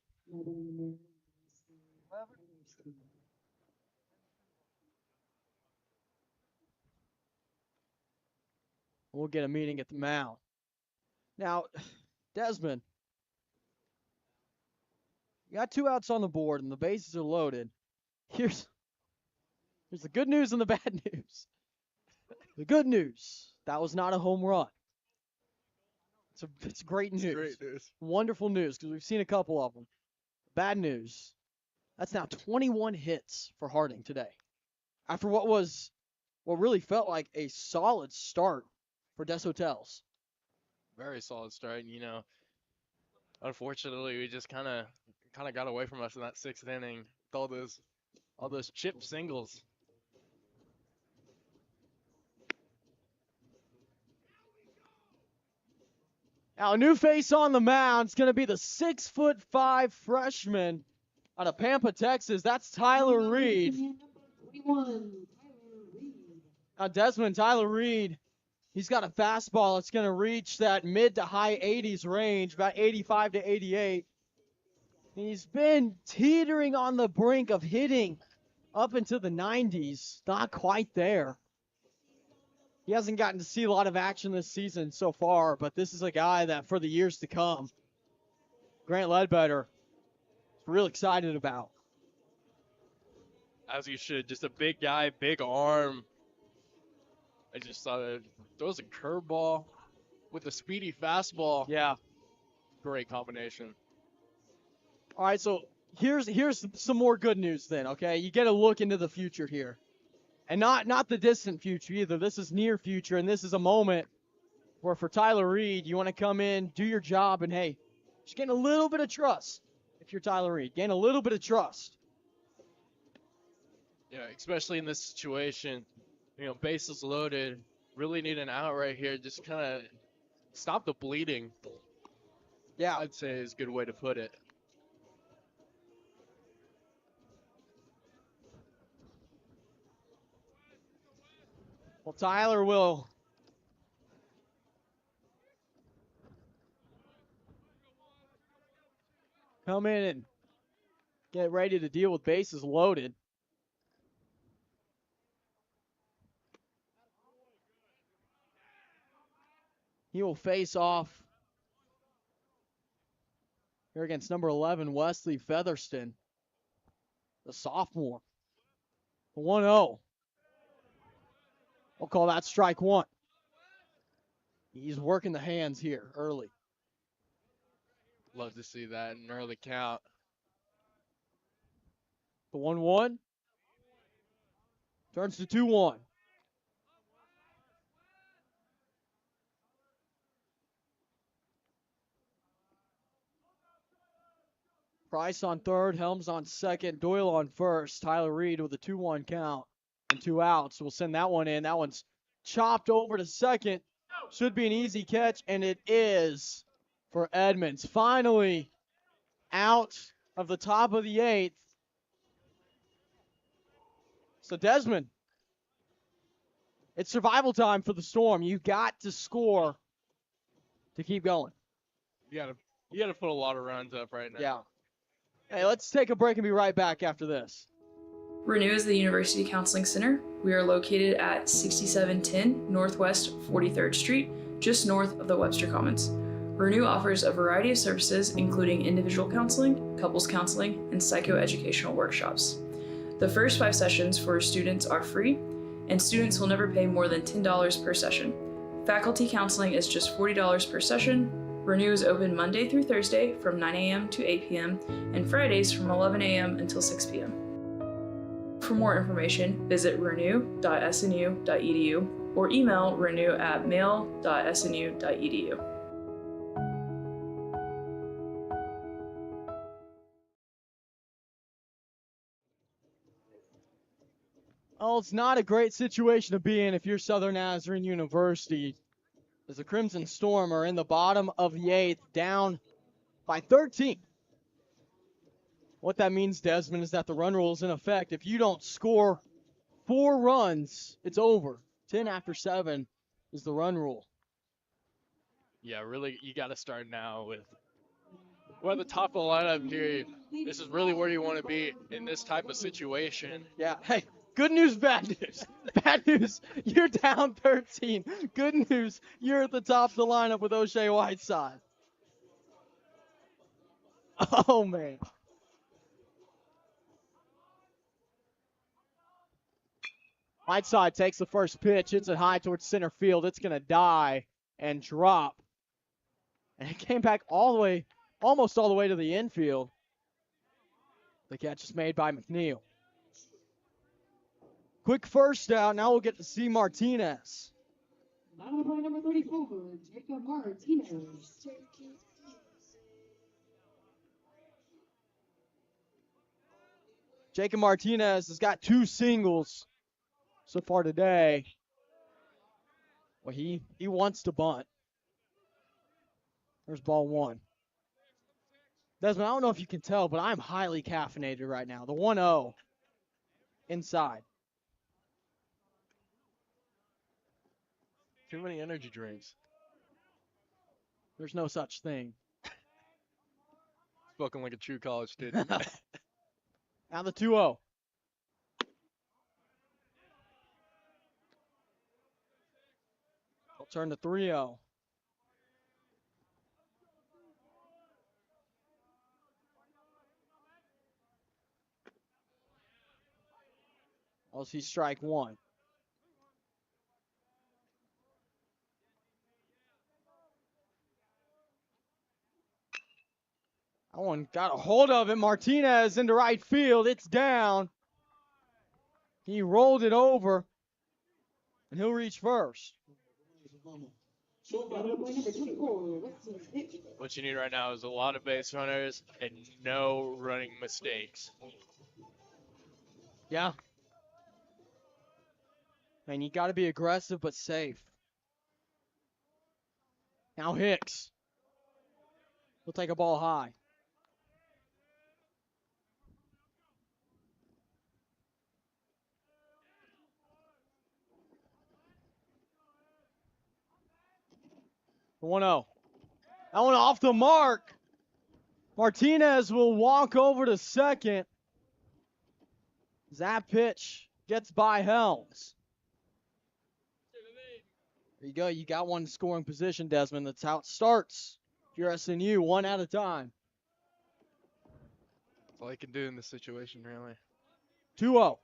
We'll get a meeting at the mound. Now, Desmond, you got 2 outs on the board and the bases are loaded. Here's the good news and the bad news. The good news, that was not a home run. It's great news. Great news. Wonderful news because we've seen a couple of them. Bad news, that's now 21 hits for Harding today. After what really felt like a solid start for Des Hotels. Very solid start. You know, unfortunately, we just kind of got away from us in that 6th inning with all those chip singles. Now, a new face on the mound. It's going to be the 6'5" freshman out of Pampa, Texas. That's Tyler Reed. Now, Desmond, Tyler Reed, he's got a fastball. It's going to reach that mid to high 80s range, about 85 to 88. He's been teetering on the brink of hitting up into the 90s. Not quite there. He hasn't gotten to see a lot of action this season so far, but this is a guy that for the years to come, Grant Ledbetter is real excited about. As you should. Just a big guy, big arm. I just saw that throws a curveball with a speedy fastball. Yeah. Great combination. All right, so here's some more good news then, okay? You get a look into the future here. And not the distant future either. This is near future, and this is a moment where for Tyler Reed, you want to come in, do your job, and hey, just gain a little bit of trust if you're Tyler Reed. Gain a little bit of trust. Yeah, especially in this situation. You know, bases loaded. Really need an out right here. Just kind of stop the bleeding. Yeah. I'd say is a good way to put it. Well, Tyler will come in and get ready to deal with bases loaded. He will face off here against number 11, Wesley Featherston, the sophomore. 1-0. We'll call that strike one. He's working the hands here early. Love to see that in early count. The 1-1 turns to 2-1. Price on third, Helms on second, Doyle on first. Tyler Reed with a 2-1 count and 2 outs. We'll send that one in. That one's chopped over to second. Should be an easy catch, and it is for Edmonds. Finally out of the top of the 8th. So Desmond, it's survival time for the Storm. You've got to score to keep going. You gotta put a lot of runs up right now. Yeah. Hey, let's take a break and be right back after this. Renew is the University Counseling Center. We are located at 6710 Northwest 43rd Street, just north of the Webster Commons. Renew offers a variety of services, including individual counseling, couples counseling, and psychoeducational workshops. The first 5 sessions for students are free, and students will never pay more than $10 per session. Faculty counseling is just $40 per session. Renew is open Monday through Thursday from 9 a.m. to 8 p.m. and Fridays from 11 a.m. until 6 p.m. For more information, visit renew.snu.edu or email renew@mail.snu.edu. Oh, it's not a great situation to be in if you're Southern Nazarene University, as the Crimson Storm are in the bottom of the 8th, down by 13. What that means, Desmond, is that the run rule is in effect. If you don't score 4 runs, it's over. 10 after 7 is the run rule. Yeah, really, you got to start now with. We're at the top of the lineup here. This is really where you want to be in this type of situation. Yeah. Hey, good news, bad news. Bad news, you're down 13. Good news, you're at the top of the lineup with O'Shea Whiteside. Oh, man. Whiteside takes the first pitch, hits it high towards center field. It's going to die and drop. And it came back almost all the way to the infield. The catch is made by McNeil. Quick first out. Now we'll get to see Martinez. Line up point number 34, Jacob Martinez. Jacob Martinez has got 2 singles so far today. Well, he wants to bunt. There's ball 1. Desmond, I don't know if you can tell, but I'm highly caffeinated right now. The 1-0 inside. Too many energy drinks. There's no such thing. Spoken like a true college student. Now the 2-0. I'll turn to 3-0. I'll see strike 1. That one got a hold of it. Martinez into right field. It's down. He rolled it over, and he'll reach first. Line up point number 24, Weston Hicks. What you need right now is a lot of base runners and no running mistakes. Yeah. And you got to be aggressive but safe. Now Hicks. He'll take a ball high. The 1-0. That one off the mark. Martinez will walk over to second. That pitch gets by Helms. There you go. You got one scoring position, Desmond. That's how it starts. If you're SNU, one at a time. That's all you can do in this situation, really. 2-0.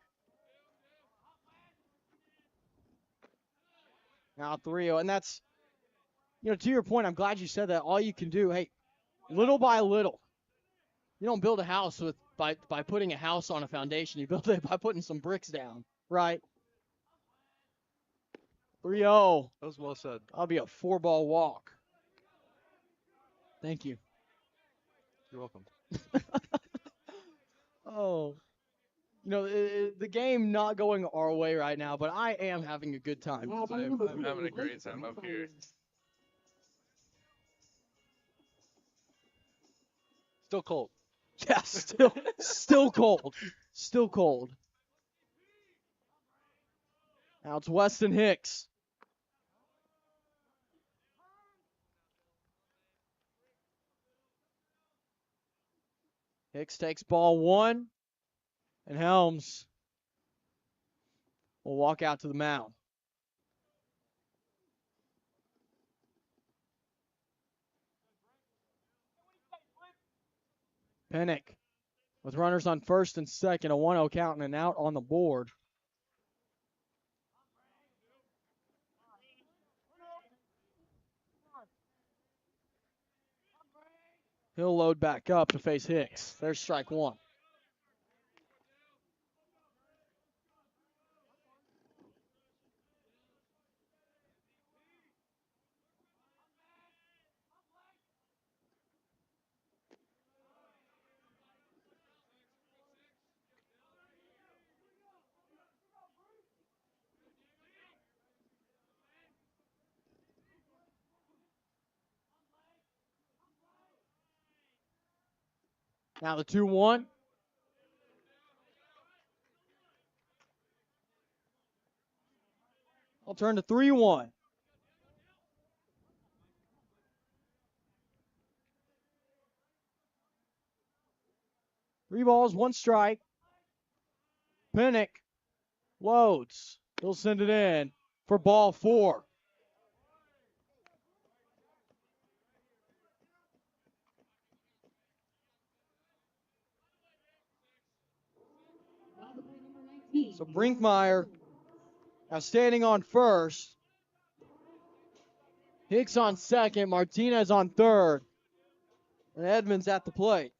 Now 3-0. And that's, to your point, I'm glad you said that. All you can do, hey, little by little. You don't build a house by putting a house on a foundation. You build it by putting some bricks down, right? 3-0. That was well said. That'll be a 4-ball walk. Thank you. You're welcome. Oh. The game not going our way right now, but I am having a good time. I'm having a great time up here. Still cold. Yeah, still cold. Still cold. Now it's Weston Hicks. Hicks takes ball 1, and Helms will walk out to the mound. Pennick with runners on first and second, a 1-0 count and an out on the board. He'll load back up to face Hicks. There's strike 1. Now the 2-1. I'll turn to 3-1. Three balls, one strike. Pinnock loads. He'll send it in for ball 4. So Brinkmeyer now standing on first. Hicks on second. Martinez on third. And Edmonds at the plate.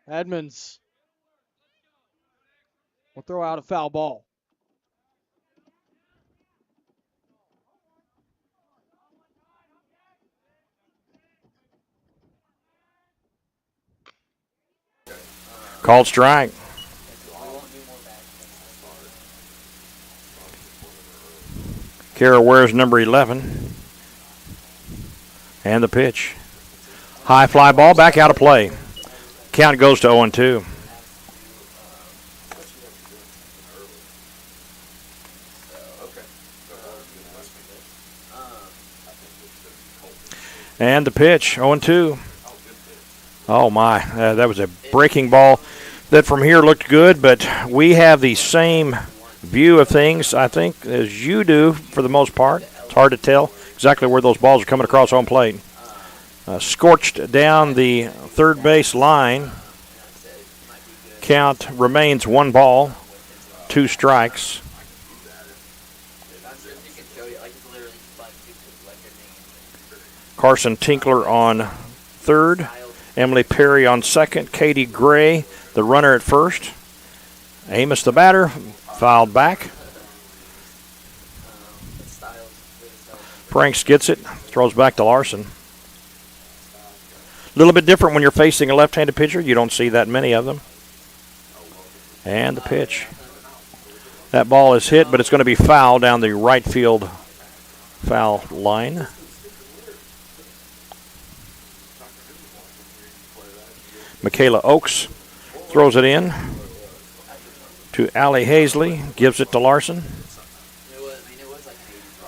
Edmonds will throw out a foul ball. Called strike. Kara wears number 11. And the pitch. High fly ball back out of play. Count goes to 0-2. And the pitch, 0-2. Oh, my. That was a breaking ball that from here looked good, but we have the same view of things, I think, as you do for the most part. It's hard to tell exactly where those balls are coming across home plate. Scorched down the third base line. Count remains 1 ball, 2 strikes. Carson Tinkler on third. Emily Perry on second. Katie Gray, the runner at first. Amos, the batter, fouled back. Franks gets it, throws back to Larson. A little bit different when you're facing a left-handed pitcher. You don't see that many of them. And the pitch. That ball is hit, but it's going to be foul down the right field foul line. Michaela Oakes throws it in to Allie Hazley, gives it to Larson.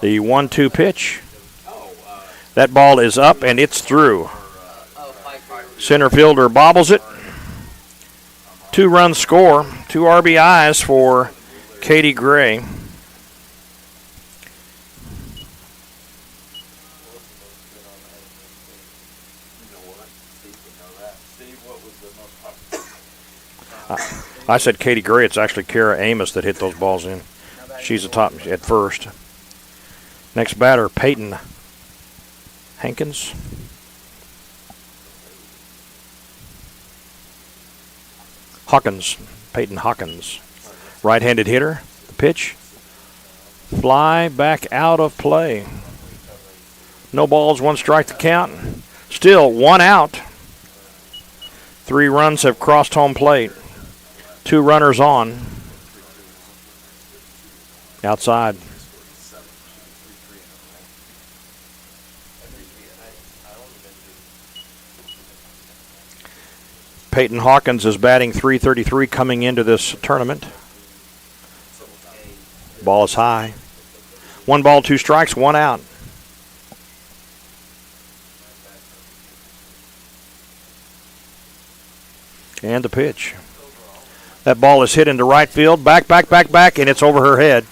The 1-2 pitch. That ball is up and it's through. Center fielder bobbles it. 2-run score, 2 RBIs for Katie Gray. I said Katie Gray. It's actually Kara Amos that hit those balls in. She's the top at first. Next batter, Peyton Hankins. Peyton Hawkins. Right-handed hitter. The pitch. Fly back out of play. No balls, 1 strike to count. Still 1 out. 3 runs have crossed home plate. 2 runners on. Outside. Peyton Hawkins is batting .333 coming into this tournament. Ball is high. 1 ball, 2 strikes, 1 out. And the pitch. That ball is hit into right field. Back, and it's over her head.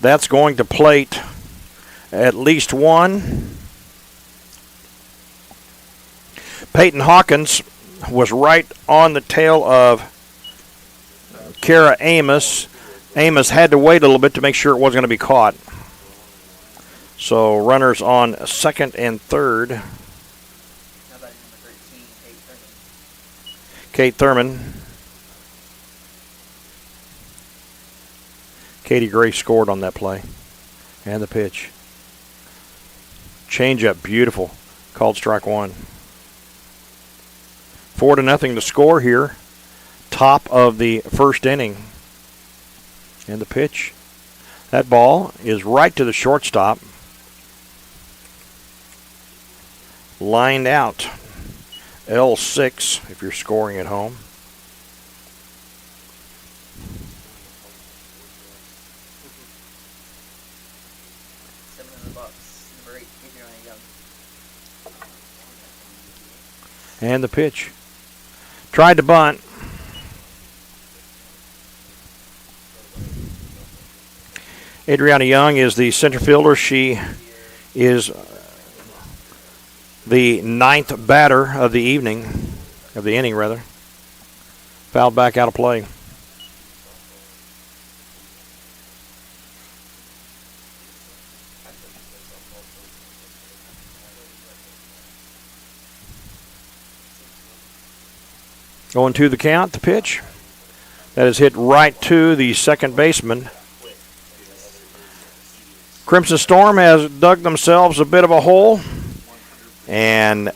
That's going to plate at least 1. Peyton Hawkins was right on the tail of Kara Amos. Amos had to wait a little bit to make sure it wasn't going to be caught. So runners on second and third. Kate Thurman. Katie Gray scored on that play. And the pitch. Change-up, beautiful. Called strike 1. 4-0 to score here. Top of the first inning. And the pitch. That ball is right to the shortstop. lined out. L6 if you're scoring at home. And the pitch. Tried to bunt. Adriana Young is the center fielder. She is the 9th batter of the inning rather. Fouled back out of play. Going to the count, the pitch. That is hit right to the second baseman. Crimson Storm has dug themselves a bit of a hole. And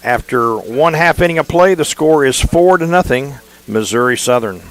after 1/2 inning of play, the score is 4-0, Missouri Southern.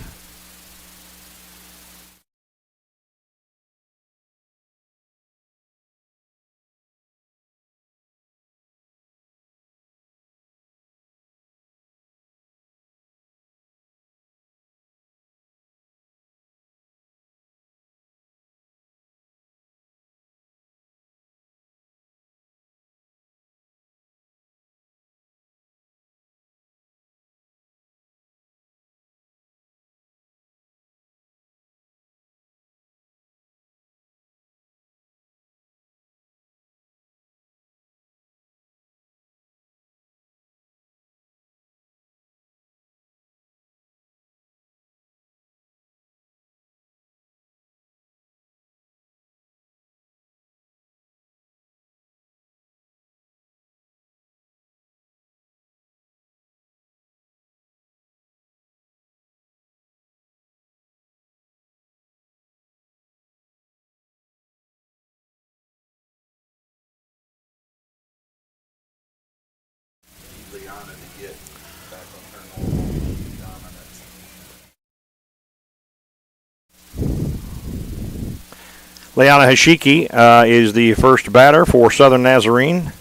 Leanna Hashiki is the first batter for Southern Nazarene.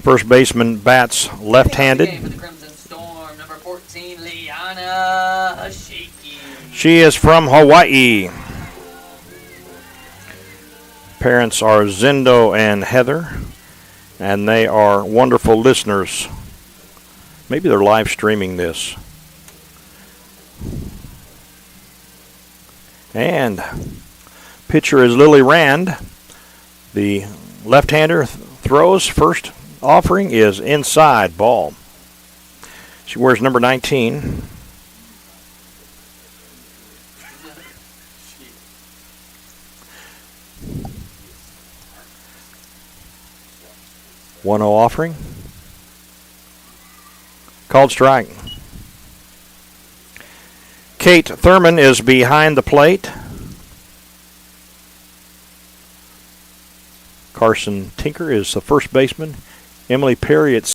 First baseman bats left-handed. For the Crimson Storm, number 14, Liana Hashiki. She is from Hawaii. Parents are Zendo and Heather, and they are wonderful listeners. Maybe they're live streaming this. And pitcher is Lily Rand. The left-hander throws. First offering is inside ball. She wears number 19. One 0 offering. Called strike. Kate Thurman is behind the plate. Carson Tinker is the first baseman. Emily Perry at